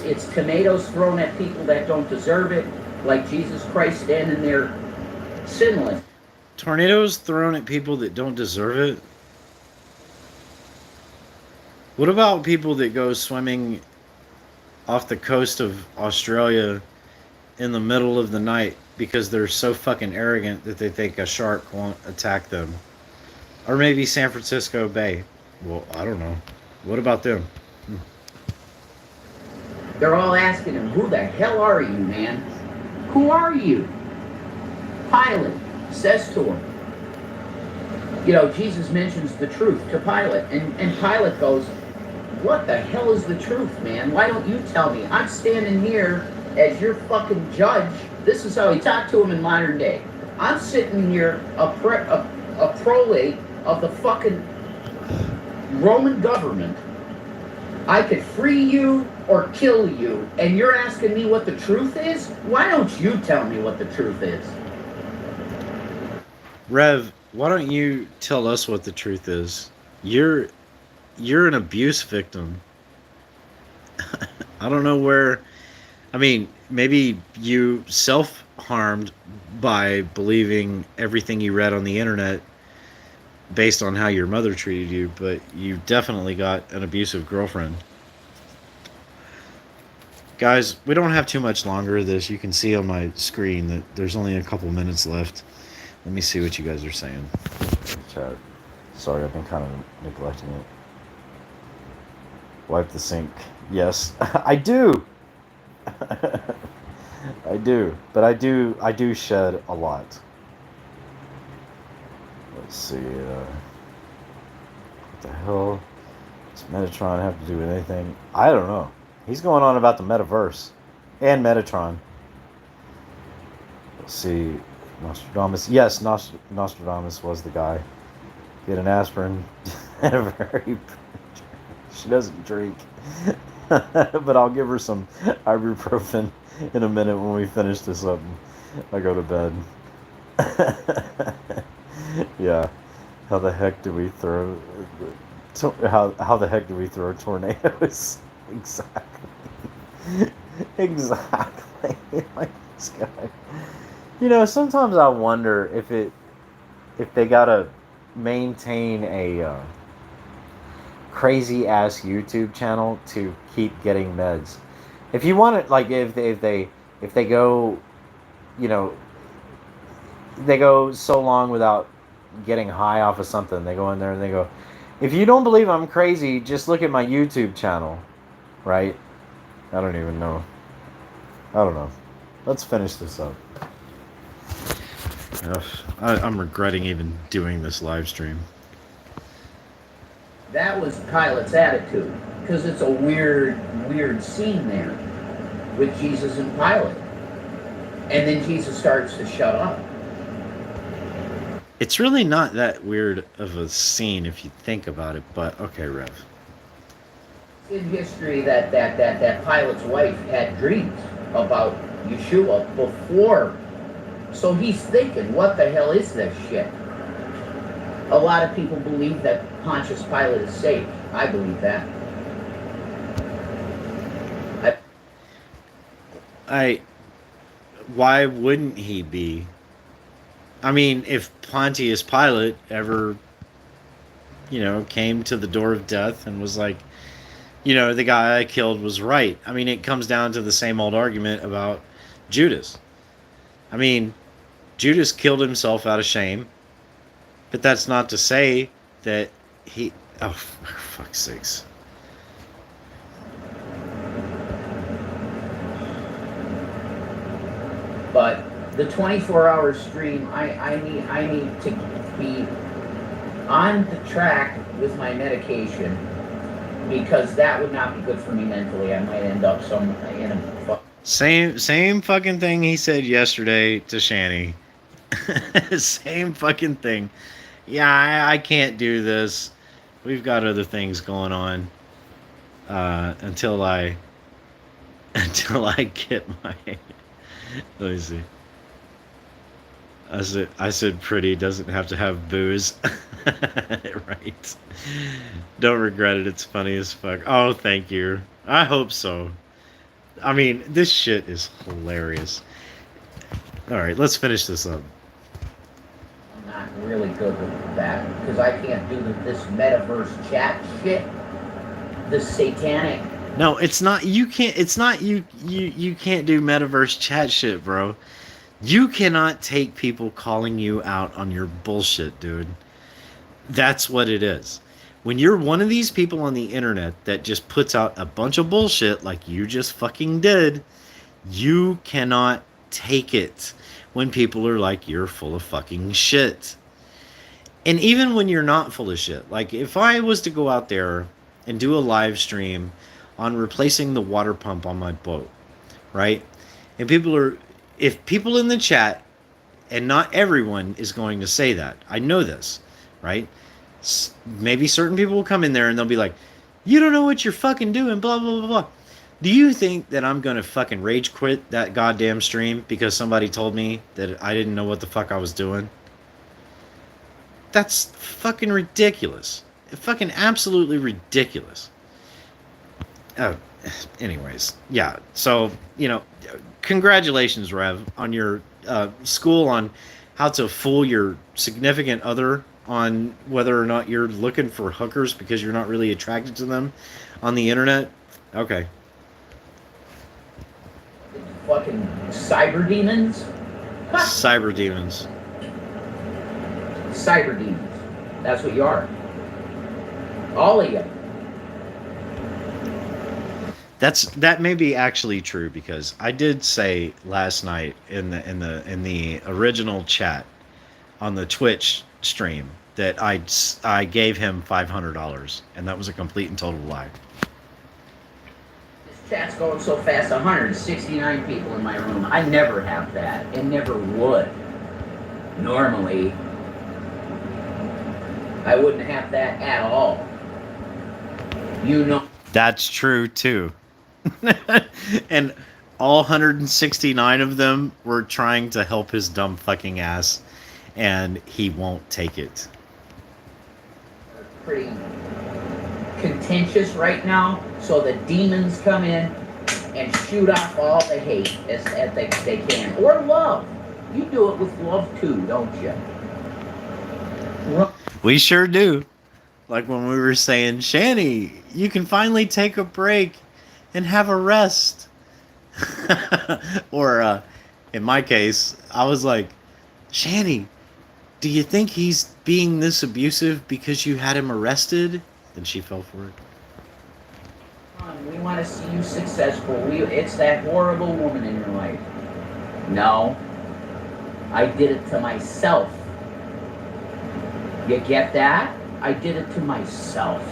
It's tomatoes thrown at people that don't deserve it, like Jesus Christ standing there sinless. Tornadoes thrown at people that don't deserve it? What about people that go swimming off the coast of Australia in the middle of the night because they're so fucking arrogant that they think a shark won't attack them. Or maybe San Francisco Bay. Well, I don't know. What about them? They're all asking him, who the hell are you, man? Who are you? Pilate says to him, you know, Jesus mentions the truth to Pilate, and Pilate goes, what the hell is the truth, man? Why don't you tell me? I'm standing here as your fucking judge. This is how he talked to him in modern day. I'm sitting here, a prolate of the fucking Roman government. I could free you or kill you, and you're asking me what the truth is? Why don't you tell me what the truth is? Rev, why don't you tell us what the truth is? You're an abuse victim. I don't know where. I mean, maybe you self-harmed by believing everything you read on the internet based on how your mother treated you, but you definitely got an abusive girlfriend. Guys, we don't have too much longer of this. You can see on my screen that there's only a couple minutes left. Let me see what you guys are saying. Chat. Sorry, I've been kind of neglecting it. Wipe the sink. Yes, I do. I do, but I do shed a lot. Let's see. What the hell does Metatron have to do with anything? I don't know. He's going on about the metaverse and Metatron. Let's see. Nostradamus. Yes, Nostradamus was the guy. Get an aspirin. And a very. She doesn't drink. But I'll give her some ibuprofen in a minute when we finish this up. I go to bed. Yeah. How the heck do we throw? How the heck do we throw tornadoes? Exactly. Exactly. Like this guy. You know, sometimes I wonder if they gotta maintain a crazy ass YouTube channel to keep getting meds. If you want it, like if they go, you know, they go so long without getting high off of something, they go in there and they go, if you don't believe I'm crazy, just look at my YouTube channel, right? I don't even know. I don't know. Let's finish this up. I'm regretting even doing this live stream. That was Pilate's attitude, because it's a weird scene there with Jesus and Pilate. And then Jesus starts to shut up. It's really not that weird of a scene if you think about it, but okay, Rev. In history that Pilate's wife had dreams about Yeshua before. So he's thinking, what the hell is this shit? A lot of people believe that Pontius Pilate is saved. I believe that. Why wouldn't he be? I mean, if Pontius Pilate ever, you know, came to the door of death and was like, you know, the guy I killed was right. I mean, it comes down to the same old argument about Judas. I mean, Judas killed himself out of shame, but that's not to say that he... Oh, for fuck's sakes. But the 24-hour stream, I need to be on the track with my medication, because that would not be good for me mentally. I might end up in a... Same fucking thing he said yesterday to Shani. Same fucking thing. Yeah, I can't do this. We've got other things going on. Until I get my... Let me see. I said pretty doesn't have to have booze. Right. Don't regret it. It's funny as fuck. Oh, thank you. I hope so. I mean, this shit is hilarious. All right, let's finish this up. I'm not really good with that, because I can't do this metaverse chat shit. This satanic No, it's not. You can't. It's not you. You can't do metaverse chat shit, bro. You cannot take people calling you out on your bullshit, dude. That's what it is. When you're one of these people on the internet that just puts out a bunch of bullshit like you just fucking did, you cannot take it when people are like, you're full of fucking shit. And even when you're not full of shit, like if I was to go out there and do a live stream on replacing the water pump on my boat, right? And if people in the chat, and not everyone is going to say that, I know this, right? Maybe certain people will come in there and they'll be like, you don't know what you're fucking doing, blah, blah, blah, blah. Do you think that I'm going to fucking rage quit that goddamn stream because somebody told me that I didn't know what the fuck I was doing? That's fucking ridiculous. Fucking absolutely ridiculous. Anyways, yeah. So, congratulations, Rev, on your school on how to fool your significant other on whether or not you're looking for hookers because you're not really attracted to them on the internet. Okay. Fucking cyber demons. Cyber demons. Cyber demons. That's what you are. All of you. That may be actually true because I did say last night in the original chat on the Twitch stream that I gave him $500, and that was a complete and total lie. This chat's going so fast. 169 people in my room. I never have that, and never would. Normally, I wouldn't have that at all. That's true too. And all 169 of them were trying to help his dumb fucking ass, and he won't take it. Pretty contentious right now, so the demons come in and shoot off all the hate as they can, or love. You do it with love too, don't you? We sure do. Like when we were saying, Shani, you can finally take a break and have a rest. Or in my case, I was like, Shani, do you think he's being this abusive because you had him arrested? Then she fell for it. We want to see you successful. It's that horrible woman in your life. No. I did it to myself. You get that? I did it to myself.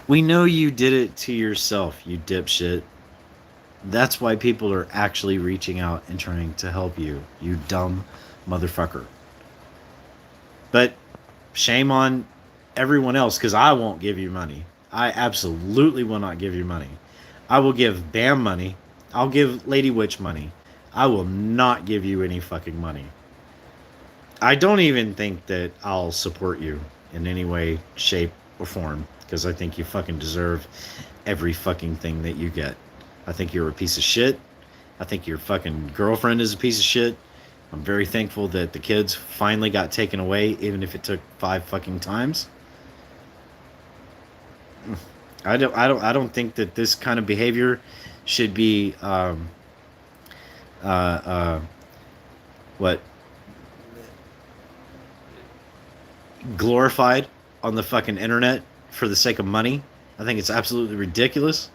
We know you did it to yourself, you dipshit. That's why people are actually reaching out and trying to help you, you dumb motherfucker. But shame on everyone else, because I won't give you money. I absolutely will not give you money. I will give Bam money. I'll give Lady Witch money. I will not give you any fucking money. I don't even think that I'll support you in any way, shape, or form, because I think you fucking deserve every fucking thing that you get. I think you're a piece of shit. I think your fucking girlfriend is a piece of shit. I'm very thankful that the kids finally got taken away, even if it took 5 fucking times. I don't think that this kind of behavior should be glorified on the fucking internet for the sake of money. I think it's absolutely ridiculous.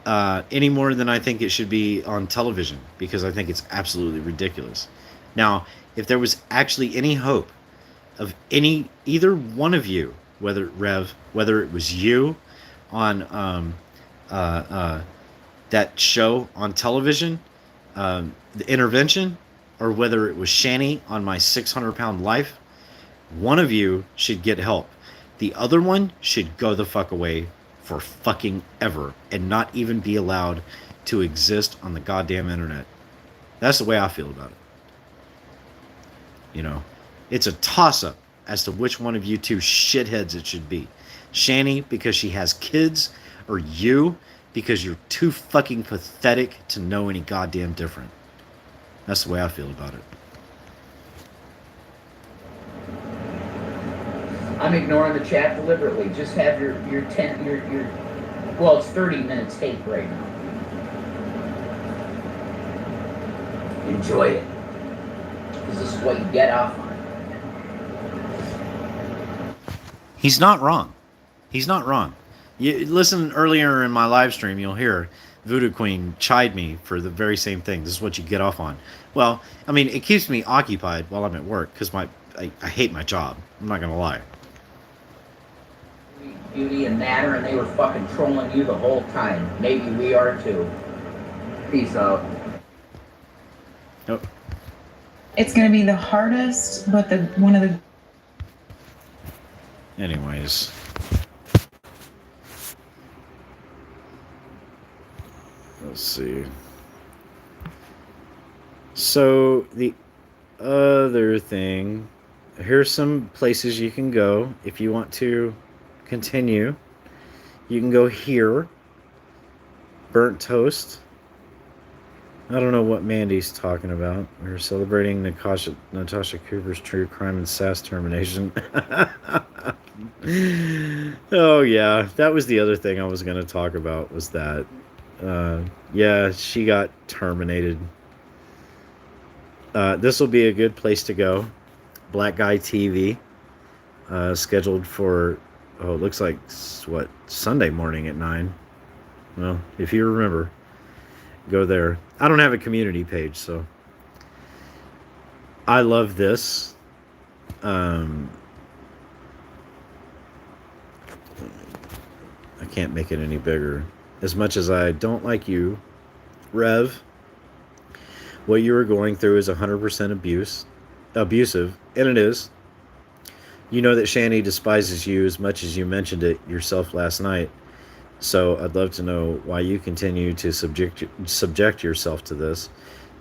Any more than I think it should be on television, because I think it's absolutely ridiculous. Now, if there was actually any hope of either one of you, whether it was you on that show on television, The Intervention, or whether it was Shani on My 600-Pound Life, one of you should get help. The other one should go the fuck away for fucking ever and not even be allowed to exist on the goddamn internet. That's the way I feel about it. You know, it's a toss-up as to which one of you two shitheads it should be. Shani because she has kids, or you because you're too fucking pathetic to know any goddamn different. That's the way I feel about it. I'm ignoring the chat deliberately. Just have your well, it's 30 minutes tape right now. Enjoy it. Because this is what you get off on. He's not wrong. He's not wrong. You listen earlier in my live stream, you'll hear Voodoo Queen chide me for the very same thing. This is what you get off on. Well, I mean, it keeps me occupied while I'm at work because I hate my job. I'm not gonna lie. Beauty and Matter, and they were fucking trolling you the whole time. Maybe we are too. Peace out. Nope. It's going to be the hardest, but one of the. Anyways. Let's see. So the other thing, here's some places you can go if you want to continue. You can go here. Burnt Toast. I don't know what Mandy's talking about. We're celebrating Natasha Cooper's true crime and sass termination. Oh yeah, that was the other thing I was going to talk about was that. Yeah, she got terminated. This will be a good place to go. Black Guy TV. Scheduled for, it looks like, what, Sunday morning at 9. Well, if you remember, go there. I don't have a community page, so. I love this. I can't make it any bigger. As much as I don't like you, Rev, what you are going through is 100% abusive, and it is. You know that Shani despises you as much as you mentioned it yourself last night. So I'd love to know why you continue to subject yourself to this.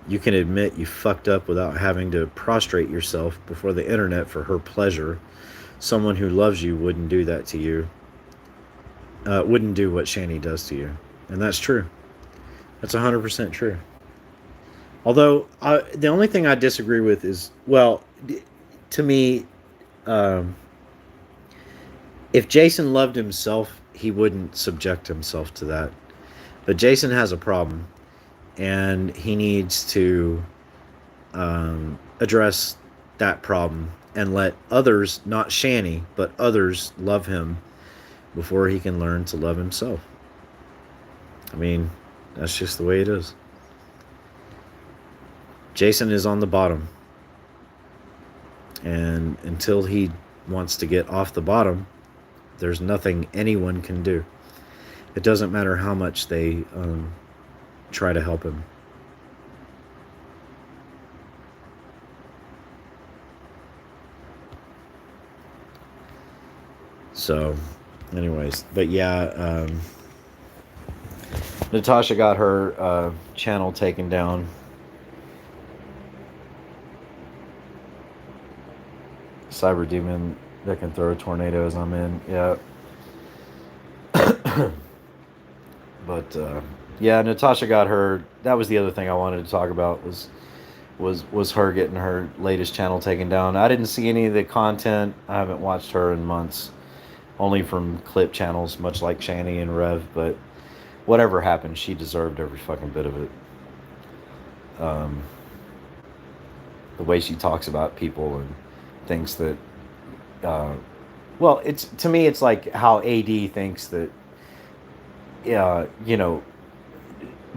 You can admit you fucked up without having to prostrate yourself before the internet for her pleasure. Someone who loves you wouldn't do that to you. Wouldn't do what Shani does to you. And that's true. That's 100% true. Although, the only thing I disagree with is, well, to me, if Jason loved himself, he wouldn't subject himself to that. But Jason has a problem, and he needs to address that problem and let others, not Shani, but others love him before he can learn to love himself. I mean, that's just the way it is. Jason is on the bottom. And until he wants to get off the bottom, there's nothing anyone can do. It doesn't matter how much they try to help him. So, anyways, but yeah, Natasha got her channel taken down. Cyber demon that can throw tornadoes. I'm in. Yeah. But yeah, Natasha got her. That was the other thing I wanted to talk about was her getting her latest channel taken down. I didn't see any of the content. I haven't watched her in months, only from clip channels, much like Shani and Rev. But whatever happened, she deserved every fucking bit of it. The way she talks about people and thinks that, well, it's, to me, it's like how AD thinks that, you know,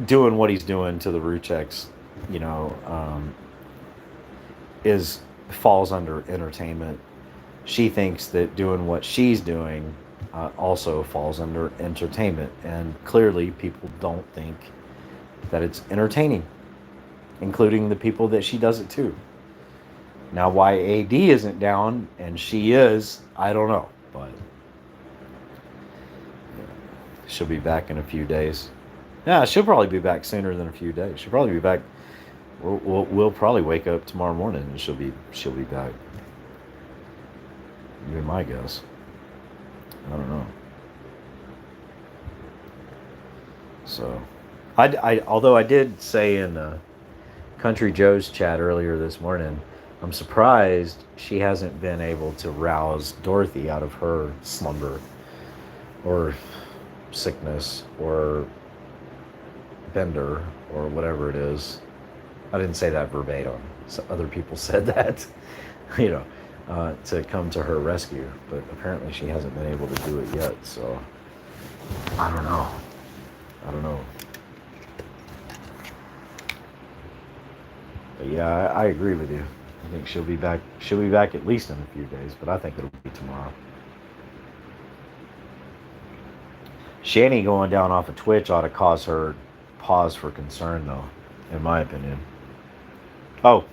doing what he's doing to the Rucheks, you know, falls under entertainment. She thinks that doing what she's doing also falls under entertainment, and clearly people don't think that it's entertaining, including the people that she does it to. Now, why AD isn't down and she is, I don't know, but she'll be back in a few days. Yeah, she'll probably be back sooner than a few days. She'll probably be back. We'll probably wake up tomorrow morning and she'll be back. Would be my guess. I don't know. So, although I did say in Country Joe's chat earlier this morning, I'm surprised she hasn't been able to rouse Dorothy out of her slumber or sickness or bender or whatever it is. I didn't say that verbatim. So other people said that, you know, to come to her rescue. But apparently she hasn't been able to do it yet. So I don't know. I don't know. But yeah, I agree with you. I think she'll be back. She'll be back at least in a few days, but I think it'll be tomorrow. Shani going down off of Twitch ought to cause her pause for concern, though, in my opinion. Oh,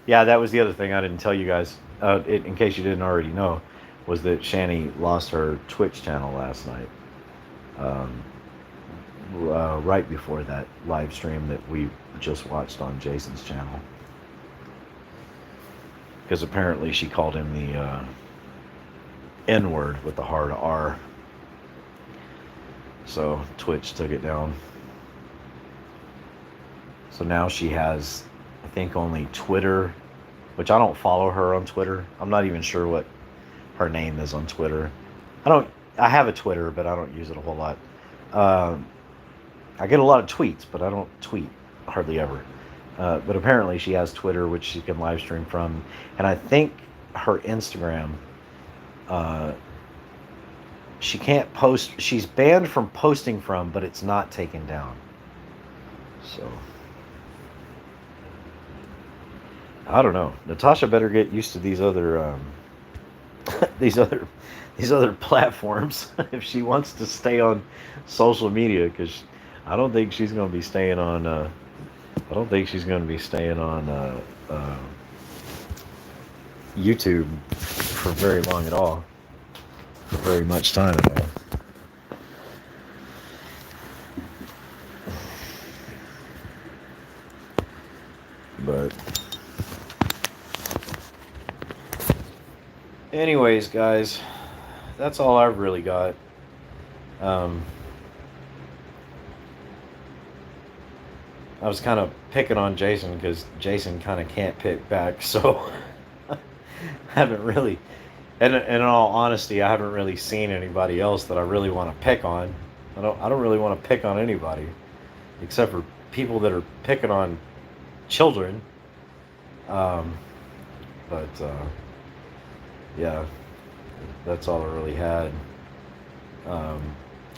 yeah, that was the other thing I didn't tell you guys, in case you didn't already know, was that Shani lost her Twitch channel last night. Right before that live stream that we just watched on Jason's channel. Because apparently she called him the N-word with the hard R. So Twitch took it down. So now she has, I think, only Twitter, which I don't follow her on Twitter. I'm not even sure what her name is on Twitter. I have a Twitter, but I don't use it a whole lot. I get a lot of tweets, but I don't tweet hardly ever. But apparently she has Twitter, which she can live stream from. And I think her Instagram, she can't post. She's banned from posting from, but it's not taken down. So I don't know. Natasha better get used to these other these other platforms if she wants to stay on social media, because I don't think she's going to be staying on. I don't think she's going to be staying on YouTube for very long at all. For very much time at all. But anyways, guys, that's all I've really got. I was kind of picking on Jason because Jason kind of can't pick back, so I haven't really, and in all honesty, I haven't really seen anybody else that I really want to pick on. I don't really want to pick on anybody, except for people that are picking on children. Yeah, that's all I really had.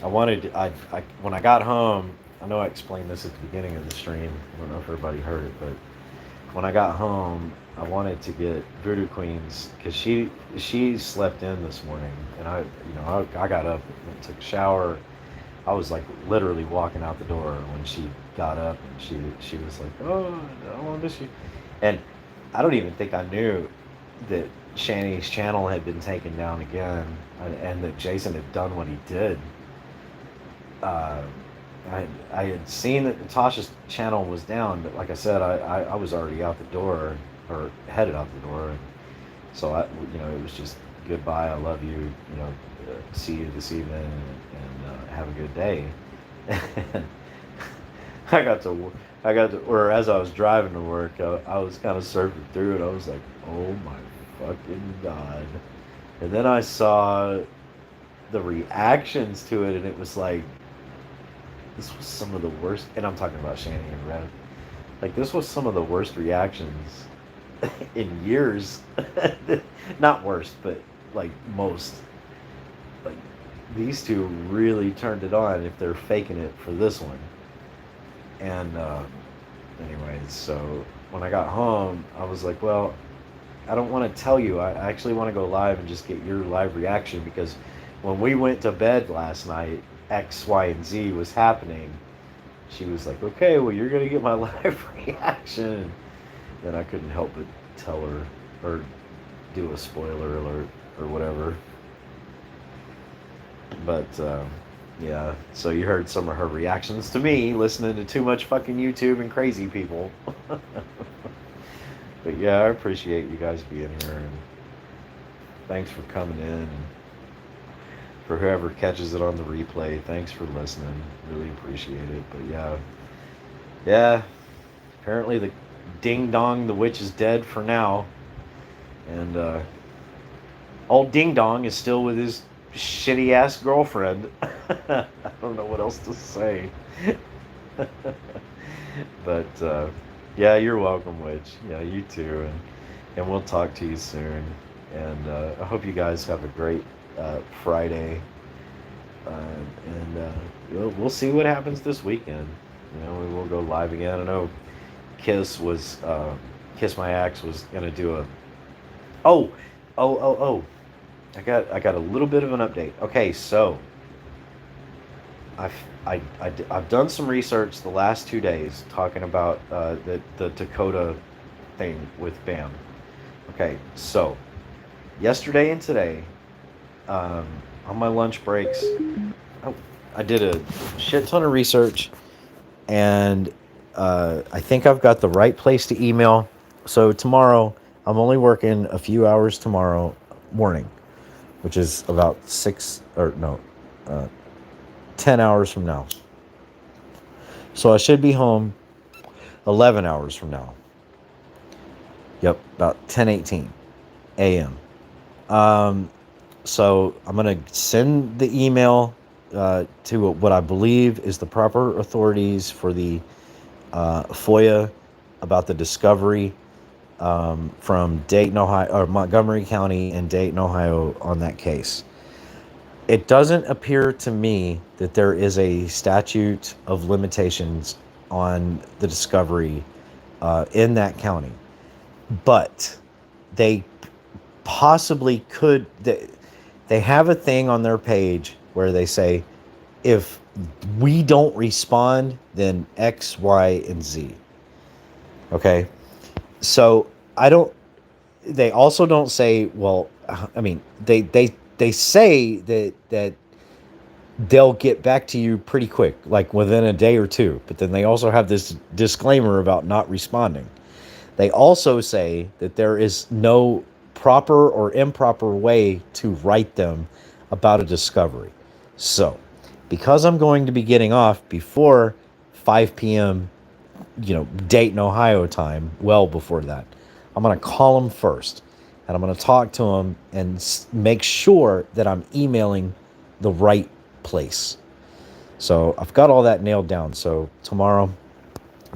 When I got home, I know I explained this at the beginning of the stream. I don't know if everybody heard it, but when I got home, I wanted to get Voodoo Queens because she slept in this morning, and I got up and took a shower. I was like literally walking out the door when she got up, and she was like, "Oh, I want to miss you," and I don't even think I knew that Shani's channel had been taken down again, and that Jason had done what he did. I had seen that Natasha's channel was down, but like I said, I was already out the door, or headed out the door, and so it was just goodbye, I love you, see you this evening, and have a good day. And or as I was driving to work, I was kind of surfing through it. I was like, oh my fucking God. And then I saw the reactions to it, and it was like, this was some of the worst, and I'm talking about Shani and Rev. Like, this was some of the worst reactions in years. Not worst, but like most. Like, these two really turned it on if they're faking it for this one. And anyways, so when I got home, I was like, well, I don't want to tell you. I actually want to go live and just get your live reaction, because when we went to bed last night, X, Y, and Z was happening. She was like, okay, well, you're going to get my live reaction. Then I couldn't help but tell her, or do a spoiler alert, or whatever. But, yeah, so you heard some of her reactions to me, listening to too much fucking YouTube and crazy people. But yeah, I appreciate you guys being here, and thanks for coming in. And for whoever catches it on the replay, thanks for listening. Really appreciate it. But yeah, apparently the ding dong, the witch is dead for now. And old Ding Dong is still with his shitty ass girlfriend. I don't know what else to say. But yeah, you're welcome, Witch. Yeah, you too. And we'll talk to you soon. And I hope you guys have a great Friday. We'll see what happens this weekend. You know, we will go live again. I know Kiss My Axe was gonna do a. Oh. I got a little bit of an update. Okay, so I've done some research the last 2 days talking about the Dakota thing with BAM. Okay, so yesterday and today, on my lunch breaks, I did a shit ton of research, and I think I've got the right place to email. So tomorrow, I'm only working a few hours tomorrow morning, which is about 10 hours from now. So I should be home 11 hours from now. Yep, about 10:18 a.m. So I'm going to send the email to what I believe is the proper authorities for the FOIA about the discovery from Dayton, Ohio, or Montgomery County and Dayton, Ohio on that case. It doesn't appear to me that there is a statute of limitations on the discovery in that county, but they possibly could. They have a thing on their page where they say, if we don't respond, then X, Y, and Z. Okay. So they also don't say, well, I mean, they say that they'll get back to you pretty quick, like within a day or two. But then they also have this disclaimer about not responding. They also say that there is no proper or improper way to write them about a discovery. So, because I'm going to be getting off before 5 p.m., Dayton, Ohio time, well before that, I'm going to call them first. And I'm going to talk to them and make sure that I'm emailing the right place. So I've got all that nailed down. So tomorrow,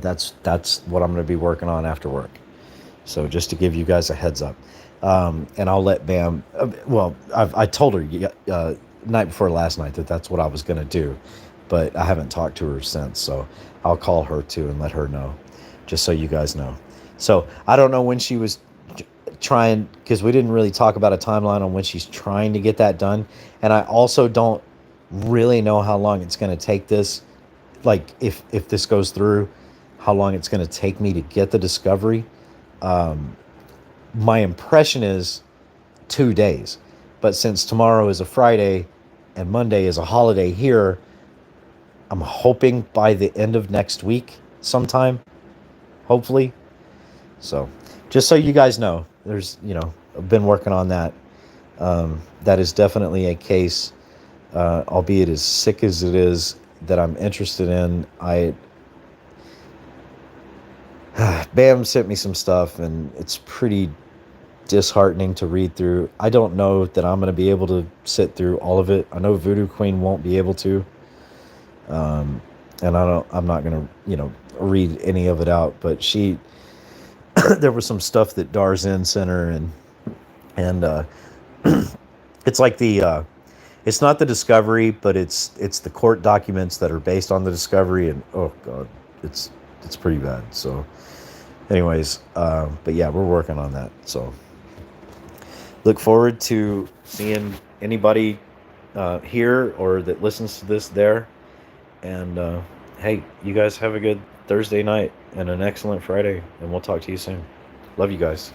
that's what I'm going to be working on after work. So just to give you guys a heads up. And I'll let Bam, I told her night before last night that that's what I was going to do. But I haven't talked to her since. So I'll call her too and let her know, just so you guys know. So I don't know when she was trying, because we didn't really talk about a timeline on when she's trying to get that done. And I also don't really know how long it's going to take this, like if this goes through, how long it's going to take me to get the discovery. My impression is 2 days, but since tomorrow is a Friday and Monday is a holiday here, I'm hoping by the end of next week sometime, hopefully. So just so you guys know, there's, I've been working on that. That is definitely a case, albeit as sick as it is, that I'm interested in. Bam sent me some stuff, and it's pretty disheartening to read through. I don't know that I'm going to be able to sit through all of it. I know Voodoo Queen won't be able to. And I'm not going to, read any of it out, but there was some stuff that Darzin sent her, and it's like it's not the discovery, but it's the court documents that are based on the discovery, and oh god, it's pretty bad. So anyways, but yeah, we're working on that. So look forward to seeing anybody here or that listens to this there. And hey, you guys have a good Thursday night and an excellent Friday, and we'll talk to you soon. Love you guys.